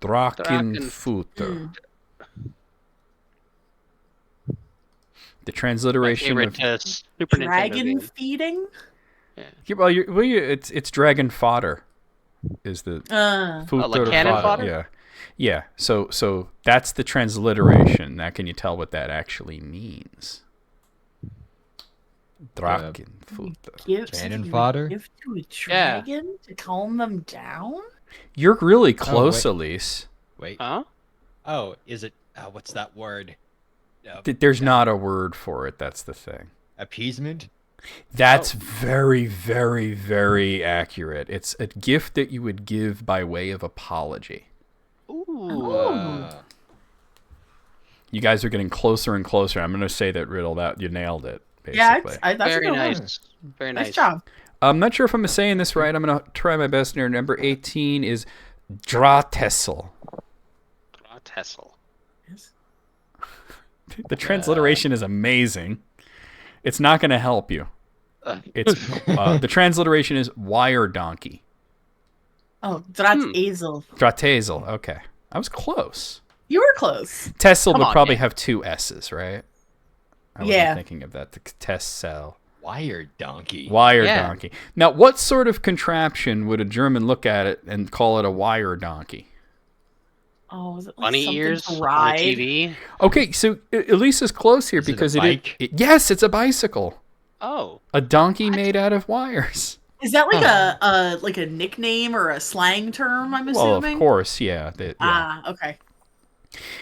Drachenfutter. The transliteration of favorite Super Nintendo Dragon game. feeding? Yeah, well, it's dragon fodder. Is the food like cannon fodder? Yeah, yeah. So that's the transliteration. Now, can you tell what that actually means? Drachenfutter. Give Cannon something fodder? Give to a dragon to calm them down? You're really close, wait. Elise. Wait. Huh? Oh, is it... what's that word? There's not a word for it. That's the thing. Appeasement? That's very, very, very accurate. It's a gift that you would give by way of apology. Ooh. You guys are getting closer and closer. I'm going to say that riddle that you nailed it. Yeah, Basically. that's Very a good one. nice. Very Nice nice. job. I'm not sure if I'm saying this right. I'm going to try my best here. Number 18 is Drahtessel. Tessel. The transliteration is amazing. It's not going to help you. It's the transliteration is wire donkey. Oh, Drahtesel. Drahtesel. Okay, I was close. You were close. Tessel Come would on, probably man. have two S's, right? I wasn't Yeah. thinking of that. The Tessel. Wire donkey. Wire Yeah. donkey. Now, what sort of contraption would a German look at it and call it a wire donkey? Oh, was it like Bunny something ears to on ride? the TV. Okay, so Elise is close here Is it a because bike? yes, it's a bicycle. Oh. A donkey made out of wires. Is that like a nickname or a slang term? I'm Well, assuming. of course, yeah. Okay.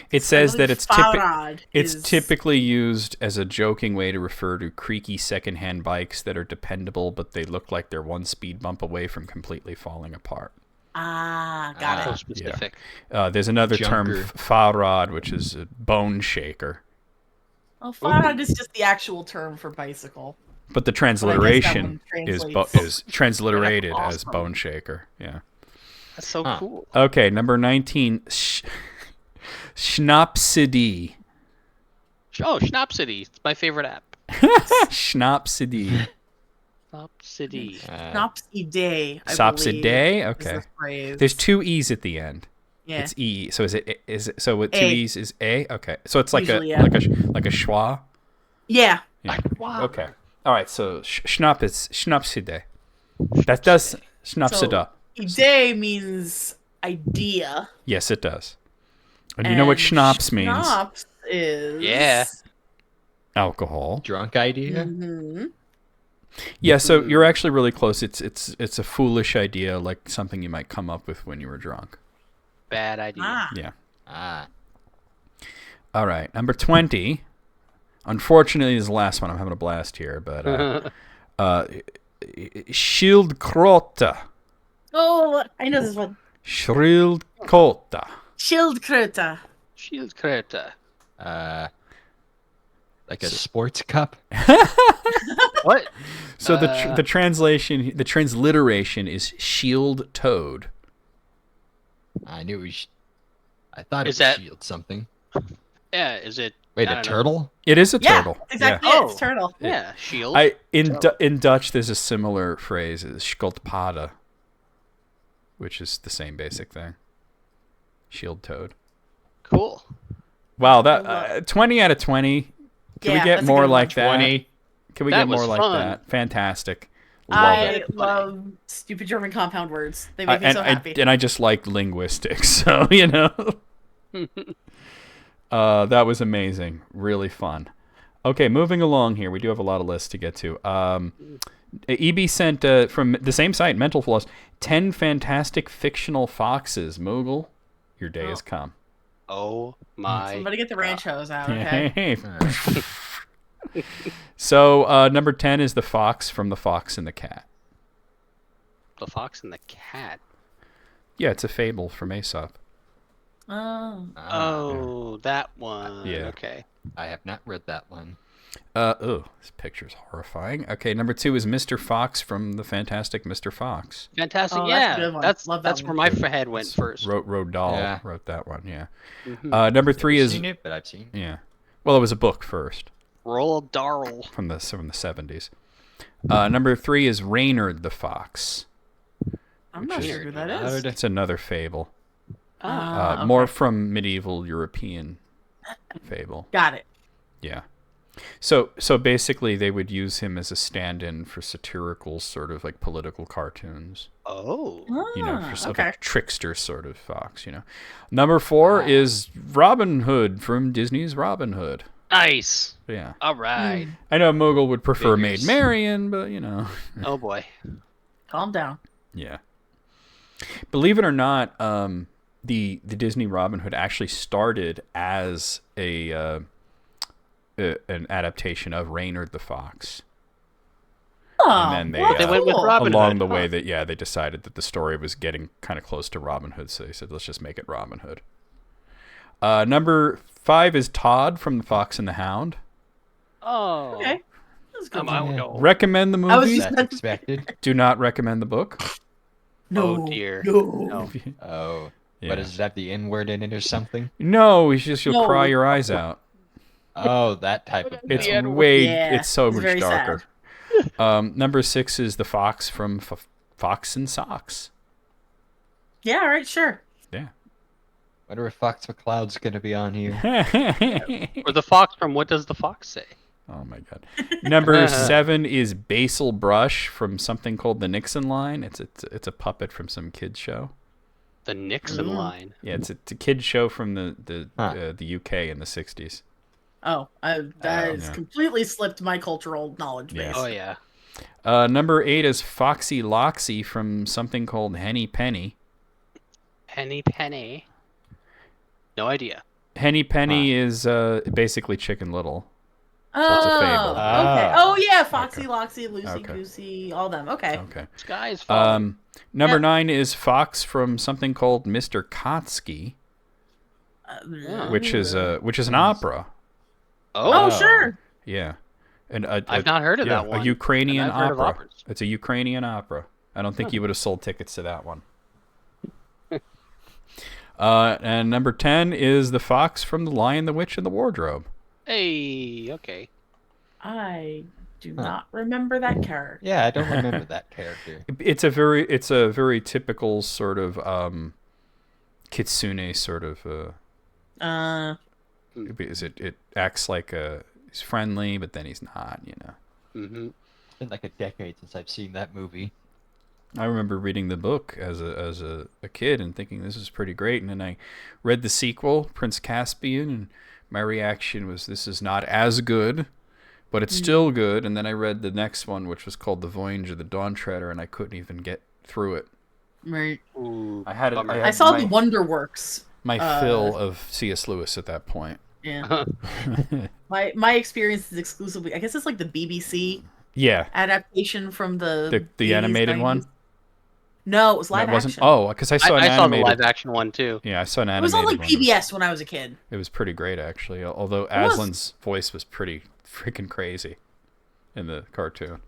It says that Fahrrad it's is- typically used as a joking way to refer to creaky secondhand bikes that are dependable, but they look like they're one speed bump away from completely falling apart. Got So it. specific. There's another term, Junker. Fahrrad, which is a bone shaker. Well, Fahrrad is just the actual term for bicycle. But the that transliteration one is translates. is transliterated as Awesome. bone shaker. Yeah. That's so Huh. cool. Okay, number 19, Schnapsidee. Oh, Schnapsity. It's my favorite app. Schnapsidee. Schnapsity. Snopsy day. Sopsidee? Okay. There's There's two E's at the end. Yeah. It's E. So is it so with two A. E's is A? Okay. So it's like Usually, a yeah. like a schwa? Yeah. Yeah. Wow. Okay. All right. So schnapp is Schnapsidee. That does Schnapsida. Idee means idea. Yes, it does. And you know what schnapps means? Schnapps is Yeah. Alcohol. Drunk idea? hmm Yeah, so you're actually really close. It's a foolish idea, like something you might come up with when you were drunk. Bad idea. Ah. Yeah. Ah. All right, number 20. Unfortunately, is the last one. I'm having a blast here, but Schildkröte. Oh, I know this one. Schildkröte. Schildkröte. Schildkröte. Like a sports cup? What? So the translation, the transliteration is shield toad. I knew we. I thought it Is was that- shield something. Yeah, is it? Wait, I a don't know. turtle? It is a Yeah, turtle. exactly. Yeah. It's turtle. Yeah, shield. In Dutch, there's a similar phrase, is schildpadde, which is the same basic thing. Shield toad. Cool. Wow, that 20 out of 20. Can we Yeah, get that's a more good like one. that? 20. Can we That get more was like fun. that? Fantastic. Love I it. love stupid German compound words. They make me so happy. And I just like linguistics, so you know. That was amazing. Really fun. Okay, moving along here. We do have a lot of lists to get to. EB sent from the same site, Mental Floss, 10 fantastic fictional foxes. Moogle, your day has come. Oh my. Somebody get the ranch hose out, okay? So number 10 is the fox from The Fox and the Cat. The Fox and the Cat. Yeah, it's a fable from Aesop. Oh. Oh, that one. Yeah. Okay. I have not read that one. This picture's horrifying. Okay, number 2 is Mr. Fox from The Fantastic Mr. Fox. Fantastic. Oh, yeah. that's a good one. That's Love that that's one. where my head went first. Roald Dahl Yeah. wrote that one, yeah. Mhm. Number 3 Never is seen it, but I've seen it. yeah. Well, it was a book first Roald Dahl. from the 70s. Number 3 is Reynard the Fox. I'm not sure who that is. It's another fable. Ah. More from medieval European fable. Got it. Yeah. So basically they would use him as a stand-in for satirical sort of like political cartoons. Oh. You know, for sort okay. of trickster sort of fox, you know. Number 4 is Robin Hood from Disney's Robin Hood. Nice. Yeah. All right. I know Mogul would prefer Figures. Maid Marian, but you know. Oh boy. Calm down. Yeah. Believe it or not, the Disney Robin Hood actually started as an adaptation of Reynard the Fox. Oh, And then They went with Robin along Hood. the way that they decided that the story was getting kind of close to Robin Hood, so they said let's just make it Robin Hood. Number 5 is Todd from The Fox and the Hound. Oh. Okay. That's a good I one. would go. Recommend the I was movie. just- That's expected. Do not recommend the book. No. Oh dear. No. No. Oh. Yeah. What, does it have the N-word in it or something? No, it's just you'll No. cry your eyes out. Oh, that type of It's Yeah, way. yeah, It's so it's much very darker. Number 6 is the fox from Fox and Socks. Yeah, all right, sure. Yeah. Wonder if Fox McCloud's gonna be on here. Or the fox from What Does the Fox Say? Oh my god. Number 7 is Basil Brush from something called the Nixon Line. It's a puppet from some kids show. The Nixon line. Yeah, it's a kids show from the Huh. UK in the 60s. Oh, that has yeah. completely slipped my cultural knowledge base. Yes. Oh yeah. Number 8 is Foxy Loxy from something called Henny Penny. Penny. No idea. Henny Penny is basically Chicken Little. Oh, it's a fable. okay. Ah. Oh, yeah, Foxy, Loxy, Lucy, Okay. Goosey, all them. Okay. Okay. Sky's falling. Number Yeah. 9 is Fox from something called Mr. Kotsky, which is an opera. Oh, sure. Yeah. And I've not heard of yeah, that one. a Ukrainian And I've heard of opera. operas. It's a Ukrainian opera. I don't think you would have sold tickets to that one. And number 10 is the fox from The Lion, the Witch, and the Wardrobe. Hey, okay. I do not remember that character. Yeah, I don't remember that character. It's a very typical sort of kitsune sort of because it acts like he's friendly, but then he's not, you know. Mm-hmm. It's been like a decade since I've seen that movie. I remember reading the book as a kid and thinking this is pretty great, and then I read the sequel, Prince Caspian, and my reaction was this is not as good, but it's still good. And then I read the next one, which was called The Voyage of the Dawn Treader, and I couldn't even get through it. Right. Ooh, I had bummer. I saw the Wonderworks. my fill of C.S. Lewis at that point. Yeah. My experience is exclusively. I guess it's like the BBC Yeah, adaptation from the the 80s, animated 90s. one. No, it was live That wasn't. action. Oh, because I saw an I saw the animated. live action one too. Yeah, I saw an It animated was on like one. PBS when I was a kid. It was pretty great, actually. Although was. Aslan's voice was pretty freaking crazy in the cartoon.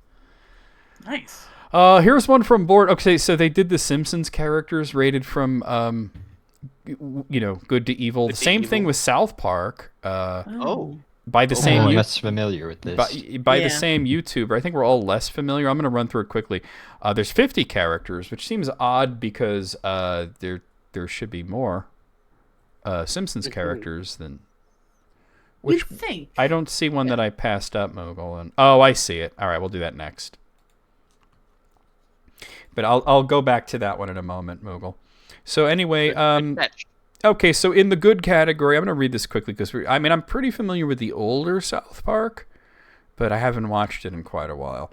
Nice. Here's one from Board. Okay, so they did the Simpsons characters rated from, good to evil. Good The to same thing evil. with South Park. Oh. By the same. I'm less familiar with this. By the Yeah. same YouTuber. I think we're all less familiar. I'm going to run through it quickly. There's 50 characters, which seems odd because there should be more Simpsons characters than. You'd think. I don't see one that I passed up, Mogul. And I see it. All right, we'll do that next. But I'll go back to that one in a moment, Mogul. So anyway, Fetch. okay, so in the good category, I'm going to read this quickly because I'm pretty familiar with the older South Park, but I haven't watched it in quite a while.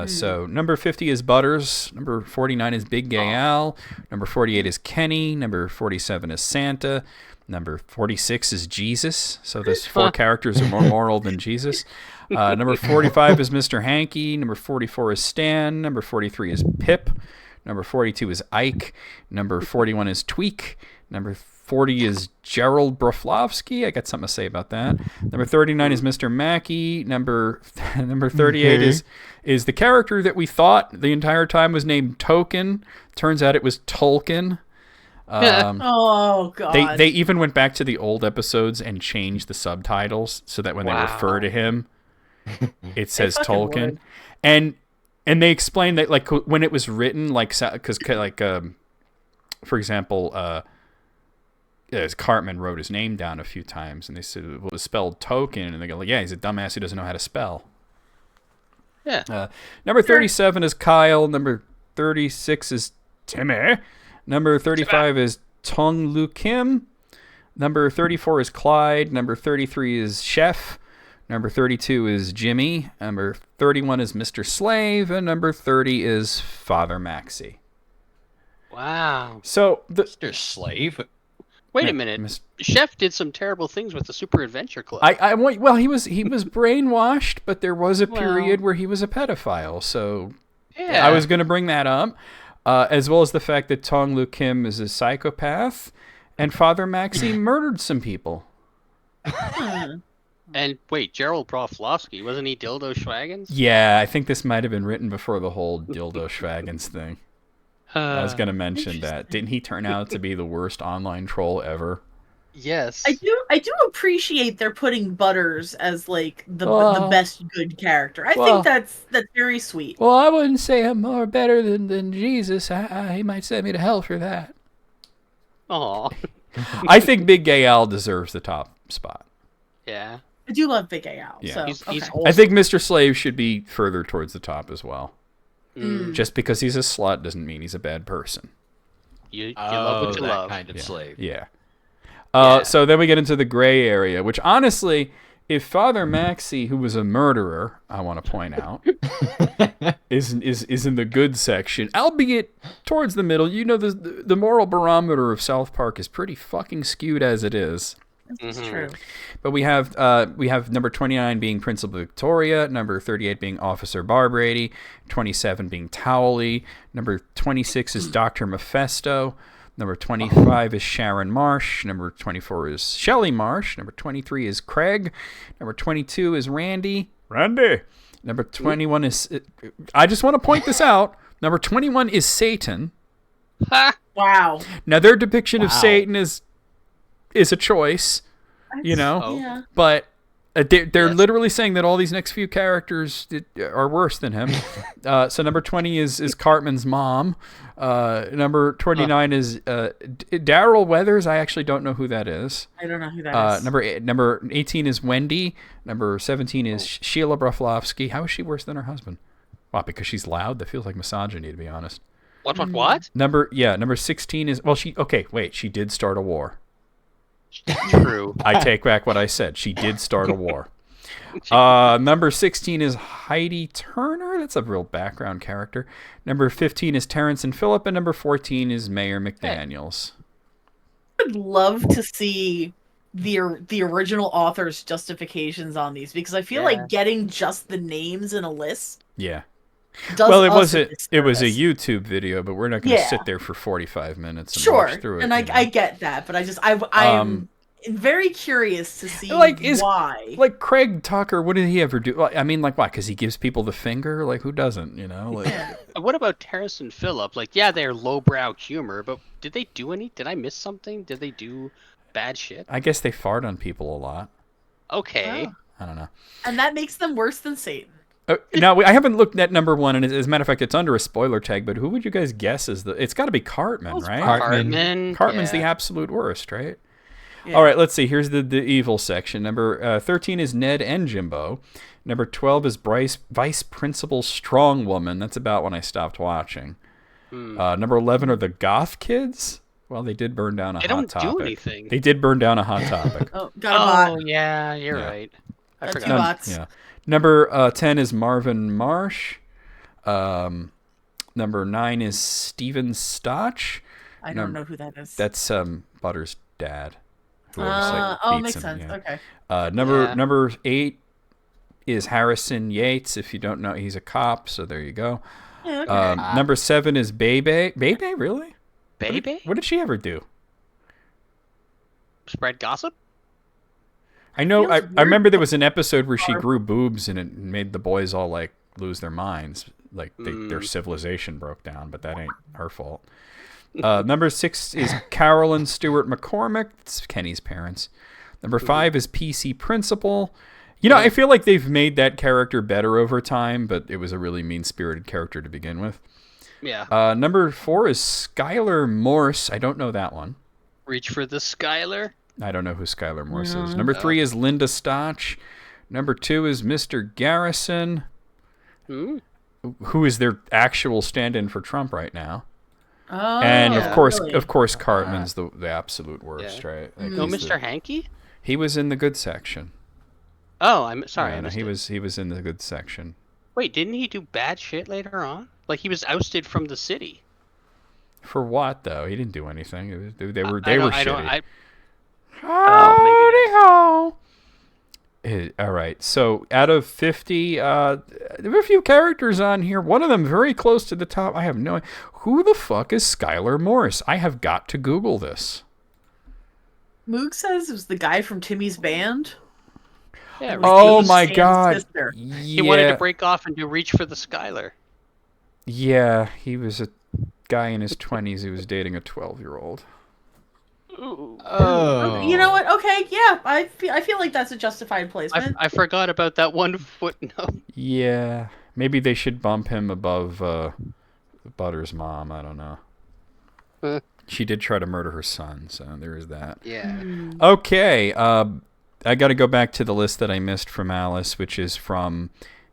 So number 50 is Butters. Number 49 is Big Gay Al. Number 48 is Kenny. Number 47 is Santa. Number 46 is Jesus. So those four characters are more moral than Jesus. Number 45 is Mr. Hanky. Number 44 is Stan. Number 43 is Pip. Number 42 is Ike. Number 41 is Tweak. Number 40 is Gerald Broflovsky. I got something to say about that. Number 39 is Mr. Mackey. Number 38 is the character that we thought the entire time was named Token. Turns out it was Tolkien. Oh god. They even went back to the old episodes and changed the subtitles so that when they refer to him, it says fucking Tolkien. would. And they explained that like when it was written, like because like for example, as Cartman wrote his name down a few times, and they said it was spelled Token, and they go like, yeah, he's a dumbass who doesn't know how to spell. Yeah. Number 37 is Kyle. Number 36 is Timmy. Number 35 is Tong Lu Kim. Number 34 is Clyde. Number 33 is Chef. Number 32 is Jimmy. Number 31 is Mr. Slave. And number 30 is Father Maxie. Wow. So Mr. Slave? Wait a minute. Chef did some terrible things with the Super Adventure Club. he was brainwashed, but there was a period where he was a pedophile. So yeah. I was going to bring that up. As well as the fact that Tong Lu Kim is a psychopath, and Father Maxie murdered some people. And wait, Gerald Broflovsky, wasn't he Dildo Schwaggins? Yeah, I think this might have been written before the whole Dildo Schwaggins thing. I was going to mention that. Didn't he turn out to be the worst online troll ever? Yes. I do appreciate they're putting Butters as like the best good character. I think that's very sweet. Well, I wouldn't say I'm more better than Jesus. He might send me to hell for that. Aw. I think Big Gay Al deserves the top spot. Yeah. I do love Big Al. Yeah. So He's okay. awesome. I think Mr. Slave should be further towards the top as well. Mm. Just because he's a slut doesn't mean he's a bad person. You love what you that love. kind of slave. Yeah. Yeah. So then we get into the gray area, which honestly, if Father Maxie, who was a murderer, I want to point out, is in the good section, albeit towards the middle. You know, the moral barometer of South Park is pretty fucking skewed as it is. That's true. But we have number 29 being Principal Victoria, number 38 being Officer Barbrady, 27 being Towley, number 26 is Dr. Mephisto, number 25 is Sharon Marsh, number 24 is Shelley Marsh, number 23 is Craig, number 22 is Randy. Number 21 is I just want to point this out. Number 21 is Satan. Wow. Now their depiction of Satan is a choice, you know. Oh. Yeah. But they're Yes. literally saying that all these next few characters are worse than him. So number 20 is Cartman's mom. Number 29 is Daryl Weathers. I actually don't know who that is. I don't know who that is. Number 18 is Wendy. Number 17 is Sheila Broflovsky. How is she worse than her husband? Wow, because she's loud? That feels like misogyny, to be honest. What? Number 16 is... Well, she did start a war. True. I take back what I said. She did start a war. Number 16 is Heidi Turner. That's a real background character. Number 15 is Terrence and Phillip. And number 14 is Mayor McDaniels. I would love to see the original author's justifications on these, because I feel like getting just the names in a list. Yeah. Does Well, it us was a disservice. YouTube video, but we're not going to sit there for 45 minutes and Sure, watch through it. and I get that, but I'm very curious to see why. Like Craig Tucker, what did he ever do? Like, I mean, like what? Because he gives people the finger? Like, who doesn't, you know? Like, What about Terrence and Phillip? Like, yeah, they're lowbrow humor, but did they do any? Did I miss something? Did they do bad shit? I guess they fart on people a lot. Okay. Oh. I don't know. And that makes them worse than Satan. Now, I haven't looked at number 1, and as a matter of fact, it's under a spoiler tag, but who would you guys guess is it's got to be Cartman, right? Cartman's the absolute worst, right? Yeah. All right, let's see. Here's the evil section. Number 13 is Ned and Jimbo. Number 12 is Vice Principal Strong Woman. That's about when I stopped watching. Number 11 are the Goth Kids. Well, they did burn down a Hot Topic. They don't do anything. They did burn down a Hot Topic. Got a bot. Yeah, you're right. I forgot. 2 bots. Yeah. Number 10 is Marvin Marsh. Number 9 is Steven Stotch. I don't know who that is. That's Butter's dad. Makes sense. Yeah. Okay. Number 8 is Harrison Yates. If you don't know, he's a cop, so there you go. Yeah, okay. Number 7 is Bebe. Bebe, really? Bebe? What did she ever do? Spread gossip? I know. I remember there was an episode where she grew boobs and it made the boys all like lose their minds, like their civilization broke down. But that ain't her fault. Number 6 is Carolyn Stewart McCormick. It's Kenny's parents. Number 5 is PC Principal. You know, I feel like they've made that character better over time, but it was a really mean-spirited character to begin with. Yeah. Number 4 is Skylar Morse. I don't know that one. Reach for the Skylar. I don't know who Skylar Morse is. Number 3 is Linda Stotch. Number 2 is Mr. Garrison, who is their actual stand-in for Trump right now. Oh, and of course, Cartman's the absolute worst, right? Like, no, Mr. Hankey. He was in the good section. Oh, I'm sorry. Yeah, he was in the good section. Wait, didn't he do bad shit later on? Like he was ousted from the city. For what though? He didn't do anything. They were shitty. Howdy ho. All right. So out of 50, there are a few characters on here. One of them very close to the top. I have no idea. Who the fuck is Skylar Morse? I have got to Google this. Moog says it was the guy from Timmy's band. Yeah, oh my god. Sister. Yeah. He wanted to break off and do Reach for the Skylar. Yeah, he was a guy in his 20s who was dating a 12-year-old. Oh. You know what? Okay, yeah. I feel like that's a justified placement. I forgot about that one footnote. Yeah. Maybe they should bump him above Butter's mom. I don't know. She did try to murder her son, so there is that. Yeah. Okay. I got to go back to the list that I missed from Alice, which is from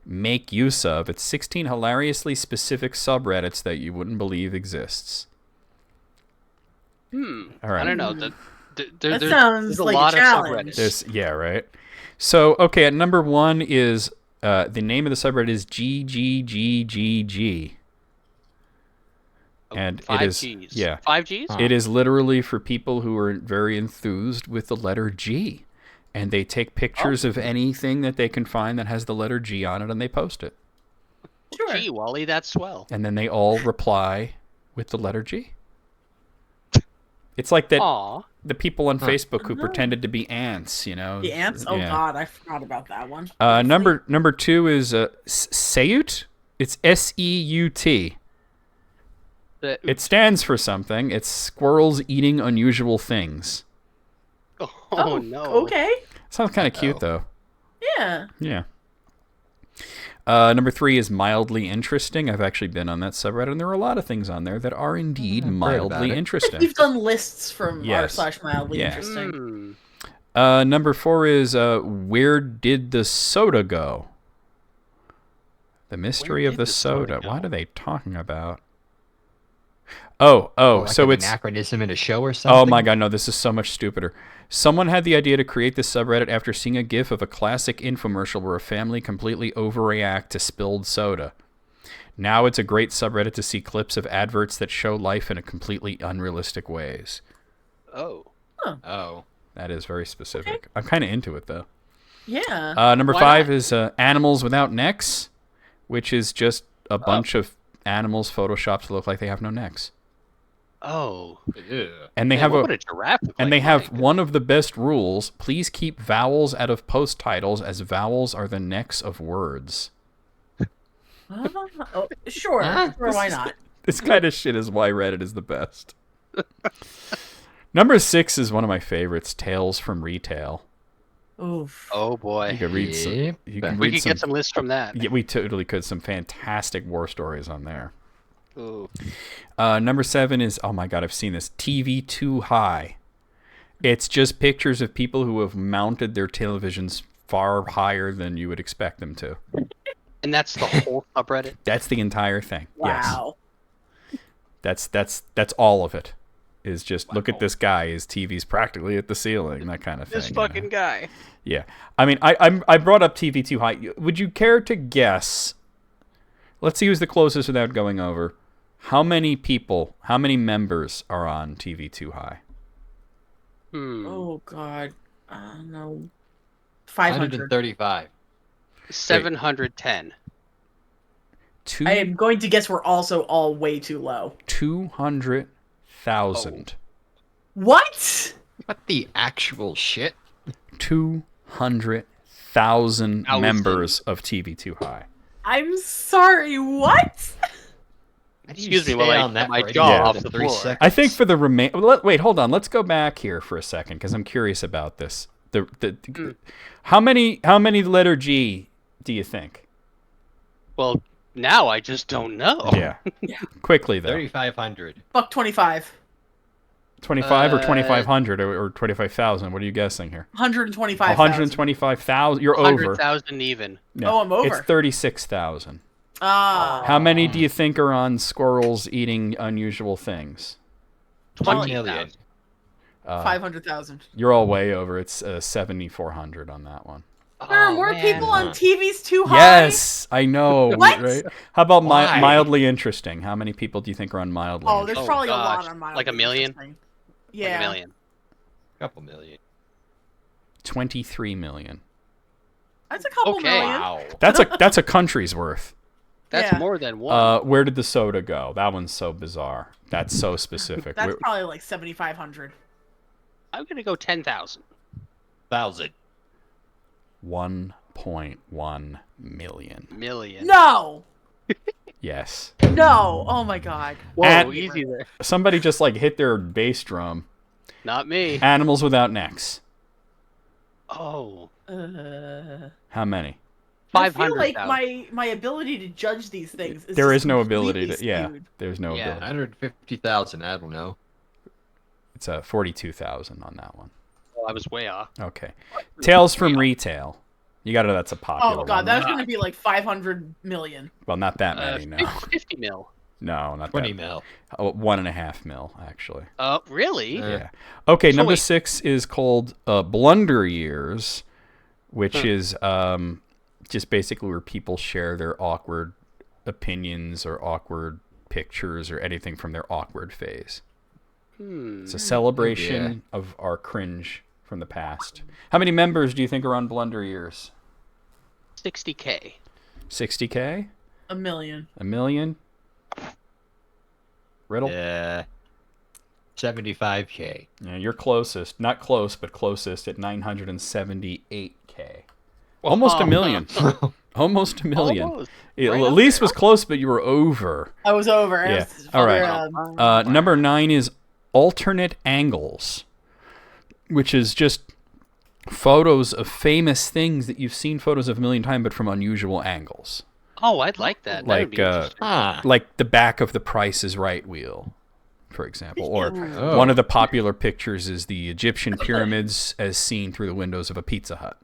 Make Use Of. It's 16 hilariously specific subreddits that you wouldn't believe exists. All right. I don't know. That sounds like a challenge. Yeah, right. So, okay, at number 1 is the name of the subreddit is GGGGG. And it is 5 Gs? It is literally for people who are very enthused with the letter G. And they take pictures of anything that they can find that has the letter G on it and they post it. Sure. Gee, Wally, that's swell. And then they all reply with the letter G. It's like that. The people on Facebook who pretended to be ants, you know. The ants? Oh, yeah. God, I forgot about that one. Number 2 is Seut. It's SEUT. It stands for something. It's squirrels eating unusual things. Oh no. Okay. Sounds kind of cute, though. Yeah. Yeah. Number 3 is mildly interesting. I've actually been on that subreddit, and there are a lot of things on there that are indeed mildly interesting. We've done lists from r/mildly interesting. Number 4 is Where Did the Soda Go? The mystery Where of did the the soda soda. What go? are they talking about? Oh, Like so an it's... anachronism in a show or something. Oh my god, no, this is so much stupider. Someone had the idea to create this subreddit after seeing a gif of a classic infomercial where a family completely overreact to spilled soda. Now it's a great subreddit to see clips of adverts that show life in a completely unrealistic ways. Oh. Oh. That is very specific. I'm kind of into it, though. Yeah. Number Why 5 not? is Animals Without Necks, which is just a bunch of animals photoshopped to look like they have no necks. Oh. And they Man, have what would a giraffe look and like? they have My one of the best rules. Please keep vowels out of post titles, as vowels are the necks of words. Oh, sure. Sure, why not? This kind of shit is why Reddit is the best. Number 6 is one of my favorites, Tales from Retail. Oof. Oh boy. You could read some. Yep. You can We read could some. get some lists from that. Yeah, we totally could. Some fantastic war stories on there. Ooh. Number 7 is, oh my god, I've seen this, TV Too High. It's just pictures of people who have mounted their televisions far higher than you would expect them to. And that's the whole subreddit? That's the entire thing. Wow. Yes. That's all of it. Is just look at this guy. His TV's practically at the ceiling. That kind of thing. This fucking guy. Yeah. I mean, I brought up TV Too High. Would you care to guess? Let's see who's the closest without going over. How many people, how many members are on TV Too High? Oh god. I don't know. 500. 135. 710. Two, I am going to guess we're also all way too low. 200,000. What? What the actual shit? 200,000 members of TV Too High. I'm sorry, what? Excuse me while I get my for jaw Yeah. off the floor. seconds. I think for the wait, hold on. Let's go back here for a second because I'm curious about this. How many letter G do you think? Well, now I just don't know. Yeah. Quickly though. 3,500. Buck 25. 25 or 2,500 or 25,000. What are you guessing here? 125,000. 125,000. You're over. 100,000 even. Oh, I'm over. It's 36,000. Ah. How many do you think are on squirrels eating unusual things? 20,000. 500,000. You're all way over. It's 7,400 on that one. There are Oh, more man. people on TVs too high. Yes, I know. What? Right? How about Why? mildly interesting? How many people do you think are on mildly Oh, interesting? there's Oh, probably a gosh. lot on mine. Like a million? Yeah. Like a million. Couple million. 23 million. That's a couple Okay. million. Wow. That's a country's worth. That's Yeah. more than one. Where did the soda go? That one's so bizarre. That's so specific. That's Where- probably like 7,500. I'm going to go 10,000. 1,000. 1.1 million. Million. No! Yes. No! Oh my god. Whoa, At- easy there. Somebody just like hit their bass drum. Not me. Animals without necks. Oh. How many? I feel 500,000. like my ability to judge these things is There just is no ability to. completely Yeah. skewed. There's no Yeah. ability. 150,000. I don't know. It's 42,000 on that one. Oh, I was way off. Okay. Tales from Retail. You got to know that's a popular Oh god, one. that's gonna be like 500 million. Well, not that many, no. 50 mil. No, not 20 that. mil. 1.5 mil, actually. Really? Yeah. Okay, So number wait. 6 is called Blunder Years, which is just basically where people share their awkward opinions or awkward pictures or anything from their awkward phase. It's a celebration of our cringe from the past. How many members do you think are on Blunder Years? 60K. 60K? A million. A million? Riddle? Yeah. 75K. Yeah, you're closest. Not close, but closest at 978K. Almost a million. Almost a million. Almost. Yeah, Right at up least there. was close, but you were over. I was over. I Yeah. was All right. further, Number 9 is alternate angles, which is just photos of famous things that you've seen photos of a million times, but from unusual angles. Oh, I'd like that. That would be interesting. Like the back of the Price is Right wheel, for example. Or Oh. one of the popular pictures is the Egyptian pyramids as seen through the windows of a Pizza Hut.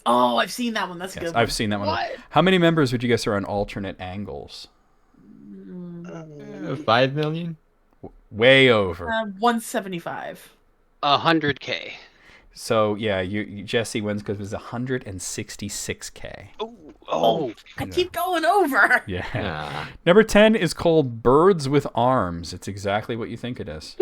Oh, I've seen that one. That's a Yes, good one. I've seen that one. What? How many members would you guess are on alternate angles? 5 million? Way over. 175. 100K. So yeah, Jesse wins because it was 166K. Oh, I keep going over. Yeah. Ah, Number 10 is called Birds with Arms. It's exactly what you think it is.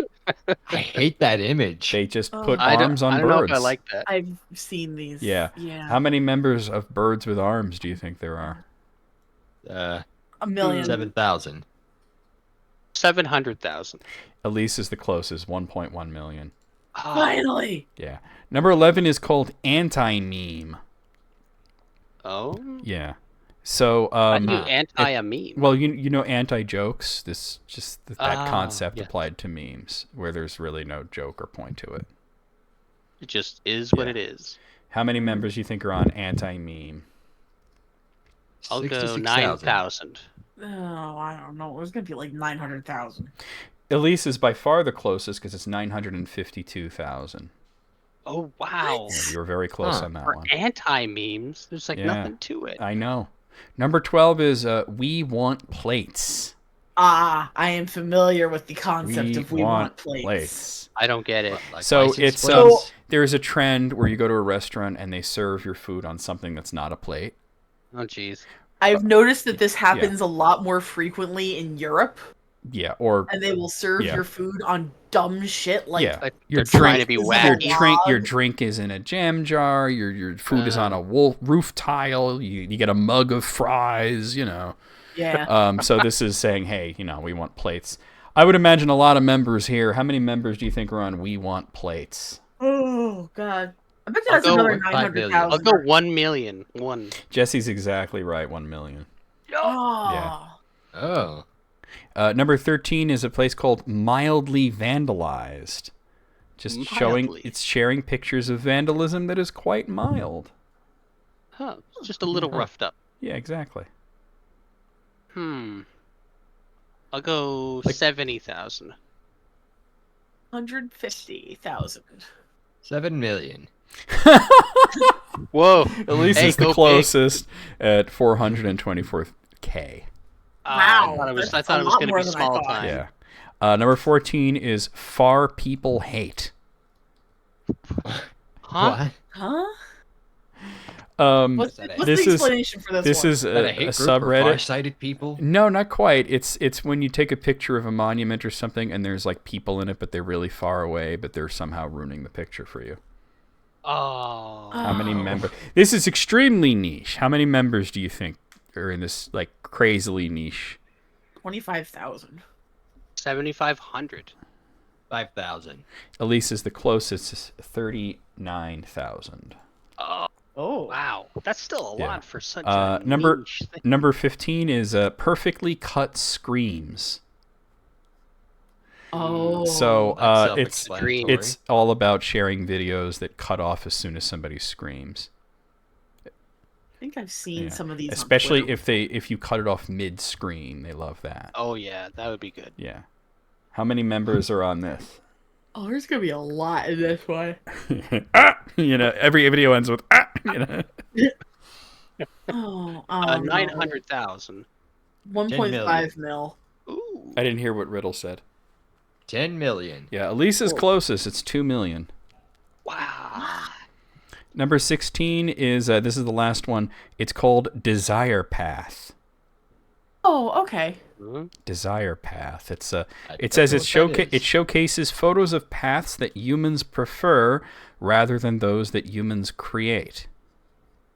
I hate that image. They just Oh. put I arms on don't know if birds. I like that. I've seen these. Yeah. Yeah. How many members of Birds with Arms do you think there are? A million. 7,000. 700,000. Elise is the closest, 1.1 million. Finally. Yeah. Number 11 is called Anti-Meme. Oh. Yeah. So I knew anti a meme. well, you know anti-jokes. This just that Ah, concept yes. applied to memes where there's really no joke or point to it. It just is what Yeah. it is. How many members do you think are on anti-meme? I'll go 66,000. 9,000. Oh, I don't know. It was gonna be like 900,000. Elise is by far the closest because it's 952,000. Oh, wow. Yeah, you were very close Huh. on that For one. anti-memes, there's like Yeah. nothing to it. I know. Number 12 is We Want Plates. I am familiar with the concept of we want plates. I don't get it. Like So license it's plates? there's a trend where you go to a restaurant and they serve your food on something that's not a plate. Oh, jeez. I've noticed that this happens a lot more frequently in Europe, Yeah, or and they will serve Yeah. your food on dumb shit like yeah, Like your they're trying drink, to be Is wacky. that your drink is in a jam jar. Your food is on a roof tile. You get a mug of fries. You know. yeah. So this is saying, hey, we want plates. I would imagine a lot of members here. How many members do you think are on We Want Plates? Oh god. I bet I'll that's go another with 5 million. 900,000. I'll go 1 million. One. Jesse's exactly right. 1 million. Oh. Yeah. Oh. Number 13 is a place called Mildly Vandalized. Just showing, Mildly. it's sharing pictures of vandalism that is quite mild. Huh. It's just a little roughed up. Yeah, exactly. I'll go 70,000. 150,000. 7 million. Whoa. At least Hey, it's the go big. closest at 424K. Wow, I that's thought a it was lot going to more be than I small thought. time. Yeah. Number 14 is Far People Hate. Huh? What? Huh? What's, that what's this the is- explanation for this This one? is Is that a a hate group for subreddit. far-sighted people? No, not quite. It's when you take a picture of a monument or something and there's like people in it, but they're really far away, but they're somehow ruining the picture for you. Oh. How many Oh. members? This is extremely niche. How many members do you think are in this like crazily niche? 25,000. 7,500. 5,000. Elise is the closest, is 39,000. Oh. Wow. That's still a Yeah. lot for such Uh, a number- niche thing. Number 15 is Perfectly Cut Screams. Oh. So That's it's self-explanatory. it's all about sharing videos that cut off as soon as somebody screams. I think I've seen Yeah. some of these. on Especially Twitter. if you cut it off mid-screen, they love that. Oh, yeah. That would be good. Yeah. How many members are on this? Oh, there's gonna be a lot in this one. Every video ends with Oh, 900,000. 1.5 mil. Ooh. I didn't hear what Riddle said. 10 million. Yeah, Elise is closest. It's 2 million. Wow. Number 16 is this is the last one. It's called Desire Path. Oh, okay. Desire Path. It don't says know what that it is. showcases photos of paths that humans prefer rather than those that humans create.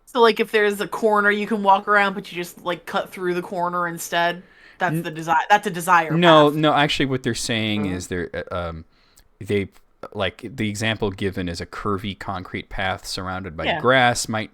So, like, if there's a corner you can walk around, but you just like cut through the corner instead. That's the desire. That's a desire. No, path. no. Actually, what they're saying is they like the example given is a curvy concrete path surrounded by Yeah. grass might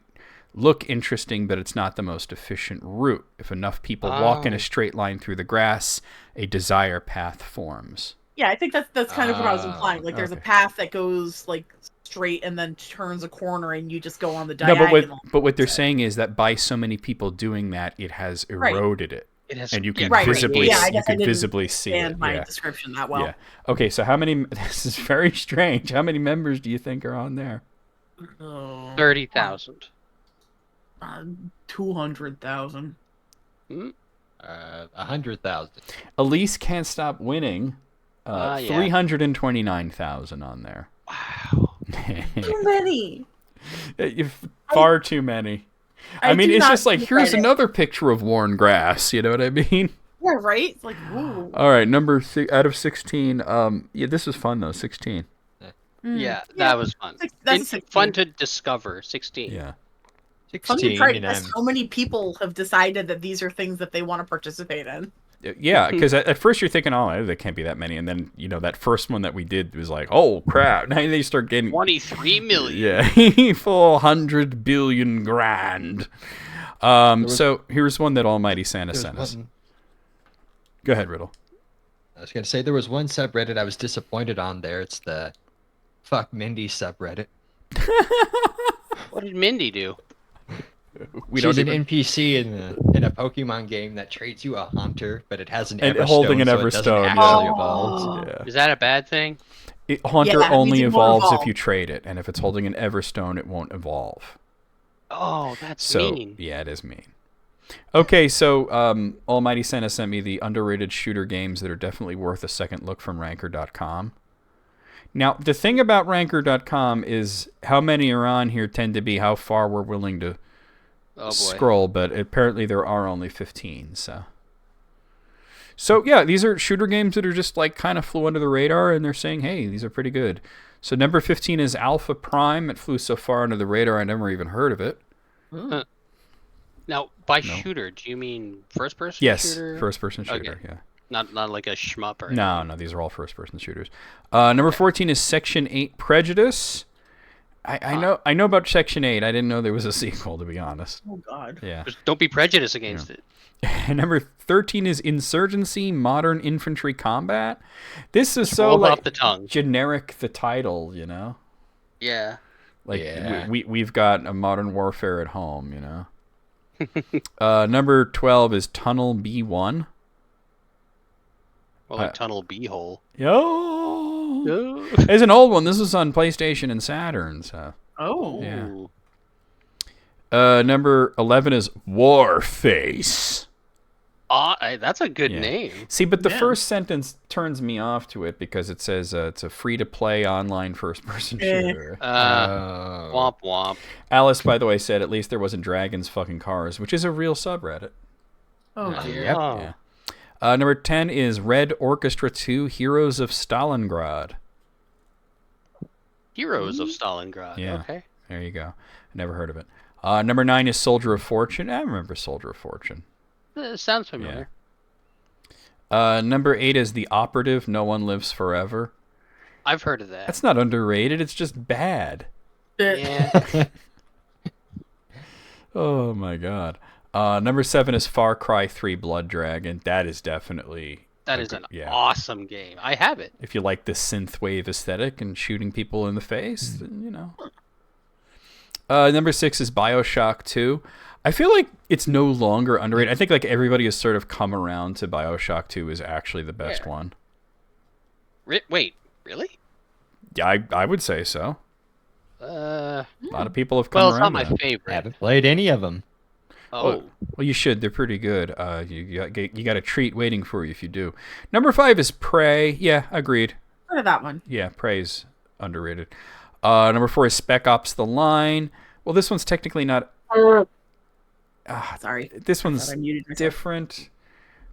look interesting, but it's not the most efficient route. If enough people walk in a Oh. straight line through the grass, a desire path forms. Yeah, I think that's kind of what I was implying. Like, there's a okay. path that goes like straight and then turns a corner, and you just go on the No, diagonal. but what they're saying is that by so many people doing that, it has eroded it, It has and you can Right, right. visibly Yeah, I you guess I can didn't visibly see And it. my Yeah. description that well. Yeah. Okay, so how many? This is very strange. How many members do you think are on there? Oh. 30,000. 200,000. 100,000. Elise Can't Stop Winning. Yeah. 329,000 on there. Wow. Too many. Far too many. I mean, do it's not just like, see here's Reddit. another picture of worn grass. You know what I mean? Yeah, right? It's like, ooh. All right, number 6 out of 16. Yeah, this was fun though. 16. Yeah, that was fun. That's a 16. Fun to discover. 16. Yeah. Fun to 16, try and guess I'm how many people have decided that these are things that they want to participate in. Yeah, because at first you're thinking, oh, there can't be that many, and then that first one that we did was like, oh crap! Now they start getting 23 million. Yeah, 400 billion grand. So here's one that Almighty Santa there's sent us. one- Go ahead, Riddle. I was gonna say there was one subreddit I was disappointed on there. It's the Fuck Mindy subreddit. What did Mindy do? She's an NPC in a Pokemon game that trades you a Haunter, but it has an And Everstone, holding an so it Everstone, doesn't yeah. actually Oh. evolve. Yeah. Is that a bad thing? Haunter Yeah, it only means it won't evolves if evolve. you trade it, and if it's holding an Everstone, it won't evolve. Oh, that's So mean. yeah, it is mean. Okay, so Almighty Santa sent me the underrated shooter games that are definitely worth a second look from Ranker.com. Now, the thing about Ranker.com is how many are on here tend to be how far we're willing to Oh boy. scroll, but apparently there are only 15. So yeah, these are shooter games that are just like kind of flew under the radar, and they're saying, hey, these are pretty good. So number 15 is Alpha Prime. It flew so far under the radar I never even heard of it. Now, by shooter, do you mean first-person Yes, shooter? first-person shooter. Okay. Yeah. Not like a shmup or No, these are all first-person shooters. Number 14 is Section 8 Prejudice. I know about Section 8. I didn't know there was a sequel, to be honest. Oh, God. Yeah. Just don't be prejudiced against it. Number 13 is Insurgency Modern Infantry Combat. This is so Roll like off the tongue. generic, the title, you know? Yeah. Like Yeah. we've got a Modern Warfare at home, you know? Number 12 is Tunnel B1. Well, like Tunnel B-hole. Yo! It's an old one. This was on PlayStation and Saturn, so... Oh. Yeah. Ooh. Number 11 is Warface. That's a good Yeah. name. See, but the Yeah. first sentence turns me off to it because it says it's a free-to-play online first-person Eh. shooter. Womp womp. Alice, by the way, said at least there wasn't dragons fucking cars, which is a real subreddit. Oh, Yeah. dear. Yep. Oh. Yeah. Number 10 is Red Orchestra 2 Heroes of Stalingrad. Heroes of Stalingrad. Yeah. Okay. There you go. Never heard of it. Number 9 is Soldier of Fortune. I remember Soldier of Fortune. Sounds familiar. Number 8 is The Operative No One Lives Forever. I've heard of that. That's not underrated. It's just bad. Yeah. Oh my god. Number 7 is Far Cry 3 Blood Dragon. That is definitely... That is an yeah. awesome game. I have it. If you like the synthwave aesthetic and shooting people in the face, then, you know. Number 6 is BioShock 2. I feel like it's no longer underrated. I think like everybody has sort of come around to BioShock 2 is actually the best Yeah. one. Wait, really? Yeah, I would say so. Uh, A lot of people have come well, it's around not my to that. favorite. Haven't played any of them. Oh, Well, you should. They're pretty good. You got a treat waiting for you if you do. Number 5 is Prey. Yeah, agreed. Heard of that one. Yeah, Prey's underrated. Number 4 is Spec Ops: The Line. Well, this one's technically not. Sorry. This Thought one's I muted myself. different.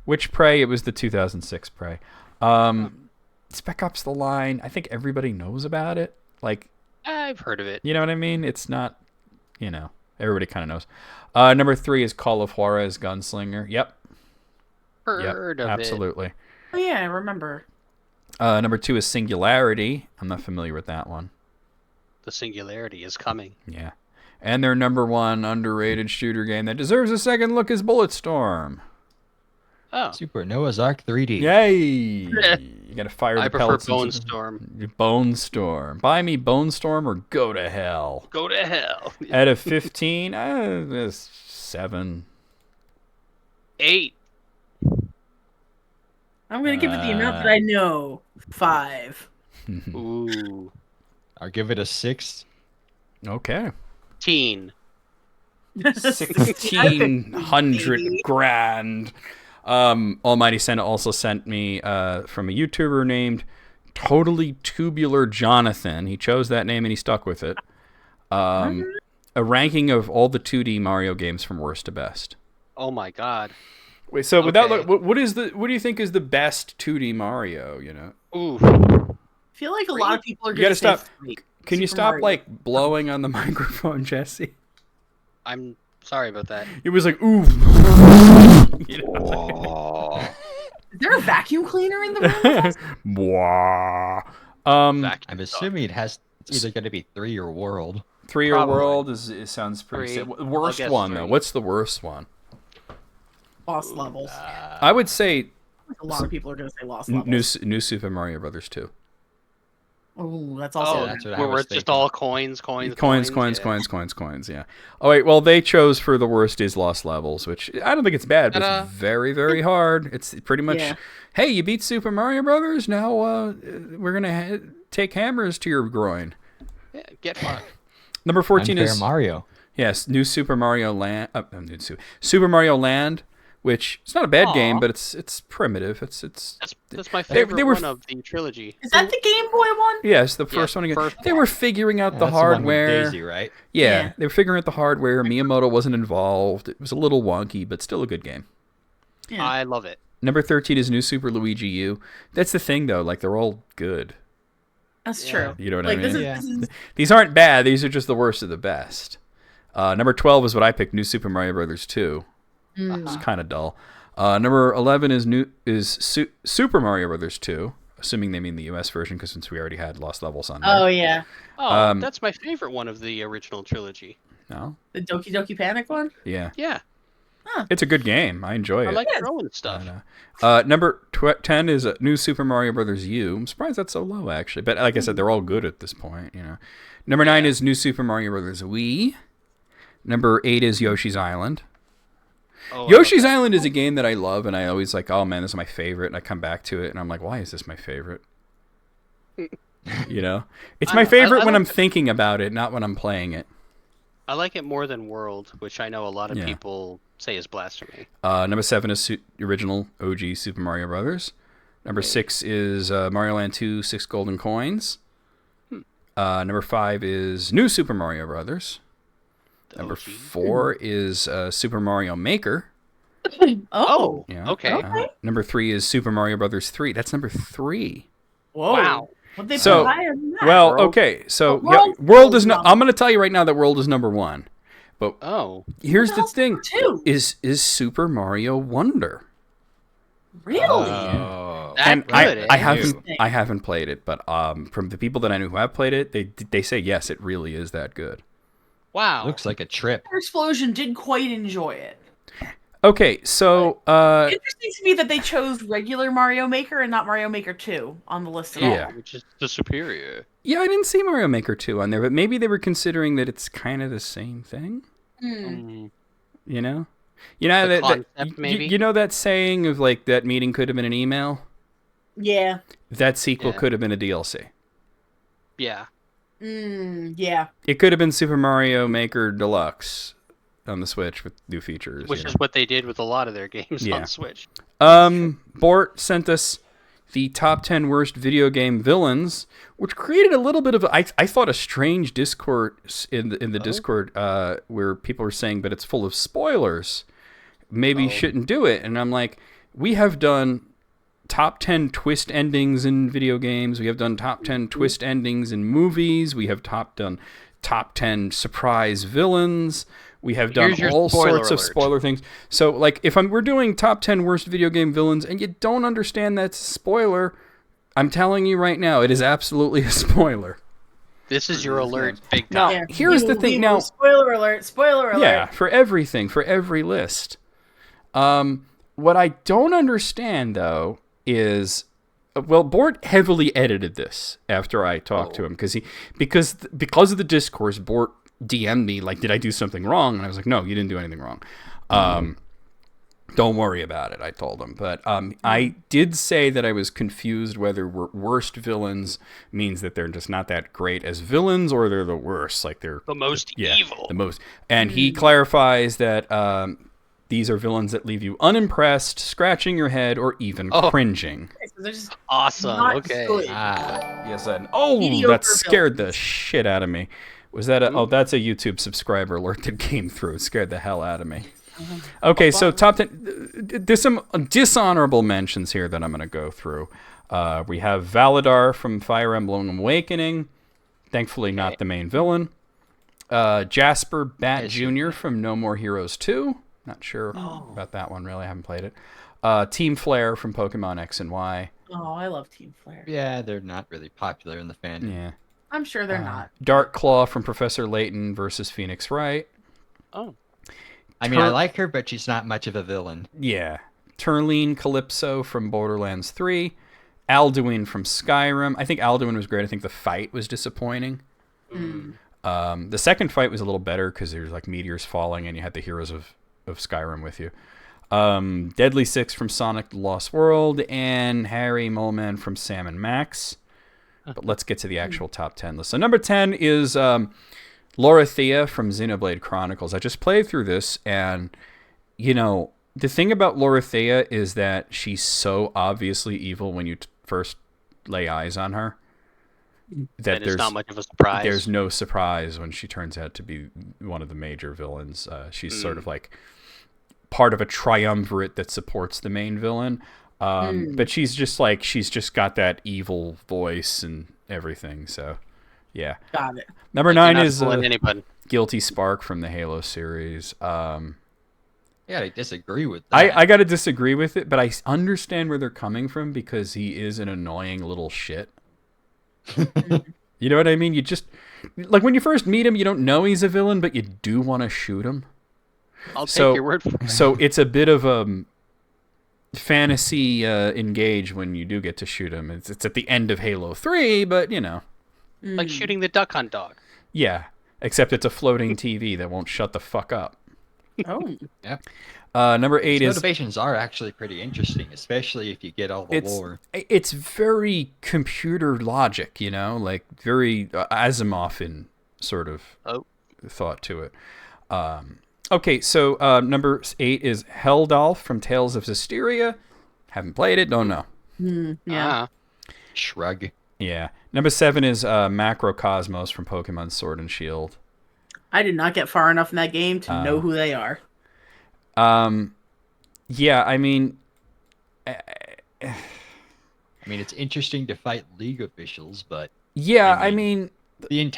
Which Prey? It was the 2006 Prey. Spec Ops: The Line. I think everybody knows about it. Like, I've heard of it. you know what I mean? It's not. Everybody kind of knows. Number 3 is Call of Juarez Gunslinger. Yep. Heard of Absolutely. Oh, yeah, I remember. Number 2 is Singularity. I'm not familiar with that one. it. The Singularity is coming. Yeah. And their number 1 underrated shooter game that deserves a second look is Bulletstorm. Oh, Super Noah's Ark 3D. Yay! You gotta fire I the prefer pellets. Bone Storm. Bone Storm. Buy me Bone Storm or go to hell. Go to hell. Out of 15, 7. 8. I'm going to give it the amount that I know. 5. Ooh. I'll give it a 6. Okay. Teen. 1,600 grand. Almighty Santa also sent me from a YouTuber named Totally Tubular Jonathan. He chose that name and he stuck with it. A ranking of all the 2D Mario games from worst to best. Oh my god. Wait, so Okay. without what do you think is the best 2D Mario? You know, Ooh. I feel like a lot of people are You going gotta to say stop. Freak. Can you Super stop Mario. like blowing on the microphone, Jesse? I'm sorry about that. It was like ooh. You know? Oh. Is there a vacuum cleaner in the room with us? Bwah. I'm assuming it's either going to be 3 or World. 3 or Probably. World it sounds pretty. Three. Worst I'll guess one though. 3. What's the worst one? Lost levels. I would say A lot of people are going to say lost levels. New Super Mario Brothers 2. Oh, that's Oh, also that's what I where was it's just thinking. all coins. Yeah. Oh wait, well they chose for the worst is Lost Levels, which I don't think it's bad, but Ta-da. it's very, very hard. It's pretty much, Yeah. hey, you beat Super Mario Brothers. Now we're gonna take hammers to your groin. Yeah, get fucked. Number 14 Unfair is Mario. yes, New Super Mario Land. Super Mario Land, which it's not a bad Aw. game, but it's primitive. It's That's my favorite they were one of the trilogy. Is that the Game Boy one? yes, the first one again. first They were figuring out the That's one with hardware. Daisy, right? Yeah, Yeah. they were figuring out the hardware. Miyamoto wasn't involved. It was a little wonky, but still a good game. Yeah. I love it. Number 13 is New Super Luigi U. That's the thing, though. Like, they're all good. That's Yeah. true. You know what Like, I mean? Yeah. this is These aren't bad. These are just the worst of the best. Number 12 is what I picked, New Super Mario Brothers 2. It's kind of dull. Number 11 is Super Mario Brothers 2, assuming they mean the U.S. version, because since we already had Lost Levels on there. Oh yeah, Oh, that's my favorite one of the original trilogy. No? the Doki Doki Panic one. Yeah. Yeah, It's a good game. I enjoy it. I like Yeah. throwing stuff. Number 10 is New Super Mario Brothers U. I'm surprised that's so low, actually. But like I said, they're all good at this point, you know. Number 9 is New Super Mario Brothers Wii. Number 8 is Yoshi's Island. Oh, Yoshi's Island is a game that I love, and I always like, oh man, this is my favorite. And I come back to it, and I'm like, why is this my favorite? You know? It's my favorite when like I'm thinking about it, not when I'm playing it. I like it more than World, which I know a lot of Yeah. people say is blasphemy. Number 7 is original OG Super Mario Brothers. Number 6 is Mario Land 2, 6 Golden Coins. Number 5 is New Super Mario Brothers. The Number OG. 4 is Super Mario Maker. Oh, Yeah. okay. Number 3 is Super Mario Brothers 3. That's number 3. Whoa. Wow. What they So, put higher than that? Well, World. okay. So Well, World is no. number- I'm going to tell you right now that World is number 1. But Oh, here's What the else thing: number 2? is Super Mario Wonder. Really? Oh. That And good, eh? I haven't Interesting. I haven't played it, but from the people that I knew who have played it, they say yes, it really is that good. wow. Looks like a trip. Explosion did quite enjoy it. Okay, so Interesting to me that they chose regular Mario Maker and not Mario Maker 2 on the list at all. Yeah. Which is the superior. yeah, I didn't see Mario Maker 2 on there, but maybe they were considering that it's kind of the same thing. Mm. You know, that concept, maybe? you know that saying of like that meeting could have been an email. Yeah. That sequel Yeah. could have been a DLC. Yeah. Yeah. It could have been Super Mario Maker Deluxe on the Switch with new features. Which you is know. what they did with a lot of their games Yeah. on Switch. Bort sent us the top 10 worst video game villains, which created a little bit of I thought a strange discourse in the Discord where people were saying, but it's full of spoilers. Maybe you shouldn't do it. And I'm like, we have done top 10 twist endings in video games. We have done top 10 twist endings in movies. We have done top 10 surprise villains. We have done Here's your all spoiler sorts of alert. spoiler things. So, like, if we're doing top 10 worst video game villains and you don't understand that's a spoiler, I'm telling you right now, it is absolutely a spoiler. This is your alert, big Now, time. here's the thing. Now, Spoiler alert. Spoiler alert. yeah, for everything, for every list. What I don't understand, though, is... Well, Bort heavily edited this after I talked to him because of the discourse. Bort DM'd me like, "Did I do something wrong?" And I was like, "No, you didn't do anything wrong." Don't worry about it, I told him. But I did say that I was confused whether worst villains means that they're just not that great as villains or they're the worst. Like they're The most evil. The most. And he clarifies that these are villains that leave you unimpressed, scratching your head, or even cringing. Okay, so they're just Awesome. not Okay. good. Yes, and Mediocre that scared the villains. shit out of me. Was that that's a YouTube subscriber alert that came through. It scared the hell out of me. Okay, so top 10. There's some dishonorable mentions here that I'm going to go through. We have Valadar from Fire Emblem Awakening. Thankfully, not the main villain. Jasper Bat Jr. from No More Heroes 2. Not sure about that one, really. I haven't played it. Team Flare from Pokemon X and Y. Oh, I love Team Flare. Yeah, they're not really popular in the fandom. Yeah. I'm sure they're not. Dark Claw from Professor Layton versus Phoenix Wright. Oh. I mean, I like her, but she's not much of a villain. Yeah. Turleen Calypso from Borderlands 3. Alduin from Skyrim. I think Alduin was great. I think the fight was disappointing. The second fight was a little better because there's like meteors falling and you had the heroes of Skyrim with you. Deadly Six from Sonic the Lost World and Harry Moleman from Sam and Max. But let's get to the actual top 10 list. So number 10 is Lorithea from Xenoblade Chronicles. I just played through this, and, you know, the thing about Lorithea is that she's so obviously evil when you first lay eyes on her. That There's not much of a surprise. There's no surprise when she turns out to be one of the major villains. She's sort of like part of a triumvirate that supports the main villain. But she's just got that evil voice and everything. So, yeah. Got it. Number 9 is anybody. Guilty Spark from the Halo series. Yeah, I disagree with that. I got to disagree with it, but I understand where they're coming from because he is an annoying little shit. You know what I mean? You just, like, when you first meet him, you don't know he's a villain, but you do want to shoot him. I'll take your word for it. So it's a bit of a fantasy engage when you do get to shoot him. It's at the end of Halo 3, but, you know. Like shooting the duck hunt dog. Yeah, except it's a floating TV that won't shut the fuck up. Oh. Yep. Number 8 His is... motivations are actually pretty interesting, especially if you get all the lore. It's very computer logic, you know? Like, very Asimov-in sort of thought to it. Okay, so number 8 is Heldalf from Tales of Zestiria. Haven't played it, don't know. Yeah. Shrug. Yeah. Number 7 is Macrocosmos from Pokemon Sword and Shield. I did not get far enough in that game to know who they are. Yeah, I mean... I mean, it's interesting to fight League officials, but... Yeah, I mean... The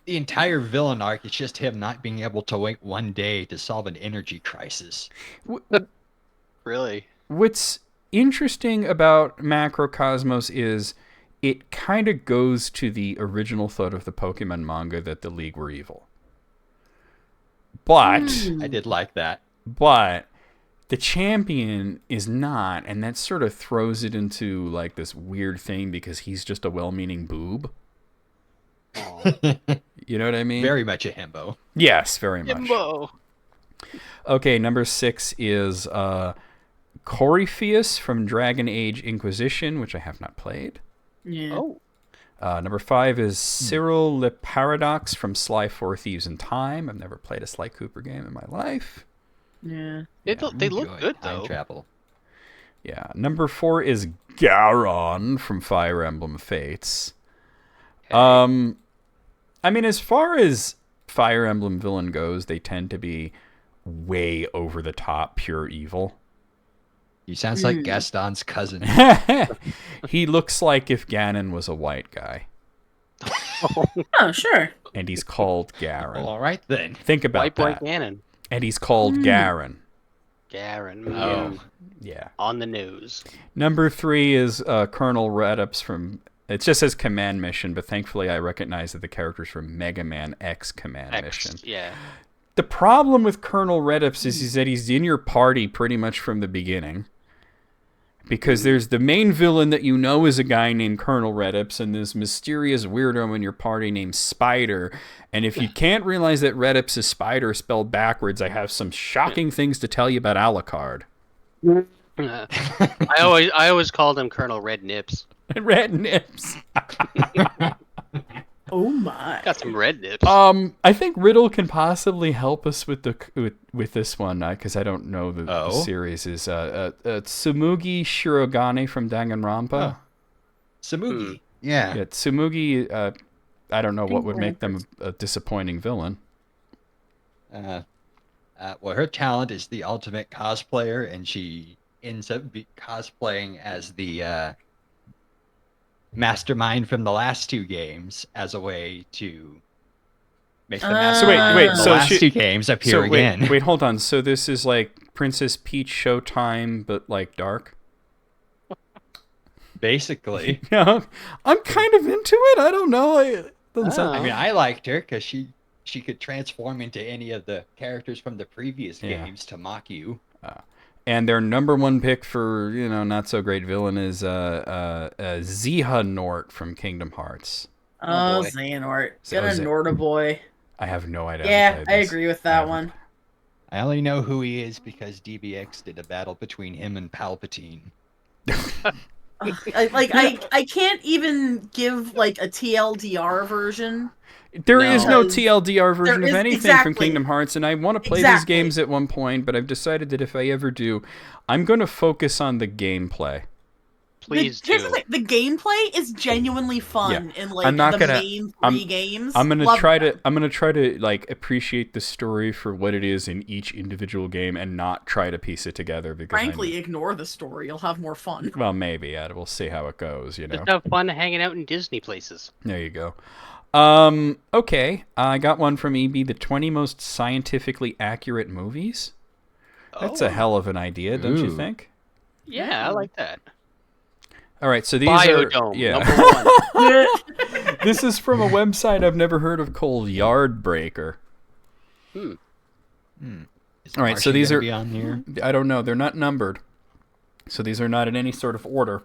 entire villain arc is just him not being able to wait one day to solve an energy crisis. Really? What's interesting about Macrocosmos is it kind of goes to the original thought of the Pokemon manga that the League were evil. But... I did like that. But the champion is not, and that sort of throws it into like this weird thing because he's just a well-meaning boob. You know what I mean? Very much a himbo. Yes, very much. Himbo. Okay, number 6 is Corypheus from Dragon Age Inquisition, which I have not played. Yeah. Oh. Number 5 is Cyril Le Paradox from Sly 4 Thieves in Time. I've never played a Sly Cooper game in my life. Yeah. They look good, Time though. travel. Yeah. Number 4 is Garon from Fire Emblem Fates. Okay. I mean, as far as Fire Emblem villain goes, they tend to be way over the top, pure evil. He sounds like Gaston's cousin. He looks like if Ganon was a white guy. Oh, sure. And he's called Garon. All right, then. Think about White Boy that. Ganon. And he's called Garon. Garen. Oh. Yeah. On the news. Number 3 is Colonel Redups from... It just says Command Mission, but thankfully I recognize that the character's from Mega Man X Command Mission. Yeah. The problem with Colonel Redups is that he's in your party pretty much from the beginning. Because there's the main villain that you know is a guy named Colonel Redups, and this mysterious weirdo in your party named Spider. And if you can't realize that Redups is Spider spelled backwards, I have some shocking things to tell you about Alucard. I always called him Colonel Red Nips. Red nips. Oh my. Got some red nips. I think Riddle can possibly help us with with this one because I don't know the series. Is Tsumugi Shirogane from Danganronpa? Samugi. Yeah. Tsumugi. I don't know what would make them a disappointing villain. Well, her talent is the ultimate cosplayer, and she ends up cosplaying as the mastermind from the last two games as a way to make the mastermind from the last two games appear again. Wait, hold on. So this is like Princess Peach Showtime, but like dark? Basically. Yeah, I'm kind of into it. I don't know. I mean, I liked her because she could transform into any of the characters from the previous games to mock you. And their number one pick for, not so great villain is Xehanort from Kingdom Hearts. Oh, Xehanort. Get a Norda boy. I have no idea. Yeah, I agree with that one. I only know who he is because DBX did a battle between him and Palpatine. I can't even give like a TLDR version. There is no TLDR version of anything from exactly. Kingdom Hearts, and I want to play these games at one point, but I've decided that if I ever do, I'm going to focus on the gameplay. Please do. The gameplay is genuinely fun in like I'm not the gonna, main three games. I'm gonna try to like appreciate the story for what it is in each individual game, and not try to piece it together. Because frankly, ignore the story. You'll have more fun. Well, maybe. We'll see how it goes. Just have fun hanging out in Disney places. There you go. Okay, I got one from EB, the 20 most scientifically accurate movies. That's a hell of an idea, don't you think? Yeah, I like that. All right, so these Biodome, number one. This is from a website I've never heard of called Yardbreaker. All right, so these are on here? I don't know, they're not numbered. So these are not in any sort of order.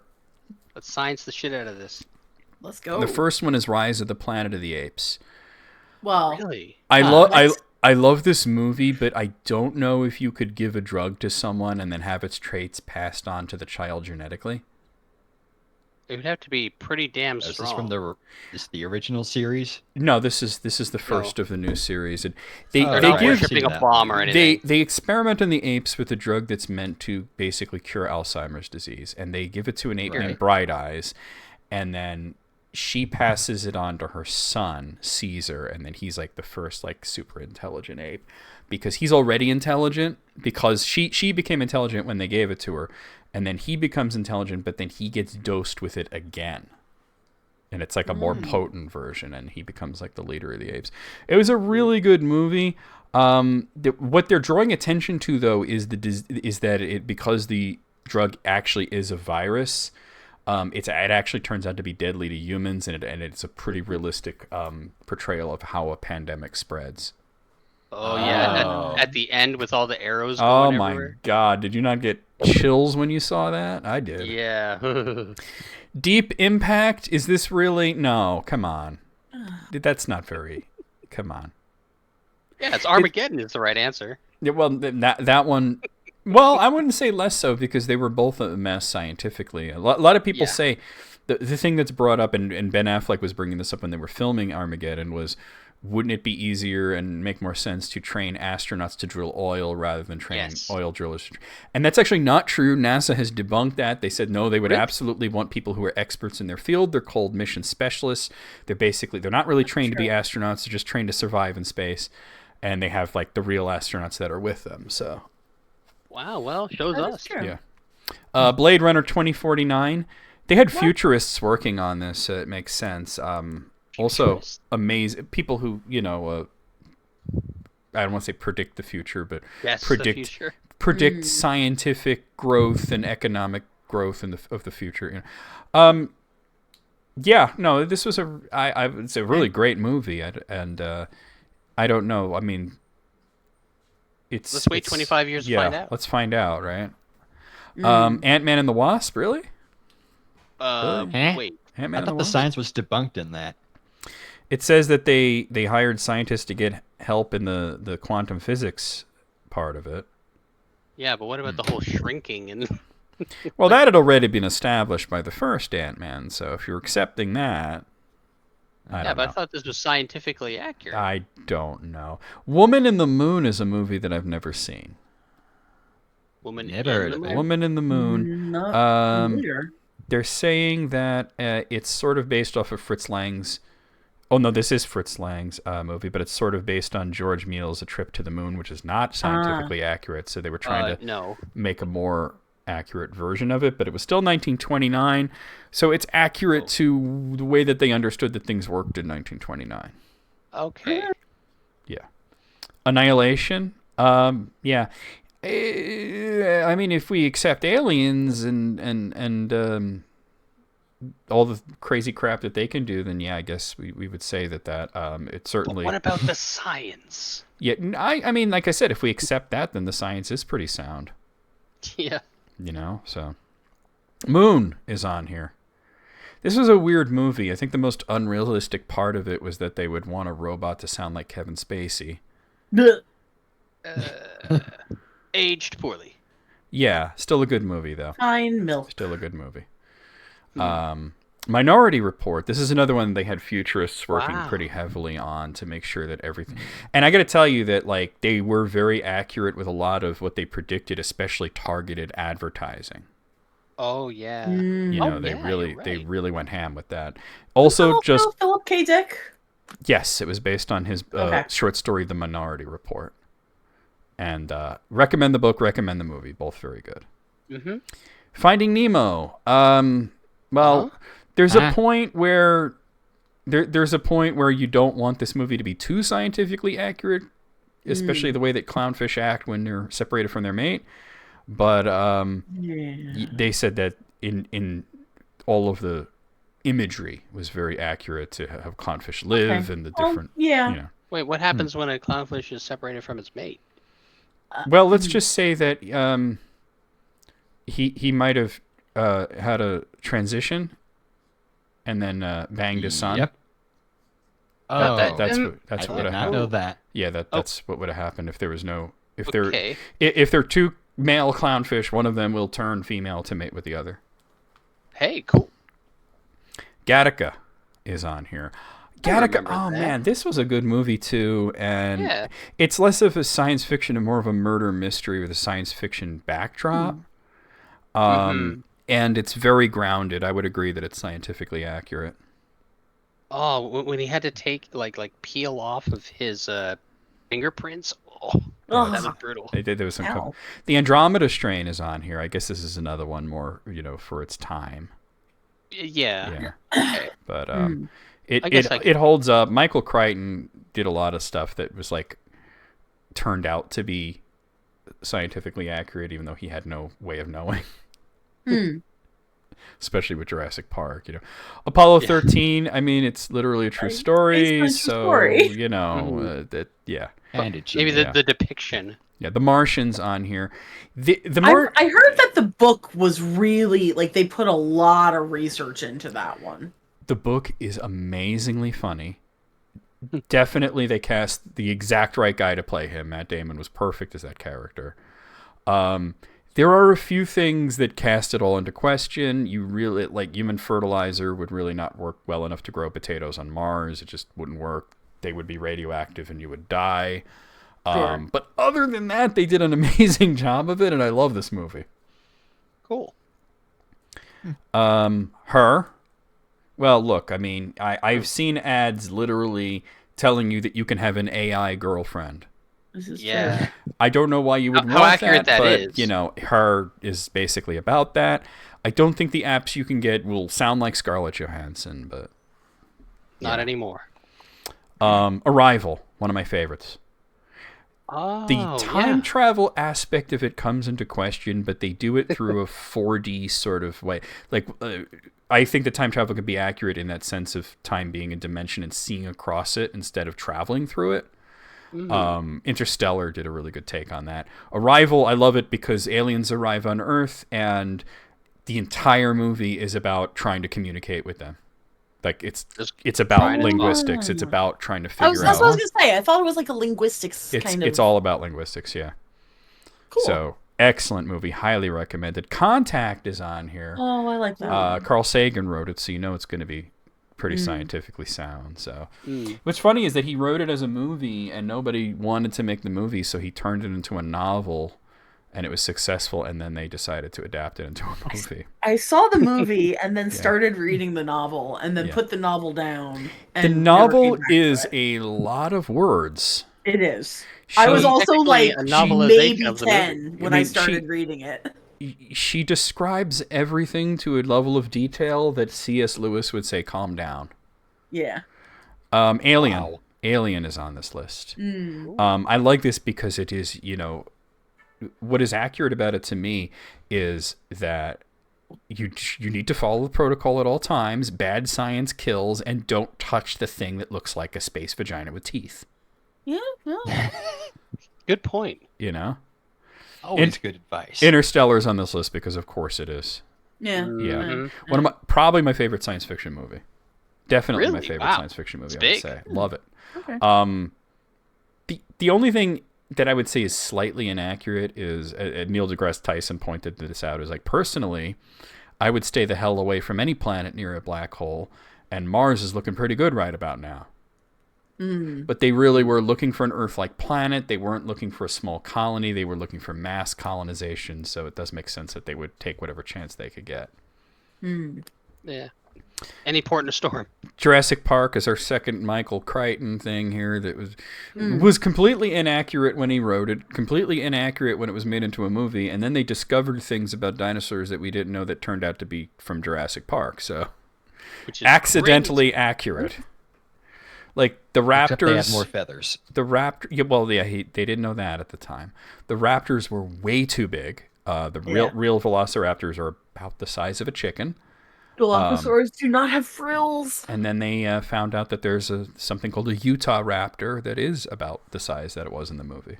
Let's science the shit out of this. Let's go. The first one is Rise of the Planet of the Apes. Well, really? I love this movie, but I don't know if you could give a drug to someone and then have its traits passed on to the child genetically. It would have to be pretty damn strong. Is this from the original series? No, this is the first of the new series. And they're not worshipping a bomb or anything. They experiment on the apes with a drug that's meant to basically cure Alzheimer's disease, and they give it to an ape named Bright Eyes, and then she passes it on to her son, Caesar, and then he's like the first like super intelligent ape because he's already intelligent because she became intelligent when they gave it to her, and then he becomes intelligent, but then he gets dosed with it again. And it's like a more potent version, and he becomes like the leader of the apes. It was a really good movie. What they're drawing attention to though is that because the drug actually is a virus, it actually turns out to be deadly to humans, and it's a pretty realistic portrayal of how a pandemic spreads. Oh yeah, at the end with all the arrows going everywhere. My god, did you not get chills when you saw that? I did. Yeah. Deep Impact, is this really? No, come on. That's not very. Come on. Yeah, it's Armageddon is the right answer. Yeah, well, that one. Well, I wouldn't say less so because they were both a mess scientifically. A lot of people say the thing that's brought up, and Ben Affleck was bringing this up when they were filming Armageddon, was wouldn't it be easier and make more sense to train astronauts to drill oil rather than train oil drillers? And that's actually not true. NASA has debunked that. They said no, they would absolutely want people who are experts in their field. They're called mission specialists. They're not really trained to be astronauts. They're just trained to survive in space. And they have like the real astronauts that are with them. So. Wow, well, shows us. True. Yeah. Blade Runner 2049. They had futurists working on this, so it makes sense. Also, amazing people who, I don't want to say predict the future, but predict scientific growth and economic growth of the future. This was it's a really great movie, and I don't know. I mean, let's wait 25 years to find out. Let's find out, right? Ant-Man and the Wasp, really? Wait. Ant-Man I thought the science was debunked in that. It says that they hired scientists to get help in the quantum physics part of it. Yeah, but what about the whole shrinking and? Well, that had already been established by the first Ant-Man, so if you're accepting that, I Yeah, don't but know. I thought this was scientifically accurate. I don't know. Woman in the Moon is a movie that I've never seen. Woman Never in heard the of it. moon? Woman in the Moon. Not Um, familiar. They're saying that it's sort of based off of Fritz Lang's. Oh no, this is Fritz Lang's movie, but it's sort of based on George Meals' A Trip to the Moon, which is not scientifically accurate. So they were trying to No. make a more accurate version of it, but it was still 1929, so it's accurate to the way that they understood that things worked in 1929. Okay. Yeah. Annihilation. Yeah. I mean, if we accept aliens and all the crazy crap that they can do, then yeah, I guess we would say that it certainly. But what about the science? Yeah, I mean, like I said, if we accept that, then the science is pretty sound. Yeah. You know, so Moon is on here. This was a weird movie. I think the most unrealistic part of it was that they would want a robot to sound like Kevin Spacey. Blech. Aged poorly. Yeah, still a good movie though. Fine milk. Still a good movie. Minority Report. This is another one they had futurists working Wow. pretty heavily on to make sure that everything. And I got to tell you that like they were very accurate with a lot of what they predicted, especially targeted advertising. Oh yeah. You know, Oh, they yeah, really you're they right. really went ham with that. Also, just Philip K. Dick. yes, it was based on his Okay. short story, The Minority Report. And recommend the book, recommend the movie, both very good. Mm-hmm. Finding Nemo. Well, there's a point where there's a point where you don't want this movie to be too scientifically accurate, especially the way that clownfish act when they're separated from their mate. But they said that in all of the imagery was very accurate to have clownfish live and the different. Yeah. You know. Wait, what happens when a clownfish is separated from its mate? Well, let's just say that he might have had a transition and then banged his son. Yep. But that- That's Um, what I would did have not happened. know that. Yeah, that's what would have happened if there was no if Okay. if there are two male clownfish, one of them will turn female to mate with the other. Hey, cool. Gattaca is on here. I Gattaca, remember oh that. man, this was a good movie too, and Yeah. it's less of a science fiction and more of a murder mystery with a science fiction backdrop. And it's very grounded. I would agree that it's scientifically accurate. Oh, when he had to take like peel off of his fingerprints. Oh, Ugh. that was brutal. There was some. Ow. The Andromeda Strain is on here. I guess this is another one more, for its time. Yeah. Yeah. But I it guess it holds up. Michael Crichton did a lot of stuff that was like turned out to be scientifically accurate, even though he had no way of knowing. Especially with Jurassic Park, Apollo 13. I mean, it's literally a true story. Based on a true So story. that And it Maybe Yeah. the depiction. yeah. The Martian's on here. The I heard that the book was really like they put a lot of research into that one. The book is amazingly funny. Definitely, they cast the exact right guy to play him. Matt Damon was perfect as that character. There are a few things that cast it all into question. You really like human fertilizer would really not work well enough to grow potatoes on Mars. It just wouldn't work. They would be radioactive and you would die. Sure. But other than that, they did an amazing job of it, and I love this movie. Cool. Her. Well, look, I mean, I've seen ads literally telling you that you can have an AI girlfriend. This is Yeah. true. I don't know why you would How want accurate that but is. Her is basically about that. I don't think the apps you can get will sound like Scarlett Johansson, but Not anymore. Arrival, one of my favorites. Oh, The time yeah. travel aspect of it comes into question, but they do it through a 4D sort of way. Like, I think that time travel can be accurate in that sense of time being a dimension and seeing across it instead of traveling through it. Interstellar did a really good take on that. Arrival, I love it because aliens arrive on Earth and the entire movie is about trying to communicate with them. Like it's about trying to linguistics. It's about trying to That's figure what I was out. gonna say. I thought it was like a linguistics kind of. It's all about linguistics, yeah. Cool. So Excellent movie, highly recommended. Contact is on here. Oh, I like that. One. Carl Sagan wrote it, so you know it's going to be pretty scientifically sound. So, what's funny is that he wrote it as a movie, and nobody wanted to make the movie, so he turned it into a novel, and it was successful. And then they decided to adapt it into a movie. I saw the movie and then started reading the novel, and then put the novel down. The And novel is a lot a lot of words. It is. I was also like a novelization maybe of the 10 when I started she- reading it. She describes everything to a level of detail that C.S. Lewis would say, "Calm down." Yeah. Alien. Wow. Alien is on this list. I like this because it is, what is accurate about it to me is that you need to follow the protocol at all times. Bad science kills, and don't touch the thing that looks like a space vagina with teeth. Yeah. Good point. Always good advice. Interstellar's on this list because, of course, it is. Yeah. Yeah, probably my favorite science fiction movie. Definitely my Really? favorite Wow. science fiction movie. It's I would big. say, love it. Okay. The only thing that I would say is slightly inaccurate is Neil deGrasse Tyson pointed this out. Is like, personally, I would stay the hell away from any planet near a black hole, and Mars is looking pretty good right about now. But they really were looking for an Earth-like planet. They weren't looking for a small colony. They were looking for mass colonization. So it does make sense that they would take whatever chance they could get. Yeah. Any port in a storm. Jurassic Park is our second Michael Crichton thing here that was completely inaccurate when he wrote it, completely inaccurate when it was made into a movie, and then they discovered things about dinosaurs that we didn't know that turned out to be from Jurassic Park. So Which is accidentally accurate. Like the Except they Raptors, had more feathers. They didn't know that at the time. The Raptors were way too big. The real Velociraptors are about the size of a chicken. Dilophosaurs do not have frills. And then they found out that there's something called a Utah Raptor that is about the size that it was in the movie.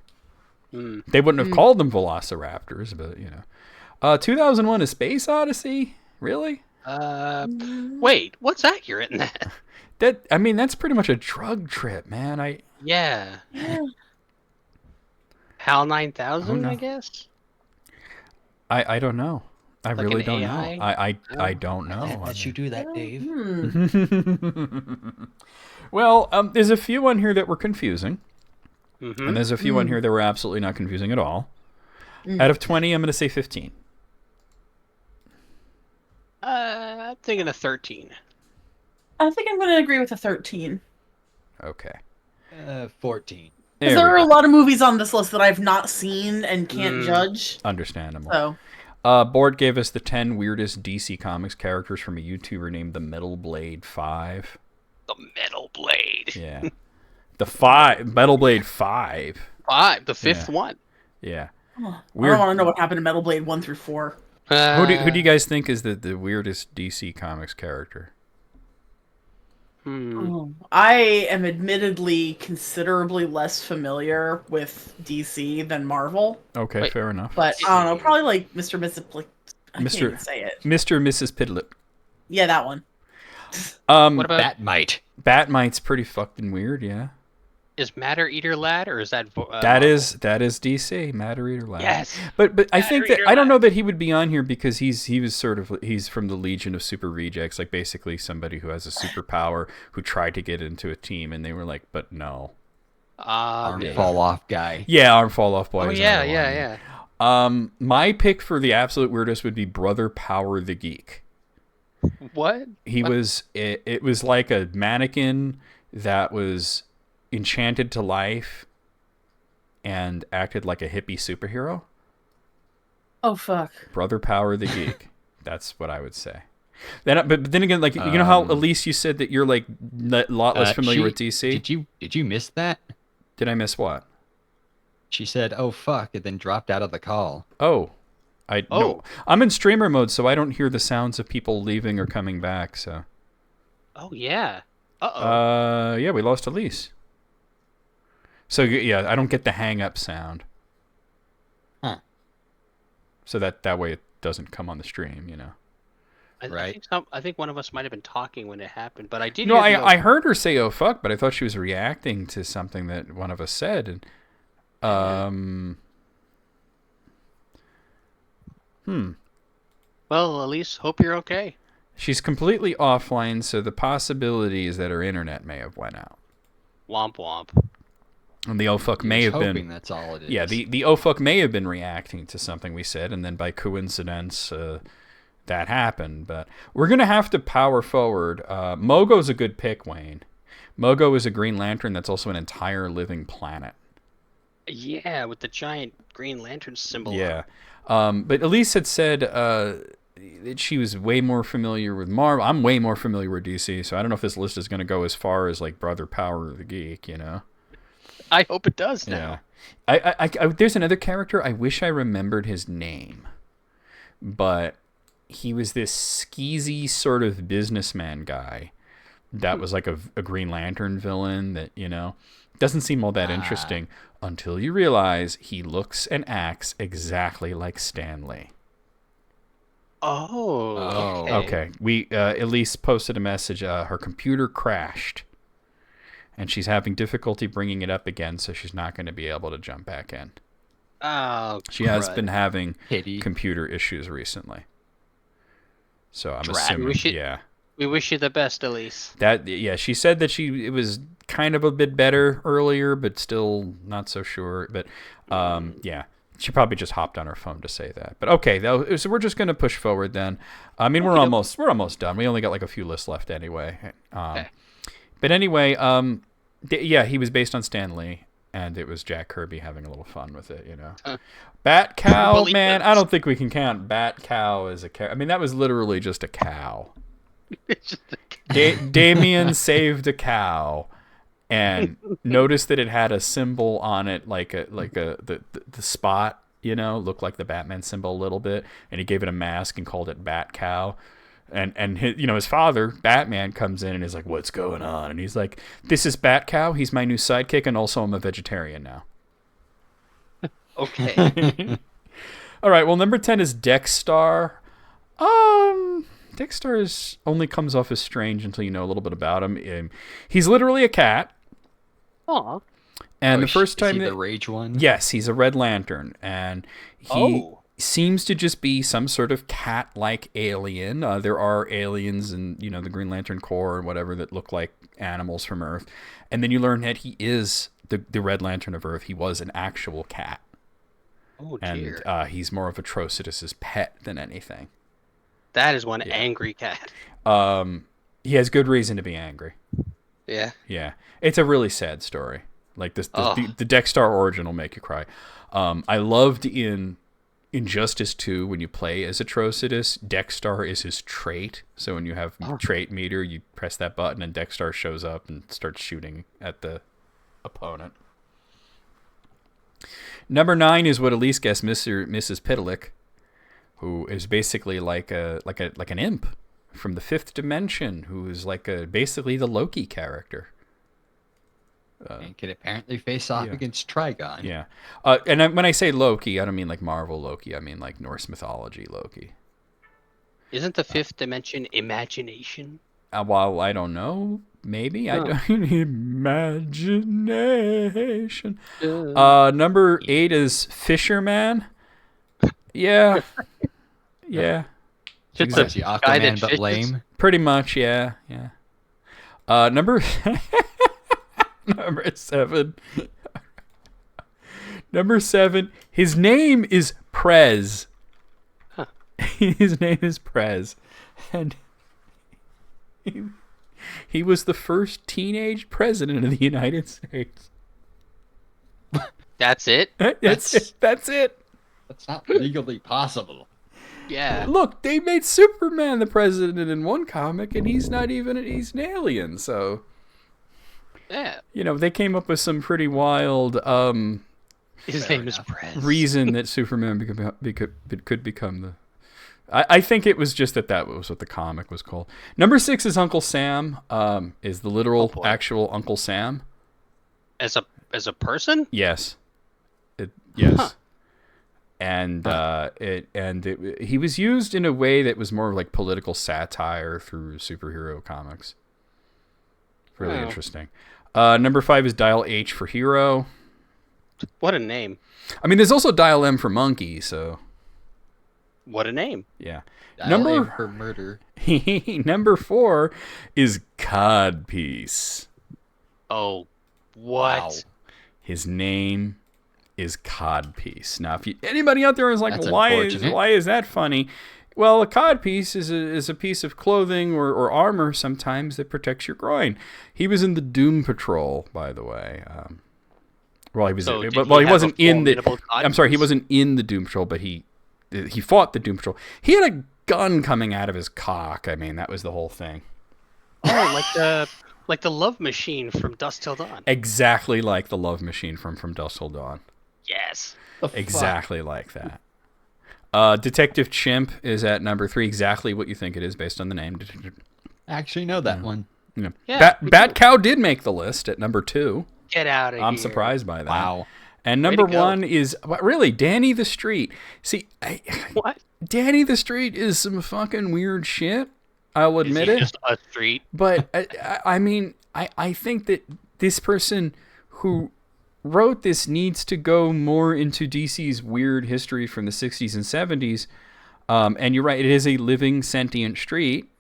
They wouldn't have called them Velociraptors, but 2001: A Space Odyssey, really? Wait, what's accurate in that? That's pretty much a drug trip, man. Yeah. HAL 9000, know. I guess. I don't know. I Like really an don't AI? know. I don't know. Let you do that, Dave. Well, there's a few on here that were confusing, Mm-hmm. and there's a few on here that were absolutely not confusing at all. Out of 20, I'm going to say 15. I'm thinking of 13. I think I'm going to agree with a 13. Okay. 14. Because there are a lot of movies on this list that I've not seen and can't judge. Understandable. So, Board gave us the 10 weirdest DC Comics characters from a YouTuber named the Metal Blade 5. The Metal Blade. Yeah. Metal Blade 5. 5, the fifth one. Yeah. I Weird. don't want to know what happened to Metal Blade 1 through 4. Who do you guys think is the weirdest DC Comics character? I am admittedly considerably less familiar with DC than Marvel, Okay, Wait. fair enough. but I don't know, probably like Mr. Mrs. I can't Mr. even say it. Mr. and Mrs. Pidlet. Yeah, that one. What about Batmite. Batmite's pretty fucking weird, yeah. is Matter Eater Lad or is that? That is DC, Matter Eater Lad. Yes. But I think that Matter-Eater I don't know Lad. that he would be on here because he's from the Legion of Super Rejects, like basically somebody who has a superpower who tried to get into a team and they were like, but no. Arm Yeah. fall off guy. Yeah, Arm Fall Off Boy. Oh is yeah, another yeah, one. yeah. My pick for the absolute weirdest would be Brother Power the Geek. What? He What? was it was like a mannequin that was enchanted to life and acted like a hippie superhero. Oh, fuck. Brother Power the Geek. That's what I would say. But then again, like you know how Elise, you said that you're like a lot less familiar with DC. Did you miss that? Did I miss what? She said, "Oh fuck," and then dropped out of the call. Oh, no. Oh. I'm in streamer mode, so I don't hear the sounds of people leaving or coming back. So, Oh yeah. Uh-oh. yeah, we lost Elise. So yeah, I don't get the hang up sound. Huh. So that way it doesn't come on the stream, you know. Right. I think one of us might have been talking when it happened, but I did. No, hear the- I heard her say "oh fuck," but I thought she was reacting to something that one of us said, and Well, Elise, hope you're okay. She's completely offline, so the possibility is that her internet may have went out. Womp womp. And the oh fuck may Here's have hoping been. that's all it is. Yeah, the oh fuck may have been reacting to something we said, and then by coincidence, that happened. But we're gonna have to power forward. Mogo's a good pick, Wayne. Mogo is a Green Lantern that's also an entire living planet. Yeah, with the giant Green Lantern symbol. Yeah. But Elise had said that she was way more familiar with Marvel. I'm way more familiar with DC, so I don't know if this list is going to go as far as like Brother Power the Geek, you know? I hope it does now. Yeah. I there's another character. I wish I remembered his name, but he was this skeezy sort of businessman guy that was like a Green Lantern villain that, you know, doesn't seem all that interesting until you realize he looks and acts exactly like Stan Lee. Oh, Okay. We Elise posted a message. Her computer crashed, and she's having difficulty bringing it up again, so she's not going to be able to jump back in. Oh, She has crud. been having Pity. computer issues recently. So I'm Drat. assuming, We wish you the best, Elise. she said that it was kind of a bit better earlier, but still not so sure. But yeah, she probably just hopped on her phone to say that. But okay, so we're just gonna push forward then. I mean, we're almost done. We only got like a few lists left anyway. Okay. But anyway, yeah, he was based on Stan Lee, and it was Jack Kirby having a little fun with it, you know. Bat Cow, Believe man, it. I don't think we can count Bat Cow as a cow. I mean, that was literally just a cow. Damien saved a cow, and noticed that it had a symbol on it, the spot, you know, looked like the Batman symbol a little bit, and he gave it a mask and called it Bat Cow. And his father, Batman, comes in and is like, "What's going on?" And he's like, "This is Bat Cow. He's my new sidekick, and also I'm a vegetarian now." Okay. All right. Well, number 10 is Dexstar. Dexstar only comes off as strange until you know a little bit about him. He's literally a cat. Aw. And the first time is he the Rage one? yes, he's a Red Lantern, and he seems to just be some sort of cat-like alien. There are aliens in the Green Lantern Corps or whatever that look like animals from Earth, and then you learn that he is the Red Lantern of Earth. He was an actual cat. Oh dear. And he's more of Atrocitus's pet than anything. That is one angry cat. He has good reason to be angry. Yeah. Yeah, it's a really sad story. Like the Dexstar origin will make you cry. I loved in Injustice 2 when you play as Atrocitus, Dexstar is his trait. So when you have trait meter, you press that button and Dexstar shows up and starts shooting at the opponent. Number 9 is what Elise guessed, Mrs. Pitalik, who is basically like an imp from the fifth dimension, who is basically the Loki character. And can apparently face off against Trigon. Yeah. And when I say Loki, I don't mean like Marvel Loki. I mean like Norse mythology Loki. Isn't the fifth dimension imagination? Well, I don't know. Maybe. I don't imagination. Number 8 is Fisherman. Yeah. Yeah. Just Is he the guy that Aquaman but fishes? lame? Pretty much, yeah. Number 7. Number 7. His name is Prez. Huh. His name is Prez. And he was the first teenage president of the United States. That's it? That's it. That's it. That's not legally possible. Yeah. Look, they made Superman the president in one comic, and he's an alien, so... Yeah. They came up with some pretty wild His name is Prez. reason that Superman could become the... I think it was just that was what the comic was called. Number 6 is Uncle Sam, is the literal, actual Uncle Sam. As a person? Yes. Yes. Huh. And he was used in a way that was more like political satire through superhero comics. Really interesting. Number 5 is Dial H for Hero. What a name. I mean, there's also Dial M for Monkey, so... What a name. Yeah. Dial A for murder. Number 4 is Codpiece. Oh, what? Wow. His name is Codpiece. Now, if anybody out there is like, That's why unfortunate. is that funny? Well, a codpiece is a piece of clothing or armor sometimes that protects your groin. He was in the Doom Patrol, by the way. Well, he was. So did Well, he have wasn't a in the. formidable I'm sorry, he codpiece? wasn't in the Doom Patrol, but he fought the Doom Patrol. He had a gun coming out of his cock. I mean, that was the whole thing. Oh, like the love machine from Dusk Till Dawn. Exactly like the Love Machine from Dusk Till Dawn. Yes. The fuck? Exactly like that. Detective Chimp is at number 3. Exactly what you think it is based on the name. I actually know that one. Yeah. Yeah, me Bat too. Cow did make the list at number 2. Get out of here. I'm surprised by that. Wow. And Way to number go. 1 is really Danny the Street. See, What? Danny the Street is some fucking weird shit. I'll Is admit he it. just a street? But I mean, I think that this person who wrote this needs to go more into DC's weird history from the 60s and 70s. And you're right, it is a living, sentient street.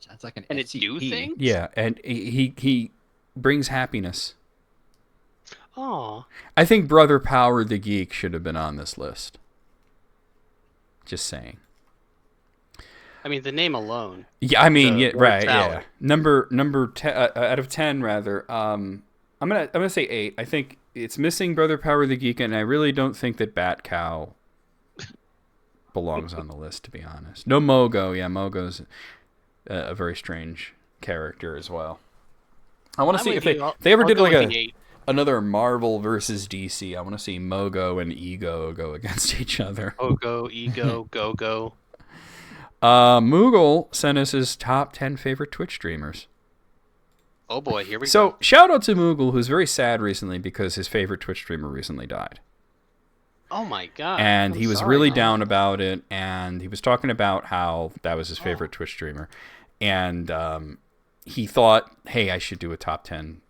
Sounds like an And it do SCP. things? Yeah, and he brings happiness. Oh. I think Brother Power the Geek should have been on this list. Just saying. I mean, the name alone. Yeah, I mean, The yeah, word right, salad. yeah. Number 10 out of 10 rather. I'm gonna say 8. I think it's missing Brother Power the Geek, and I really don't think that Bat Cow belongs on the list, to be honest. No Mogo. Yeah, Mogo's a very strange character as well. I want to I'm see with if you. I'll- they ever I'll did go like with the 8. another Marvel versus DC. I want to see Mogo and Ego go against each other. Ogo, Ego, Go-Go. Moogle sent us his top 10 favorite Twitch streamers. Oh boy, here we go. So, shout out to Moogle, who's very sad recently because his favorite Twitch streamer recently died. Oh my god. And I'm he was sorry, really man. down about it, and he was talking about how that was his favorite Twitch streamer. And he thought, hey, I should do a top 10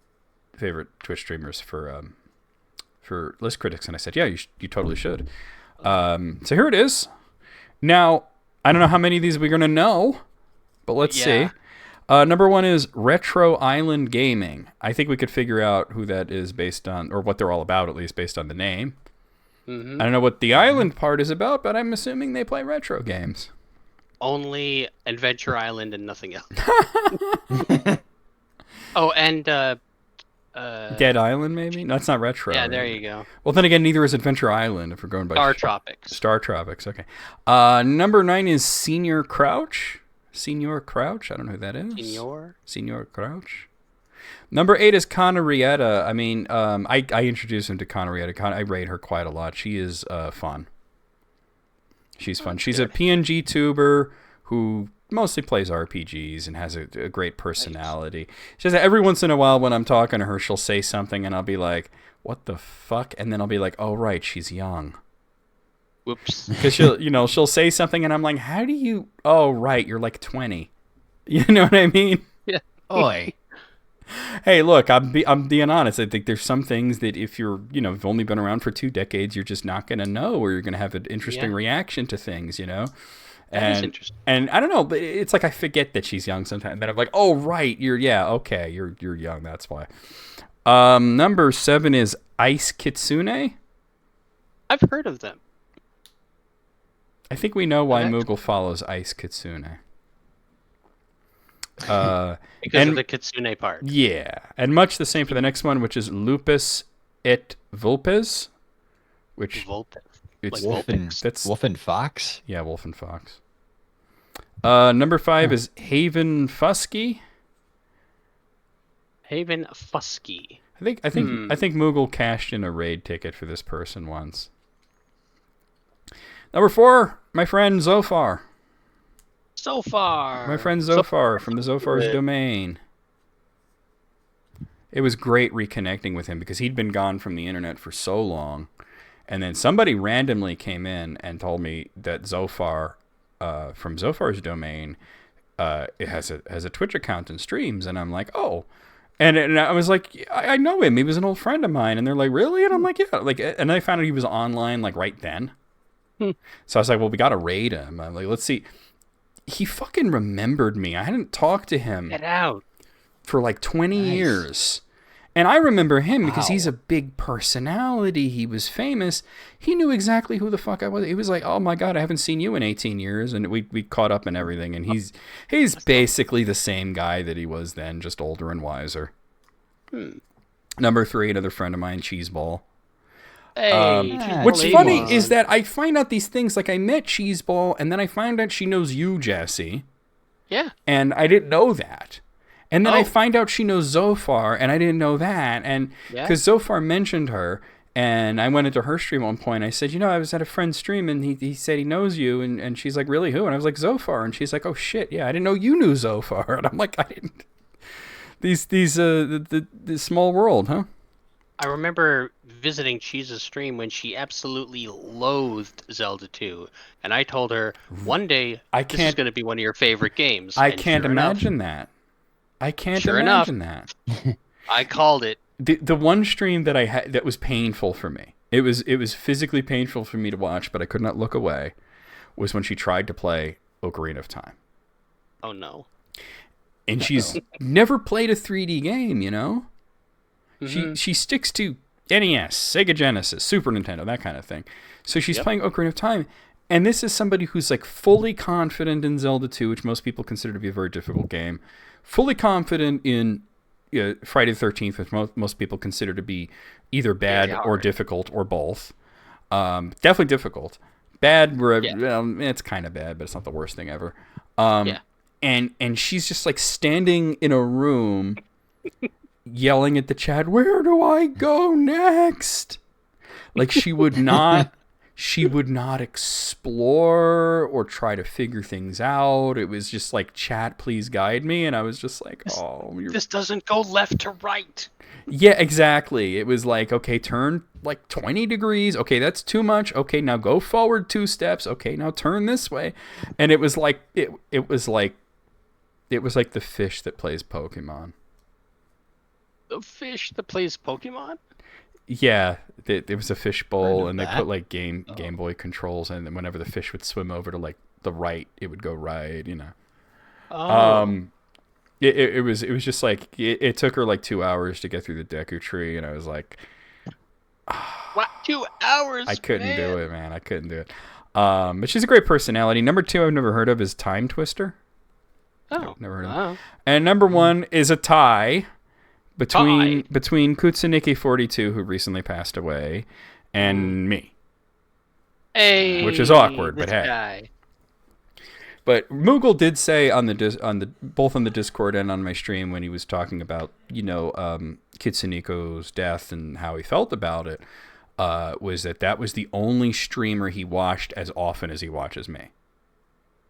favorite Twitch streamers for List Critics. And I said, yeah, you totally should. So here it is. Now, I don't know how many of these we're going to know, but let's Yeah. see. Number 1 is Retro Island Gaming. I think we could figure out who that is based on, or what they're all about, at least based on the name. Mhm. I don't know what the island part is about, but I'm assuming they play retro games. Only Adventure Island and nothing else. Oh, and Dead Island, maybe? No, it's not retro. yeah, there you go. Well, then again, neither is Adventure Island if we're going by Star Tropics. Star Tropics. Okay. Number 9 is Senior Crouch. Senior Crouch. I don't know who that is. Senior Crouch. Number 8 is Conorietta. I mean, I introduced him to Conorietta. I rate her quite a lot. She is fun. She's fun. She's a PNG tuber who mostly plays RPGs and has a great personality. She says that every once in a while when I'm talking to her, she'll say something and I'll be like, what the fuck? And then I'll be like, oh, right, she's young. Whoops. Because she'll say something and I'm like, how do you... Oh, right, you're like 20. You know what I mean? Oi. Hey, look, I'm being honest. I think there's some things that if you're, you've only been around for 2 decades, you're just not going to know, or you're going to have an interesting reaction to things, That and, is interesting. And I don't know, but it's like I forget that she's young sometimes. Then I'm like, oh, right, you're young, that's why. Number 7 is Ice Kitsune. I've heard of them. I think we know why Okay. Moogle follows Ice Kitsune. Because And- of the Kitsune part. Yeah, and much the same for the next one, which is Lupus et Vulpes, which Vulpes. it's Like Wolf and, That's- Wolf and Fox? yeah, Wolf and Fox. Number 5 is Haven Fusky. Haven Fusky. I think Moogle cashed in a raid ticket for this person once. Number 4, my friend Zophar. So far. My friend Zophar from the Zophar's Domain. It was great reconnecting with him because he'd been gone from the internet for so long. And then somebody randomly came in and told me that Zophar from Zophar's Domain it has a Twitch account and streams. And I'm like, oh. And I was like, I know him. He was an old friend of mine. And they're like, really? And I'm like, yeah. And I found out he was online like right then. So I was like, well, we got to raid him. I'm like, let's see. He fucking remembered me. I hadn't talked to him Get out. for like 20 Nice. years. And I remember him because he's Wow. a big personality. He was famous. He knew exactly who the fuck I was. He was like, oh my God, I haven't seen you in 18 years. And we caught up and everything. And he's basically the same guy that he was then, just older and wiser. Number 3, another friend of mine, Cheeseball. Hey, Yeah, What's Lady funny one. is that I find out these things, like I met Cheeseball, and then I find out she knows you, Jesse, yeah. and I didn't know that. And then I Oh. find out she knows Zophar, and I didn't know that. And Yeah. because Zophar mentioned her, and I went into her stream at one point, I said, I was at a friend's stream, and he said he knows you, and she's like, really, who? And I was like, Zophar, and she's like, oh shit, yeah, I didn't know you knew Zophar. And I'm like, I didn't. The small world, huh? I remember visiting Cheese's stream when she absolutely loathed Zelda 2, and I told her one day I this is can't- going to be one of your favorite games. I and can't sure enough, imagine that. I can't Sure enough. imagine that. I called it. The one stream that I had that was painful for me. It was physically painful for me to watch, but I could not look away. Was when she tried to play Ocarina of Time, Oh no. and she's never played a 3D game. Mhm. She sticks to NES, Sega Genesis, Super Nintendo, that kind of thing. So she's Yep. playing Ocarina of Time, and this is somebody who's like fully confident in Zelda 2, which most people consider to be a very difficult game. Fully confident in Friday the 13th, which most people consider to be either bad Very or hard. difficult or both. Definitely difficult. Bad, Yeah. well, it's kind of bad, but it's not the worst thing ever. Yeah. And she's just like standing in a room yelling at the chat, where do I go next? Like she would not explore or try to figure things out. It was just like, chat, please guide me. And I was just like, This doesn't go left to right. yeah, exactly. It was like, okay, turn like 20 degrees. Okay, that's too much. Okay, now go forward 2 steps. Okay, now turn this way. And it was like it was like the fish that plays Pokemon. The fish that plays Pokemon? Yeah, there was a fish bowl, of and they that. put like Game Boy controls, and then whenever the fish would swim over to like the right, it would go right. Oh. It was just like it took her like 2 hours to get through the Deku Tree, and I was like, What? 2 hours? I couldn't man. do it, man. I couldn't do it. But she's a great personality. Number 2 I've never heard of is Time Twister. Oh. Never heard of Oh. And number 1 is a tie between Tie. Kutsuniki42, who recently passed away, and me. Hey. Which is awkward, but this hey. guy. But Moogle did say on the both on the Discord and on my stream when he was talking about Kitsuniko's death and how he felt about it, was that was the only streamer he watched as often as he watches me.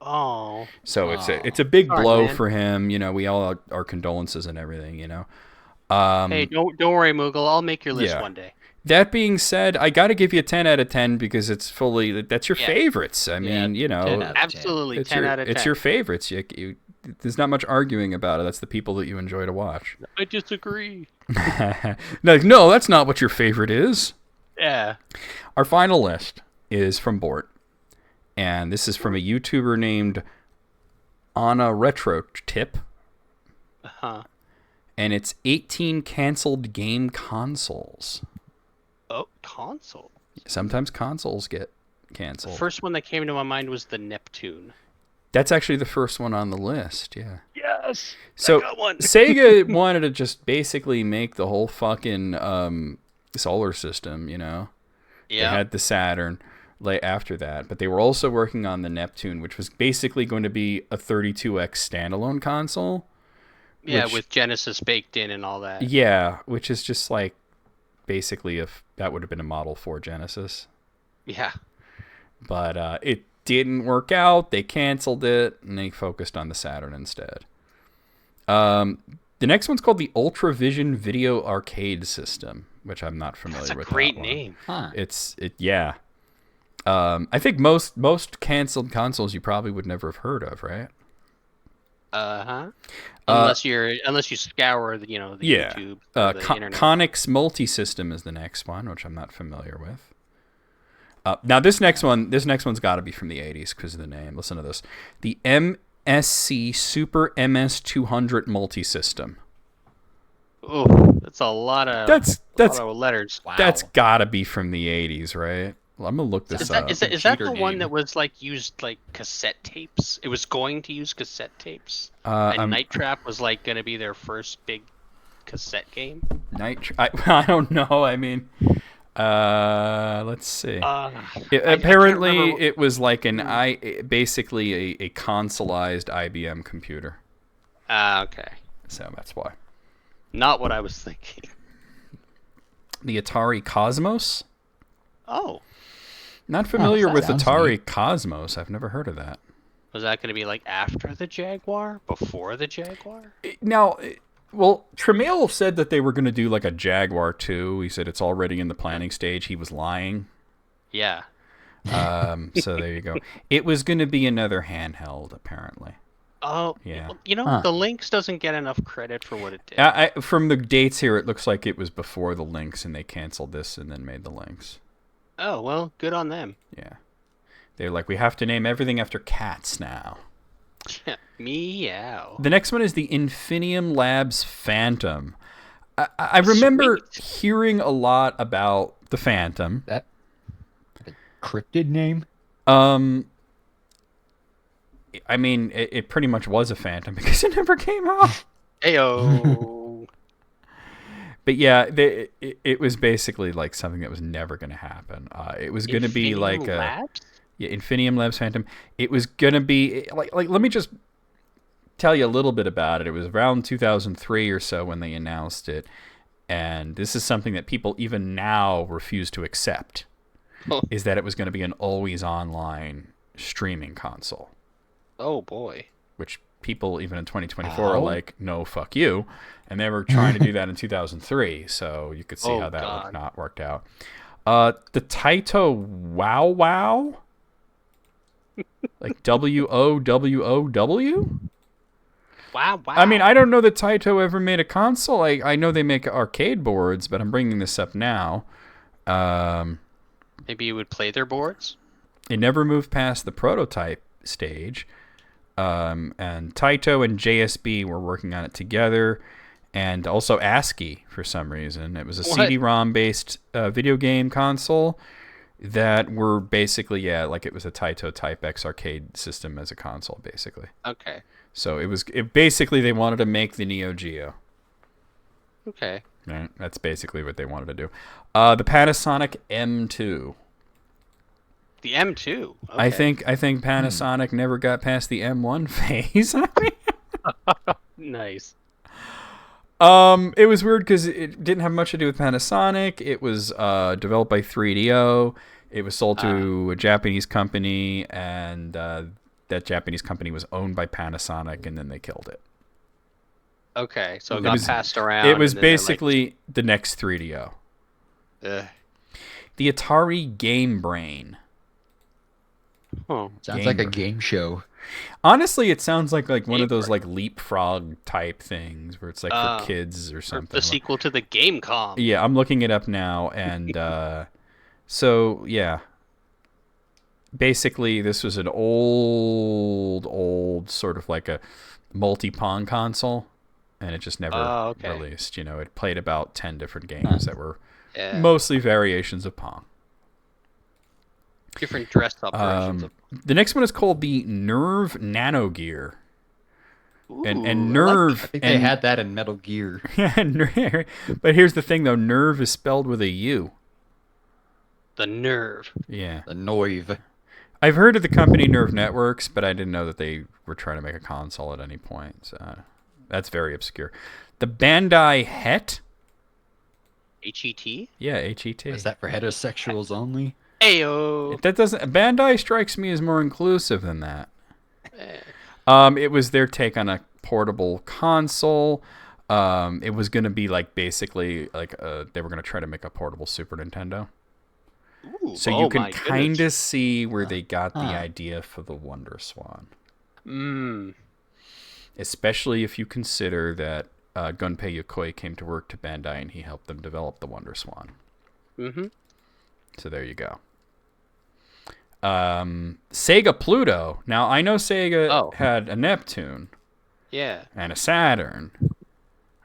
Oh. So it's a big Sorry, blow man. for him. We all our condolences and everything. Hey, don't worry, Moogle. I'll make your list yeah. one day. That being said, I got to give you a 10 out of 10 because it's that's your Yeah. favorites. I mean, 10 out of 10. Absolutely, it's 10 your, out of 10. it's your favorites. There's not much arguing about it. That's the people that you enjoy to watch. I disagree. No, that's not what your favorite is. Yeah. Our final list is from Bort, and this is from a YouTuber named Anna Retro Tip, Uh-huh. and it's 18 canceled game consoles. Oh, console. Sometimes consoles get The canceled. first one that came to my mind was the Neptune. That's actually the first one on the list, yeah. Yes. So I got one. Sega wanted to just basically make the whole fucking solar system, They Yeah. had the Saturn after that, but they were also working on the Neptune, which was basically going to be a 32X standalone console. Yeah, which- with Genesis baked in and all that. Yeah, which is just like basically if that would have been a Model 4 Genesis. Yeah. But it didn't work out. They canceled it, and they focused on the Saturn instead. The next one's called the Ultravision Video Arcade System, which I'm not familiar That's a with. great that one. name. Huh. Yeah. I think most canceled consoles you probably would never have heard of, right? Uh-huh. Unless you scour the Yeah. YouTube or the internet. Conix Multisystem is the next one, which I'm not familiar with. Now this next one's got to be from the 80s because of the name. Listen to this: the MSC Super MS200 multi-system. Oh, that's a lot of letters. Wow. That's got to be from the 80s, right? Well, I'm gonna look this up. Is that Cheater the one name. that was like used like cassette tapes? It was going to use cassette tapes, I'm- and Night Trap was like going to be their first big cassette game. I don't know. I mean, let's see. I Apparently, can't remember- it was like basically a consoleized IBM computer. Okay. So that's why. Not what I was thinking. The Atari Cosmos. Oh, Not familiar that with sounds Atari neat. Cosmos. I've never heard of that. was that going to be like after the Jaguar? Before the Jaguar? Now, well, Tramiel said that they were going to do like a Jaguar 2. He said it's already in the planning stage. He was lying. Yeah. So there you go. It was going to be another handheld, apparently. Oh, Yeah. You know, Huh. the Lynx doesn't get enough credit for what it did. From the dates here, it looks like it was before the Lynx, and they canceled this and then made the Lynx. Oh, well, good on them. Yeah. They're like, we have to name everything after cats now. Meow. The next one is the Infinium Labs Phantom. I remember Sweet. hearing a lot about the Phantom. That the cryptid name? I mean, it pretty much was a Phantom because it never came out. Ayo. But yeah, it was basically like something that was never going to happen. It was going to be like a Labs? yeah, Infinium Labs Phantom. It was going to be like let me just tell you a little bit about it. It was around 2003 or so when they announced it, and this is something that people even now refuse to accept. Oh. Is that it was going to be an always online streaming console, Oh boy. which people even in 2024 are Ow. like, no, fuck you. And they were trying to do that in 2003, so you could see Oh, how that God. would not worked out. The Taito Wow Wow? Like WOWOW? Wow, wow. I mean, I don't know that Taito ever made a console. I know they make arcade boards, but I'm bringing this up now. Maybe you would play their boards? It never moved past the prototype stage. And Taito and JSB were working on it together, and also ASCII for some reason. It was a What? CD-ROM based video game console that were basically like it was a Taito Type X arcade system as a console, basically. Okay. So it basically they wanted to make the Neo Geo. Okay. Right? That's basically what they wanted to do. The Panasonic M2. The M2. Okay. I think Panasonic never got past the M1 phase. I mean, Nice. it was weird because it didn't have much to do with Panasonic. It was developed by 3DO. It was sold to a Japanese company, and that Japanese company was owned by Panasonic, and then they killed it. Okay, so it It got was- passed around. It was and then they're basically the next 3DO. Like, The Atari Game Brain. oh, Sounds like a Gamer. game show. Honestly, it sounds like one Game of those Brain. like leapfrog type things where it's like for kids or or something. the sequel to the Gamecom. Yeah, I'm looking it up now, and so yeah. Basically, this was an old sort of like a multi-pong console, and it just never Oh, okay. released. You know, it played about 10 different games that were Yeah. mostly variations of Pong. Different dressed up versions of. The next one is called the Nerve Nano Gear. And Ooh, I like Nerve I think they had that in Metal Gear. yeah, but here's the thing though, Nerve is spelled with a U. the nerve. Yeah. The Noive. I've heard of the company Nerve Networks, but I didn't know that they were trying to make a console at any point. So that's very obscure. The Bandai Het? HET. Yeah, HET. Is that for heterosexuals only? Ayo. That doesn't Bandai strikes me as more inclusive than that. Eh. It was their take on a portable console. It was going to be like basically like they were going to try to make a portable Super Nintendo. Ooh, So oh you can my kind of goodness. see where they got the Huh. idea for the Wonder Swan. Mm. Especially if you consider that Gunpei Yokoi came to work to Bandai and he helped them develop the Wonder Swan. Mm-hmm. So there you go. Sega Pluto. Now, I know Sega Oh. had a Neptune Yeah. and a Saturn.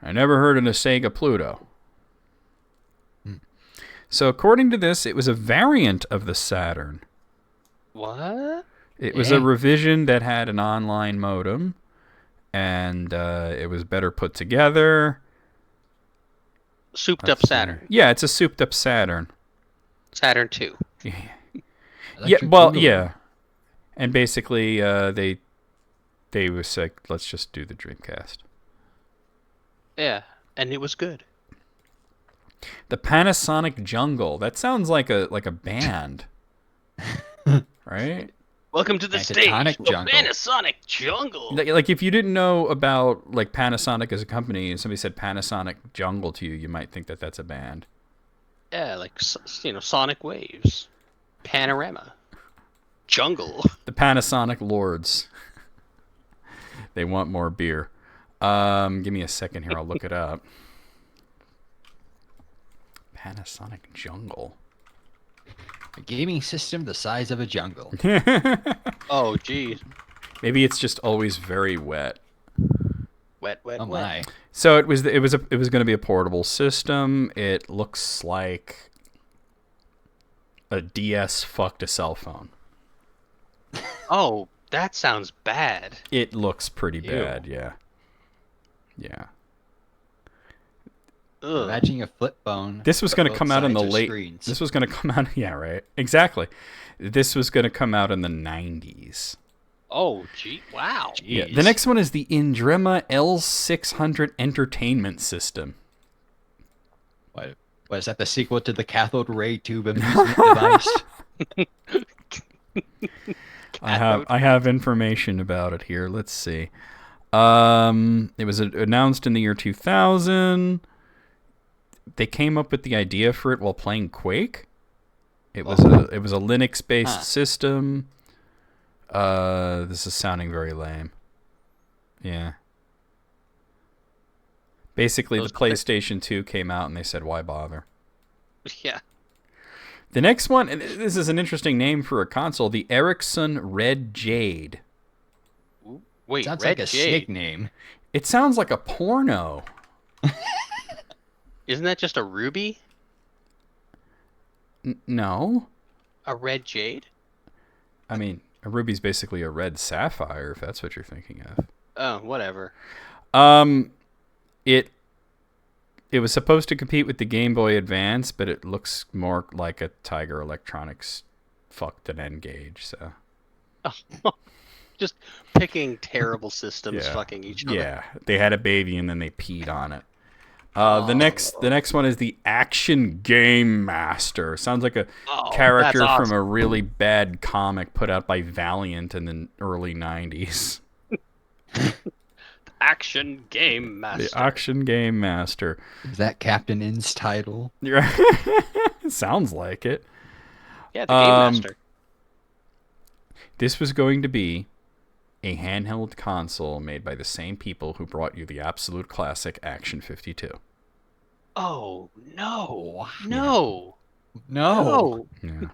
I never heard of a Sega Pluto. So, according to this, it was a variant of the Saturn. What? It was a revision that had an online modem, and it was better put together. Souped up Saturn. Yeah, it's a souped up Saturn. Saturn 2. Yeah, Electric well, Boogaloo. yeah. And basically, they was like, let's just do the Dreamcast. Yeah, and it was good. The Panasonic Jungle. That sounds like a band, right? Welcome to the stage, Pentatonic the Jungle. Panasonic Jungle. Like if you didn't know about like Panasonic as a company, and somebody said Panasonic Jungle to you, you might think that that's a band. Yeah, like Sonic Waves, Panorama, Jungle. The Panasonic Lords. They want more beer. Give me a second here. I'll look it up. Panasonic Jungle. A gaming system the size of a jungle. Oh, geez. Maybe it's just always very wet. Wet, wet, Oh wet. my. So it was going to be a portable system. It looks like a DS fucked a cell phone. Oh, that sounds bad. It looks pretty Ew. bad, yeah. Yeah. Ugh. Imagine a flip phone. This was going to both come out in the sides are late. screens. This was going to come out. Yeah, right. Exactly. This was going to come out in the 90s. Oh, gee, wow. Yeah. Jeez. The next one is the Indrema L600 Entertainment System. What is that? The sequel to the cathode ray tube amusement device? I have information about it here. Let's see. It was announced in the year 2000. They came up with the idea for it while playing Quake. It was a Linux based system. This is sounding very lame. Yeah. Basically, the PlayStation 2 came out and they said, why bother? Yeah. The next one, and this is an interesting name for a console, the Ericsson Red Jade. Wait, Sounds Red like a Jade. sick name. It sounds like a porno. Isn't that just a ruby? No. A red jade? I mean, a ruby's basically a red sapphire, if that's what you're thinking of. Oh, whatever. It was supposed to compete with the Game Boy Advance, but it looks more like a Tiger Electronics fucked an N-Gauge, so. Just picking terrible systems, Yeah. fucking each other. Yeah, they had a baby and then they peed on it. The next one is the Action Game Master. Sounds like a character that's from awesome. a really bad comic put out by Valiant in the early 90s. Action Game Master. The Action Game Master. Is that Captain N's title? Sounds like it. Yeah, the Game Master. This was going to be a handheld console made by the same people who brought you the absolute classic Action 52. Oh, no. No. No. Yeah.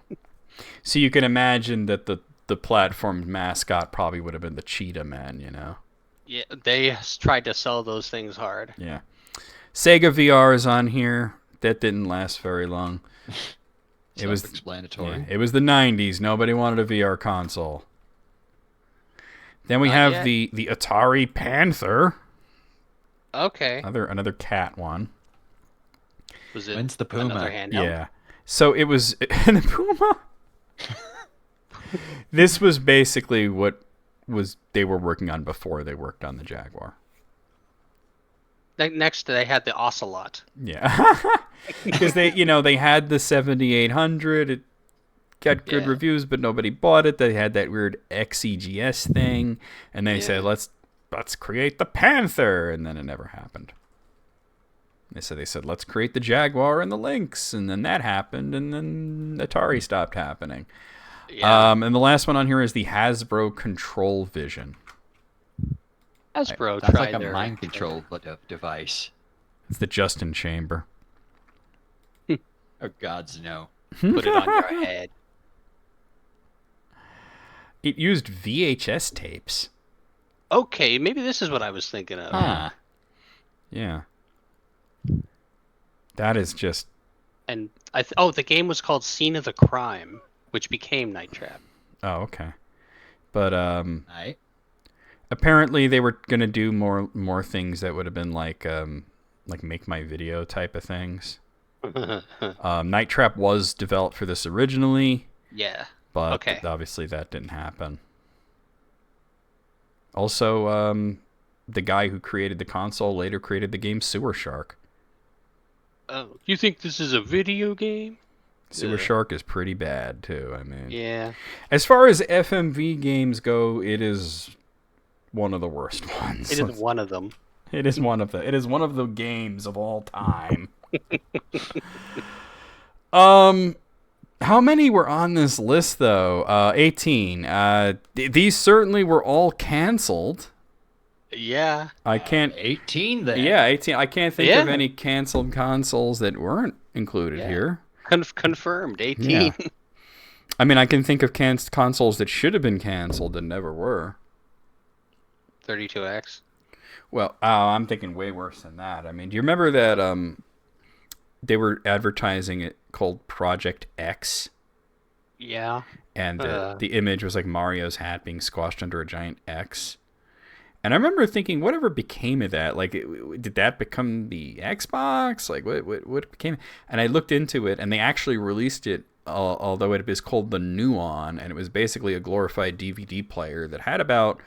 So you can imagine that the platform mascot probably would have been the Cheetah Man, you know? Yeah, they tried to sell those things hard. Yeah. Sega VR is on here. That didn't last very long. It was Self-explanatory. Yeah, it was the 90s. Nobody wanted a VR console. Then we have yet. the Atari Panther. Okay. Another cat one. Was it When's the Puma? another handheld? Yeah. So it was the Puma. This was basically what they were working on before they worked on the Jaguar. Next, they had the Ocelot. Yeah. Because they had the 7800. It got good Yeah. reviews, but nobody bought it. They had that weird XEGS thing, and they said, let's create the Panther, and then it never happened. They said, let's create the Jaguar and the Lynx, and then that happened, and then Atari stopped happening. Yeah. And the last one on here is the Hasbro Control Vision. Hasbro Sounds tried like a their mind control device. It's the Justin Chamber. Oh, gods, no. put it on your head. It used VHS tapes. Okay, maybe this is what I was thinking of. Huh. Yeah. That is just... And the game was called Scene of the Crime, which became Night Trap. Oh, okay. But Right. apparently they were gonna do more things that would have been like make my video type of things. Night Trap was developed for this originally, Yeah. but Okay. obviously that didn't happen. Also, the guy who created the console later created the game Sewer Shark. Oh, you think this is a video game? Sewer Shark is pretty bad too. I mean, Yeah. as far as FMV games go, it is one of the worst ones. It is one of them. It is one of the games of all time. How many were on this list though? 18. These certainly were all canceled. Yeah. I can't. 18 then. Yeah, 18. I can't think of Yeah. any canceled consoles that weren't included Yeah. here. Confirmed. 18. Yeah. I mean, I can think of consoles that should have been canceled that never were. 32X. Well, I'm thinking way worse than that. I mean, do you remember that they were advertising it called Project X? Yeah. And the image was like Mario's hat being squashed under a giant X. And I remember thinking, whatever became of that? Like, did that become the Xbox? Like, what became? And I looked into it, and they actually released it, although it was called the Nuon, and it was basically a glorified DVD player that had about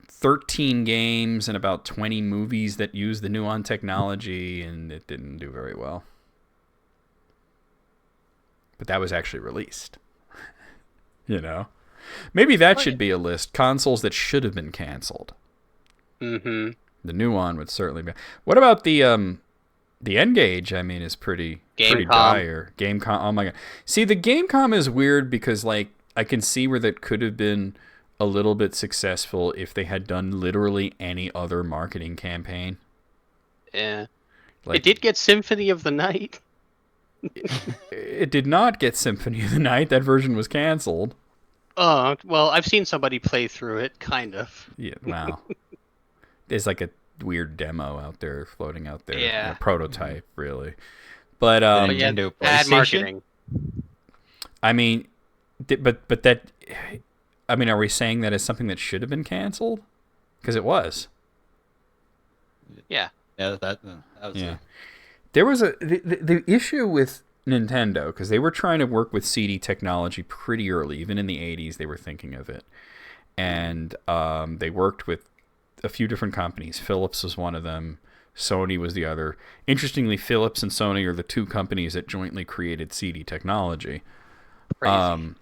13 games and about 20 movies that used the Nuon technology, and it didn't do very well. But that was actually released. You know? Maybe that should be a list. Consoles that should have been canceled. Mm-hmm. The Nuon would certainly be. What about the N-Gage? I mean, is pretty dire. Gamecom. Oh my god. See, the Gamecom is weird because like I can see where that could have been a little bit successful if they had done literally any other marketing campaign. Yeah. Like, It did get Symphony of the Night. It did not get Symphony of the Night. That version was canceled. Well, I've seen somebody play through it, kind of. Yeah. Wow. There's like a weird demo out there floating out there. Yeah. A prototype, really. But But yeah, Nintendo bad PlayStation? marketing. I mean, but that. I mean, are we saying that as something that should have been canceled? Because it was. Yeah. Yeah, that was Yeah. There was the issue with Nintendo, because they were trying to work with CD technology pretty early. Even in the 80s, they were thinking of it. And they worked with a few different companies. Philips was one of them. Sony was the other. Interestingly, Philips and Sony are the two companies that jointly created CD technology. Crazy.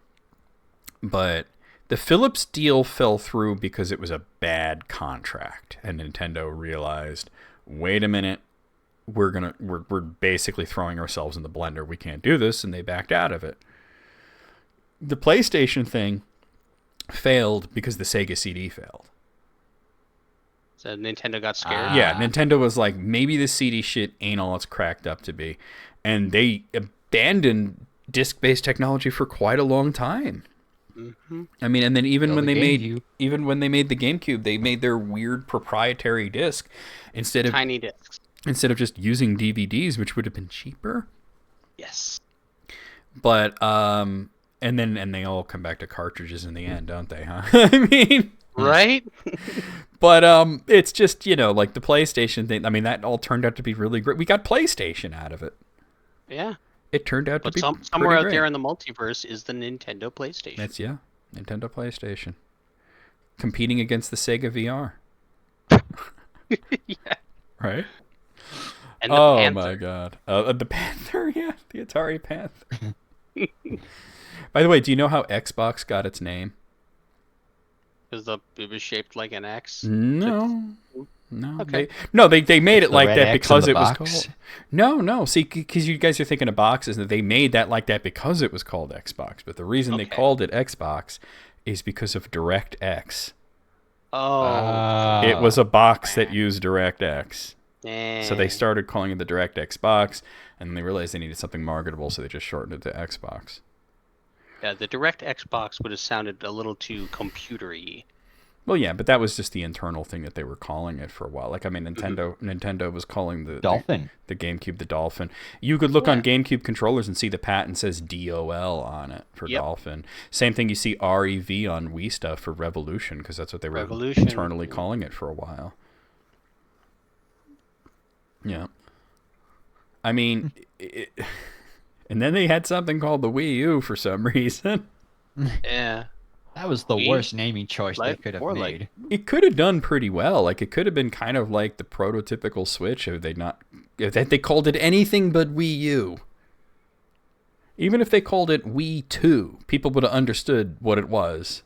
But the Philips deal fell through because it was a bad contract, and Nintendo realized, wait a minute, we're basically throwing ourselves in the blender. We can't do this, and they backed out of it. The PlayStation thing failed because the Sega CD failed. So Nintendo got scared. Yeah, Nintendo was like, maybe the CD shit ain't all it's cracked up to be, and they abandoned disc-based technology for quite a long time. Mm-hmm. I mean, and then even when they made the GameCube, they made their weird proprietary disc instead of Tiny discs. just using DVDs, which would have been cheaper. Yes. But and they all come back to cartridges in the end, don't they? Huh? I mean, Right? but it's just, you know, like the PlayStation thing. I mean, that all turned out to be really great. We got PlayStation out of it. Yeah. It turned out to But be somewhere pretty out great. there in the multiverse is the Nintendo PlayStation. That's Nintendo PlayStation competing against the Sega VR. Yeah. Right? And the Oh Panther. my god. The Panther, yeah. The Atari Panther. By the way, do you know how Xbox got its name? Because it was shaped like an X. No. No. Okay. They made it The like red that X because in it the was box? called... No. See, because you guys are thinking of boxes, that they made that like that because it was called Xbox. But the reason they Okay. called it Xbox is because of DirectX. Oh. It was a box that used DirectX. Eh. So they started calling it the DirectX box, and they realized they needed something marketable, so they just shortened it to Xbox. Yeah, the direct Xbox would have sounded a little too computery. Well, yeah, but that was just the internal thing that they were calling it for a while. Like, I mean, Nintendo was calling Dolphin. the GameCube the Dolphin. You could look on Yeah. GameCube controllers and see the patent says DOL on it for Yep. Dolphin. Same thing you see REV on Wii stuff for Revolution, because that's what they were Revolution. internally calling it for a while. Yeah. I mean, and then they had something called the Wii U for some reason. Yeah. That was the Wii? worst naming choice they Like- could have more made. like- It could have done pretty well. Like, it could have been kind of like the prototypical Switch if they called it anything but Wii U. Even if they called it Wii 2, people would have understood what it was.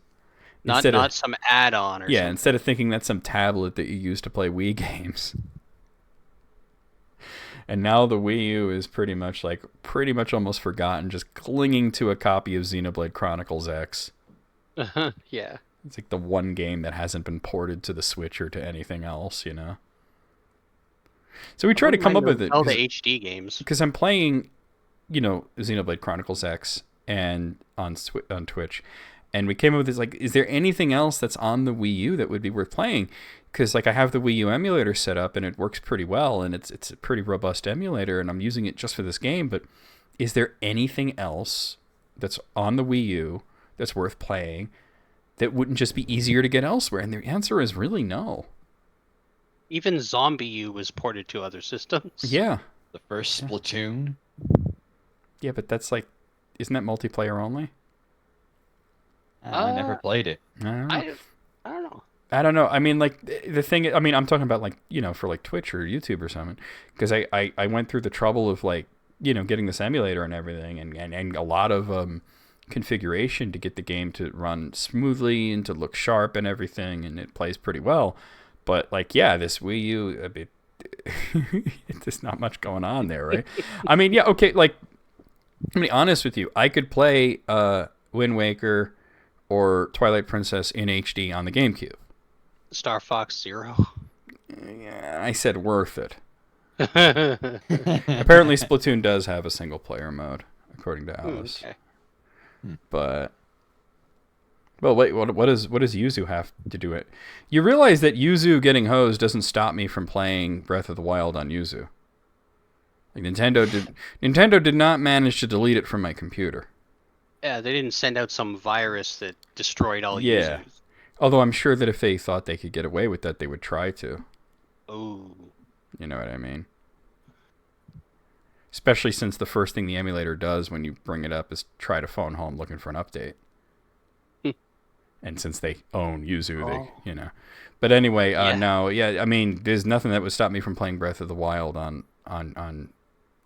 Not some add-on or Yeah, something. instead of thinking that's some tablet that you use to play Wii games. And now the Wii U is pretty much almost forgotten, just clinging to a copy of Xenoblade Chronicles X. Yeah. It's like the one game that hasn't been ported to the Switch or to anything else, you know? So we try to come up with it. All the HD games. Because I'm playing, Xenoblade Chronicles X and on Twitch, and we came up with this, like, is there anything else that's on the Wii U that would be worth playing? Because, like, I have the Wii U emulator set up, and it works pretty well, and it's a pretty robust emulator, and I'm using it just for this game, but is there anything else that's on the Wii U that's worth playing that wouldn't just be easier to get elsewhere? And the answer is really no. Even Zombie U was ported to other systems. Yeah. The first Splatoon. Yeah, but that's like, isn't that multiplayer only? I never played it. I don't know. I don't know. I don't know. I mean, like, the thing, I mean, I'm talking about, like, for, like, Twitch or YouTube or something. Because I went through the trouble of, like, getting this emulator and everything, and a lot of configuration to get the game to run smoothly and to look sharp and everything, and it plays pretty well. But, like, yeah, this Wii U, there's not much going on there, right? I mean, yeah, okay, like, I'm be honest with you. I could play Wind Waker or Twilight Princess in HD on the GameCube. Star Fox Zero. Yeah, I said worth it. Apparently, Splatoon does have a single-player mode, according to Alice. Okay. But, well, wait, what does Yuzu have to do it? You realize that Yuzu getting hosed doesn't stop me from playing Breath of the Wild on Yuzu. Like, Nintendo did not manage to delete it from my computer. Yeah, they didn't send out some virus that destroyed all Yeah. users. Although I'm sure that if they thought they could get away with that, they would try to. Oh. You know what I mean? Especially since the first thing the emulator does when you bring it up is try to phone home looking for an update. And since they own Yuzu, they. But anyway, no, yeah, I mean, there's nothing that would stop me from playing Breath of the Wild on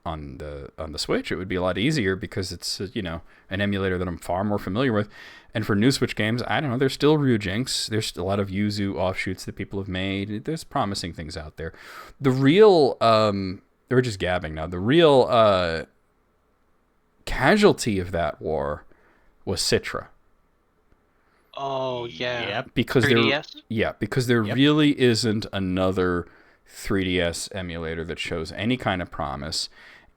the Switch. It would be a lot easier because it's an emulator that I'm far more familiar with. And for new Switch games, I don't know, there's still Ryujinx. There's a lot of Yuzu offshoots that people have made. There's promising things out there. The real we're just gabbing now. The real casualty of that war was Citra. Oh, yeah. Yep. Because 3DS? because there really isn't another 3DS emulator that shows any kind of promise.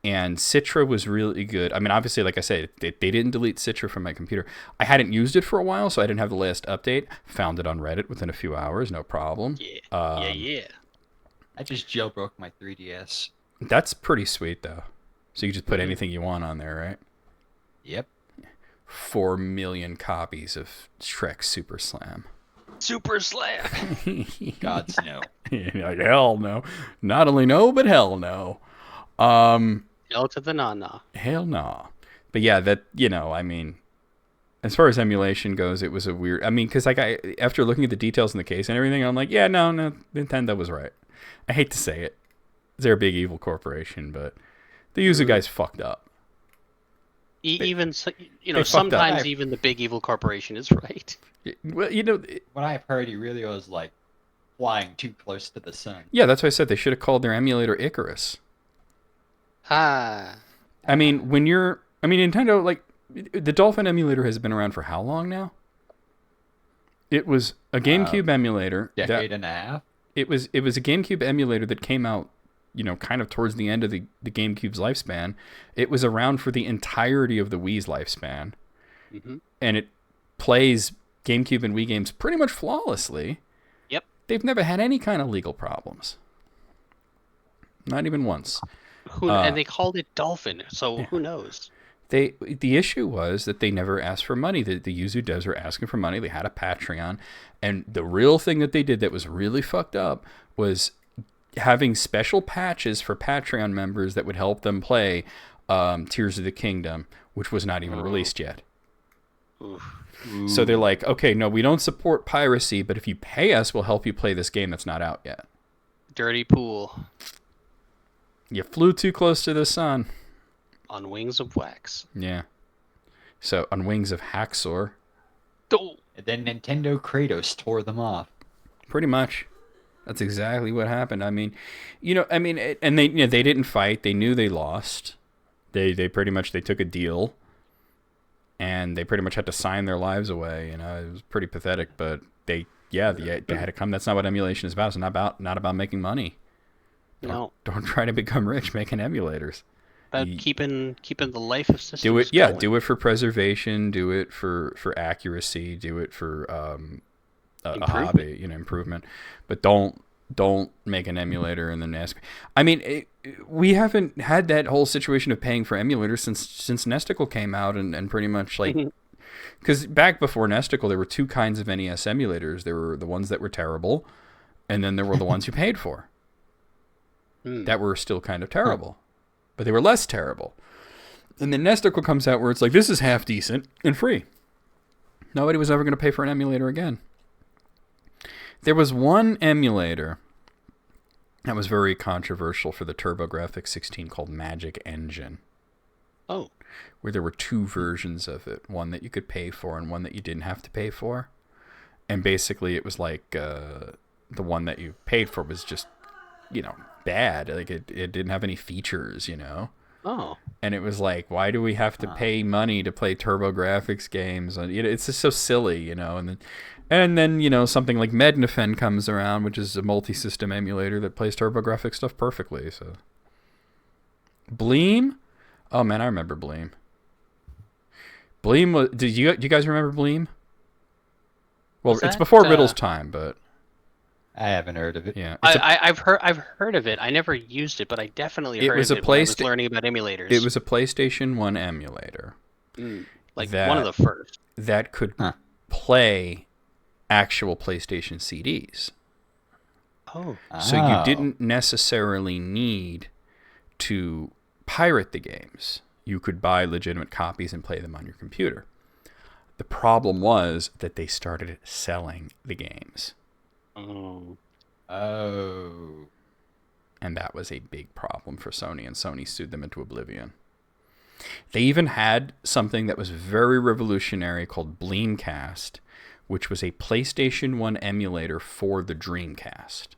And Citra was really good. I mean, obviously, like I said, they didn't delete Citra from my computer. I hadn't used it for a while, so I didn't have the latest update. Found it on Reddit within a few hours, no problem. Yeah. Yeah. I just jailbroke my 3DS. That's pretty sweet, though. So you just put anything you want on there, right? Yep. 4 million copies of Shrek Super Slam. Super Slam. Gods no. Like, hell no. Not only no, but hell no. Hell to the na-na. Hell no. But yeah, that, I mean, as far as emulation goes, it was a weird, I mean, because like after looking at the details in the case and everything, I'm like, yeah, no, Nintendo was right. I hate to say it. They're a big evil corporation, but the Yuzu guys fucked up. Even, they fucked sometimes up. even the big evil corporation is right. Well, What I've heard, he really was like flying too close to the sun. yeah, that's why I said they should have called their emulator Icarus. Ah. I mean, Nintendo, like, the Dolphin emulator has been around for how long now? It was a GameCube emulator. Decade and a half. It was a GameCube emulator that came out, kind of towards the end of the GameCube's lifespan. It was around for the entirety of the Wii's lifespan. Mm-hmm. and it plays GameCube and Wii games pretty much flawlessly. Yep. They've never had any kind of legal problems. Not even once. And they called it Dolphin, so who knows? The issue was that they never asked for money. The Yuzu devs were asking for money. They had a Patreon, and the real thing that they did that was really fucked up was having special patches for Patreon members that would help them play Tears of the Kingdom, which was not even released yet. So they're like, okay, no, we don't support piracy, but if you pay us, we'll help you play this game that's not out yet. Dirty pool. You flew too close to the sun. On wings of wax. Yeah. So, on wings of Haxor. Oh. And then Nintendo Kratos tore them off. Pretty much. That's exactly what happened. I mean, and they they didn't fight. They knew they lost. They pretty much they took a deal, and they pretty much had to sign their lives away. It was pretty pathetic, but they had to come. That's not what emulation is about. It's not about making money. No. Don't try to become rich making emulators. About keeping the life of systems Do it, going. do it for preservation. Do it for accuracy. Do it for a hobby, improvement. But don't make an emulator and then ask. I mean, we haven't had that whole situation of paying for emulators since Nesticle came out, and pretty much like, because back before Nesticle, there were two kinds of NES emulators. There were the ones that were terrible, and then there were the ones you paid for. That were still kind of terrible, but they were less terrible. And then Nesticle comes out where it's like, this is half decent and free. Nobody was ever going to pay for an emulator again. There was one emulator that was very controversial for the TurboGrafx 16 called Magic Engine. Oh. Where there were two versions of it. One that you could pay for and one that you didn't have to pay for. And basically it was like the one that you paid for was just, bad. Like it didn't have any features, Oh. And it was like, why do we have to pay money to play TurboGrafx games? And it's just so silly, And then something like Mednafen comes around, which is a multi-system emulator that plays TurboGrafx stuff perfectly. So, Bleem, oh man, I remember Bleem. Bleem was. Do you guys remember Bleem? Well, it's before Riddle's time, but I haven't heard of it. yeah, I've heard of it. I never used it, but I definitely heard of it when I was learning about emulators. It was a PlayStation 1 emulator. Like one of the first. That could play actual PlayStation CDs. Oh. So you didn't necessarily need to pirate the games. You could buy legitimate copies and play them on your computer. The problem was that they started selling the games. Oh. And that was a big problem for Sony, and Sony sued them into oblivion. They even had something that was very revolutionary called Bleemcast, which was a PlayStation 1 emulator for the Dreamcast.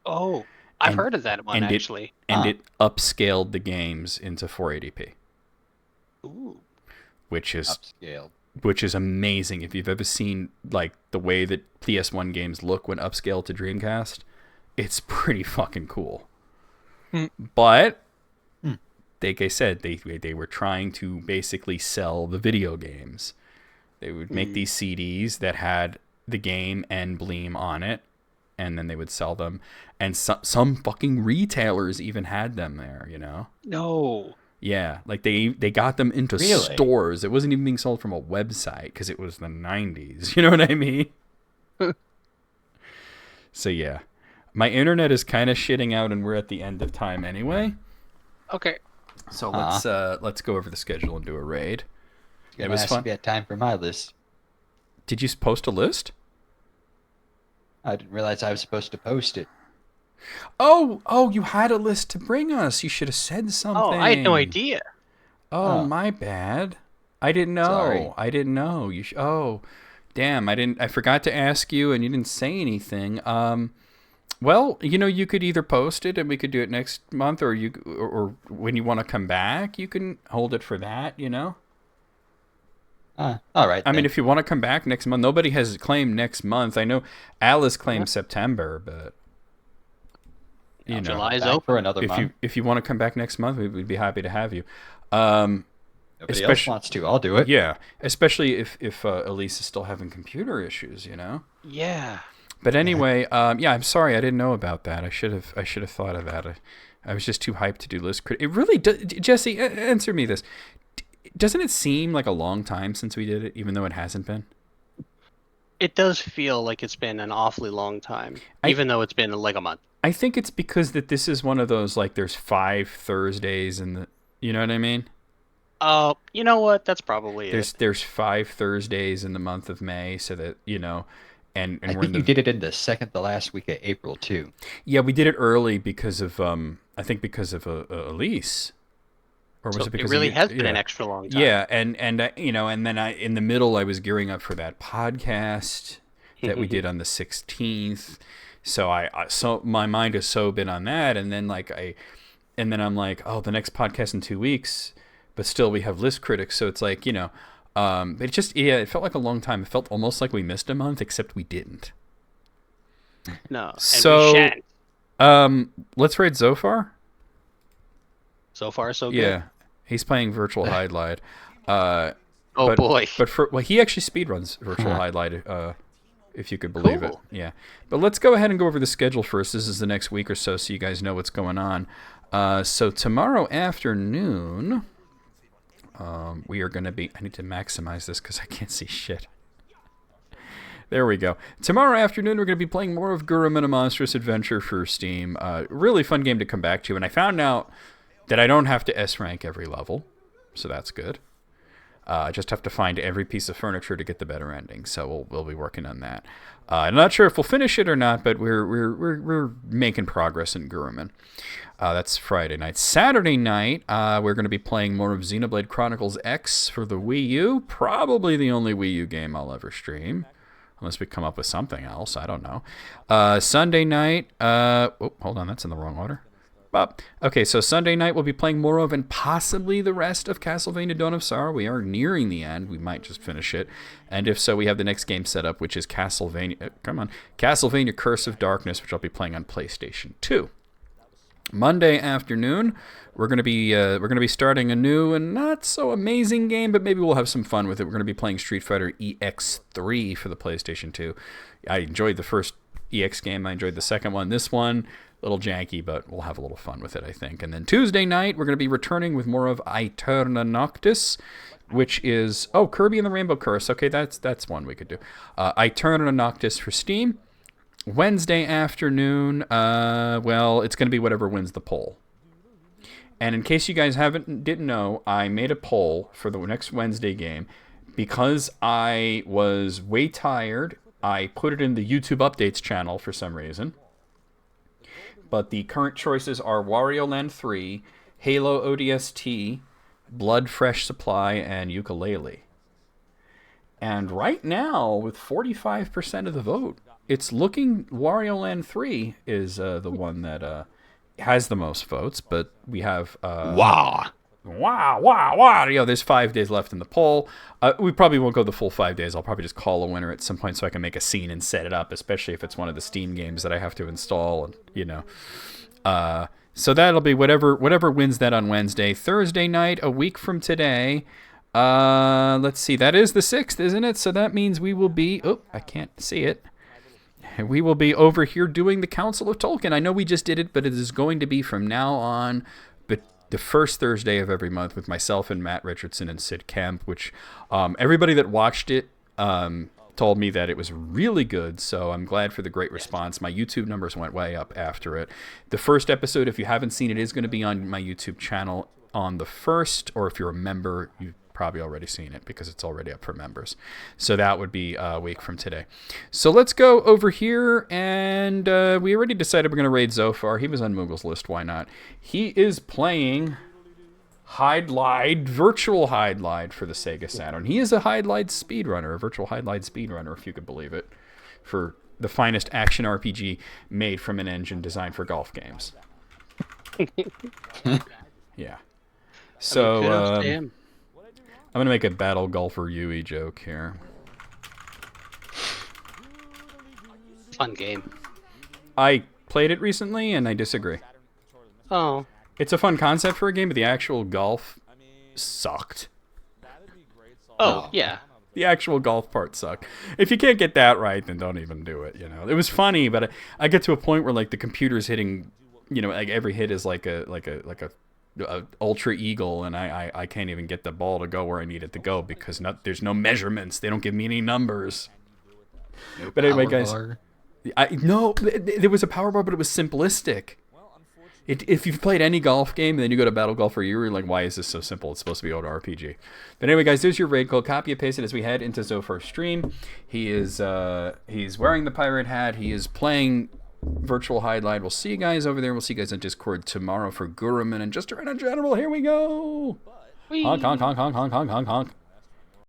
Oh, I've heard of that one, actually. It upscaled the games into 480p. Ooh. Which is upscaled. Which is amazing. If you've ever seen like the way that PS1 games look when upscaled to Dreamcast, it's pretty fucking cool. But like I said, they were trying to basically sell the video games. They would make these CDs that had the game and Bleem on it, and then they would sell them. And some fucking retailers even had them there, No. Yeah, like they got them into stores. It wasn't even being sold from a website because it was the 90s. You know what I mean? So yeah, my internet is kind of shitting out, and we're at the end of time anyway. Okay. So let's go over the schedule and do a raid. It was fun. Be time for my list. Did you post a list? I didn't realize I was supposed to post it. Oh, you had a list to bring us. You should have said something. Oh, I had no idea. Oh, my bad. I didn't know. Sorry. I didn't know. Oh, damn. I forgot to ask you, and you didn't say anything. Well, you could either post it, and we could do it next month, or when you want to come back, you can hold it for that. All right. I mean, if you want to come back next month, nobody has claimed next month. I know Alice claimed September, but. July's open for another month. If you want to come back next month, we'd be happy to have you. Nobody else wants to. I'll do it. Yeah, especially if Elise is still having computer issues, you know. Yeah. But anyway, yeah, I'm sorry I didn't know about that. I should have thought of that. I was just too hyped to do list crit. It really does. Jesse, answer me this. Doesn't it seem like a long time since we did it, even though it hasn't been? It does feel like it's been an awfully long time, even though it's been like a month. I think it's because that this is one of those, like, there's 5 Thursdays in the, you know what I mean? Oh, you know what? That's probably it. There's 5 Thursdays in the month of May, so that, you know, and I we're think you did it in the second to last week of April too. Yeah, we did it early because of I think because of Elise. Or was So it because it really has been yeah. an extra long time. Yeah, and you know, and then in the middle I was gearing up for that podcast that we did on the 16th. So so my mind has so been on that, and then I'm like, oh, the next podcast in 2 weeks, but still we have list critics, so it's like, you know, it just, yeah, it felt like a long time. It felt almost like we missed a month, except we didn't. No, and so we shan't. Let's rate Zofar. So far, so good. Yeah, he's playing Virtual Highlight. Oh boy. But he actually speedruns Virtual Highlight, if you could believe it. Yeah. But let's go ahead and go over the schedule first. This is the next week or so you guys know what's going on. So tomorrow afternoon, we are going to be... I need to maximize this because I can't see shit. There we go. Tomorrow afternoon, we're going to be playing more of Gurum and a Monstrous Adventure for Steam. Really fun game to come back to. And I found out that I don't have to S-rank every level, so that's good. I just have to find every piece of furniture to get the better ending, so we'll be working on that. I'm not sure if we'll finish it or not, but we're making progress in Guruman. That's Friday night. Saturday night, we're going to be playing more of Xenoblade Chronicles X for the Wii U. Probably the only Wii U game I'll ever stream, unless we come up with something else. I don't know. Sunday night. Oh, hold on, that's in the wrong order. Okay, so Sunday night we'll be playing more of and possibly the rest of Castlevania Dawn of Sorrow. We are nearing the end. We might just finish it. And if so, we have the next game set up, which is Castlevania Curse of Darkness, which I'll be playing on PlayStation 2. Monday afternoon, we're going to be starting a new and not so amazing game, but maybe we'll have some fun with it. We're going to be playing Street Fighter EX3 for the PlayStation 2. I enjoyed the first EX game. I enjoyed the second one. This one, a little janky, but we'll have a little fun with it, I think. And then Tuesday night, we're going to be returning with more of Aeterna Noctis, which is... Oh, Kirby and the Rainbow Curse. Okay, that's one we could do. Aeterna Noctis for Steam. Wednesday afternoon, well, it's going to be whatever wins the poll. And in case you guys didn't know, I made a poll for the next Wednesday game. Because I was way tired, I put it in the YouTube Updates channel for some reason. But the current choices are Wario Land 3, Halo ODST, Blood Fresh Supply, and Ukulele. And right now, with 45% of the vote, it's looking Wario Land 3 is the one that has the most votes. But we have... Wow! You know, there's 5 days left in the poll. We probably won't go the full 5 days. I'll probably just call a winner at some point so I can make a scene and set it up, especially if it's one of the Steam games that I have to install, and you know. So that'll be whatever wins that on Wednesday. Thursday night, a week from today. Let's see. That is the 6th, isn't it? So that means we will be... Oh, I can't see it. We will be over here doing the Council of Tolkien. I know we just did it, but it is going to be from now on... the first Thursday of every month with myself and Matt Richardson and Sid Kemp, which everybody that watched it told me that it was really good, so I'm glad for the great response. My YouTube numbers went way up after it. The first episode, if you haven't seen it, is going to be on my YouTube channel on the 1st, or if you're a member, you've probably already seen it because it's already up for members. So that would be a week from today. So let's go over here, and we already decided we're going to raid Zofar. He was on Moogle's list, why not? He is playing Virtual Hide for the Sega Saturn. He is a Hide speedrunner, a Virtual Hide speedrunner, if you could believe it, for the finest action RPG made from an engine designed for golf games. Yeah. So, I'm going to make a Battle Golfer Yui joke here. Fun game. I played it recently, and I disagree. Oh. It's a fun concept for a game, but the actual golf sucked. Oh, yeah. The actual golf parts suck. If you can't get that right, then don't even do it. You know, it was funny, but I get to a point where like the computer's hitting, you know, like every hit is like a ultra eagle, and I can't even get the ball to go where I need it to go because there's no measurements. They don't give me any numbers. But anyway, guys, there was a power bar, but it was simplistic. If you've played any golf game and then you go to Battle Golf for a year, you're like, why is this so simple? It's supposed to be old RPG. But anyway, guys, there's your raid code. Copy and paste it as we head into Zophar's stream. He's wearing the pirate hat. He is playing Virtual Highlight. We'll see you guys over there. We'll see you guys on Discord tomorrow for Guruman and just around in general. Here we go. Honk, honk, honk, honk, honk, honk, honk, honk.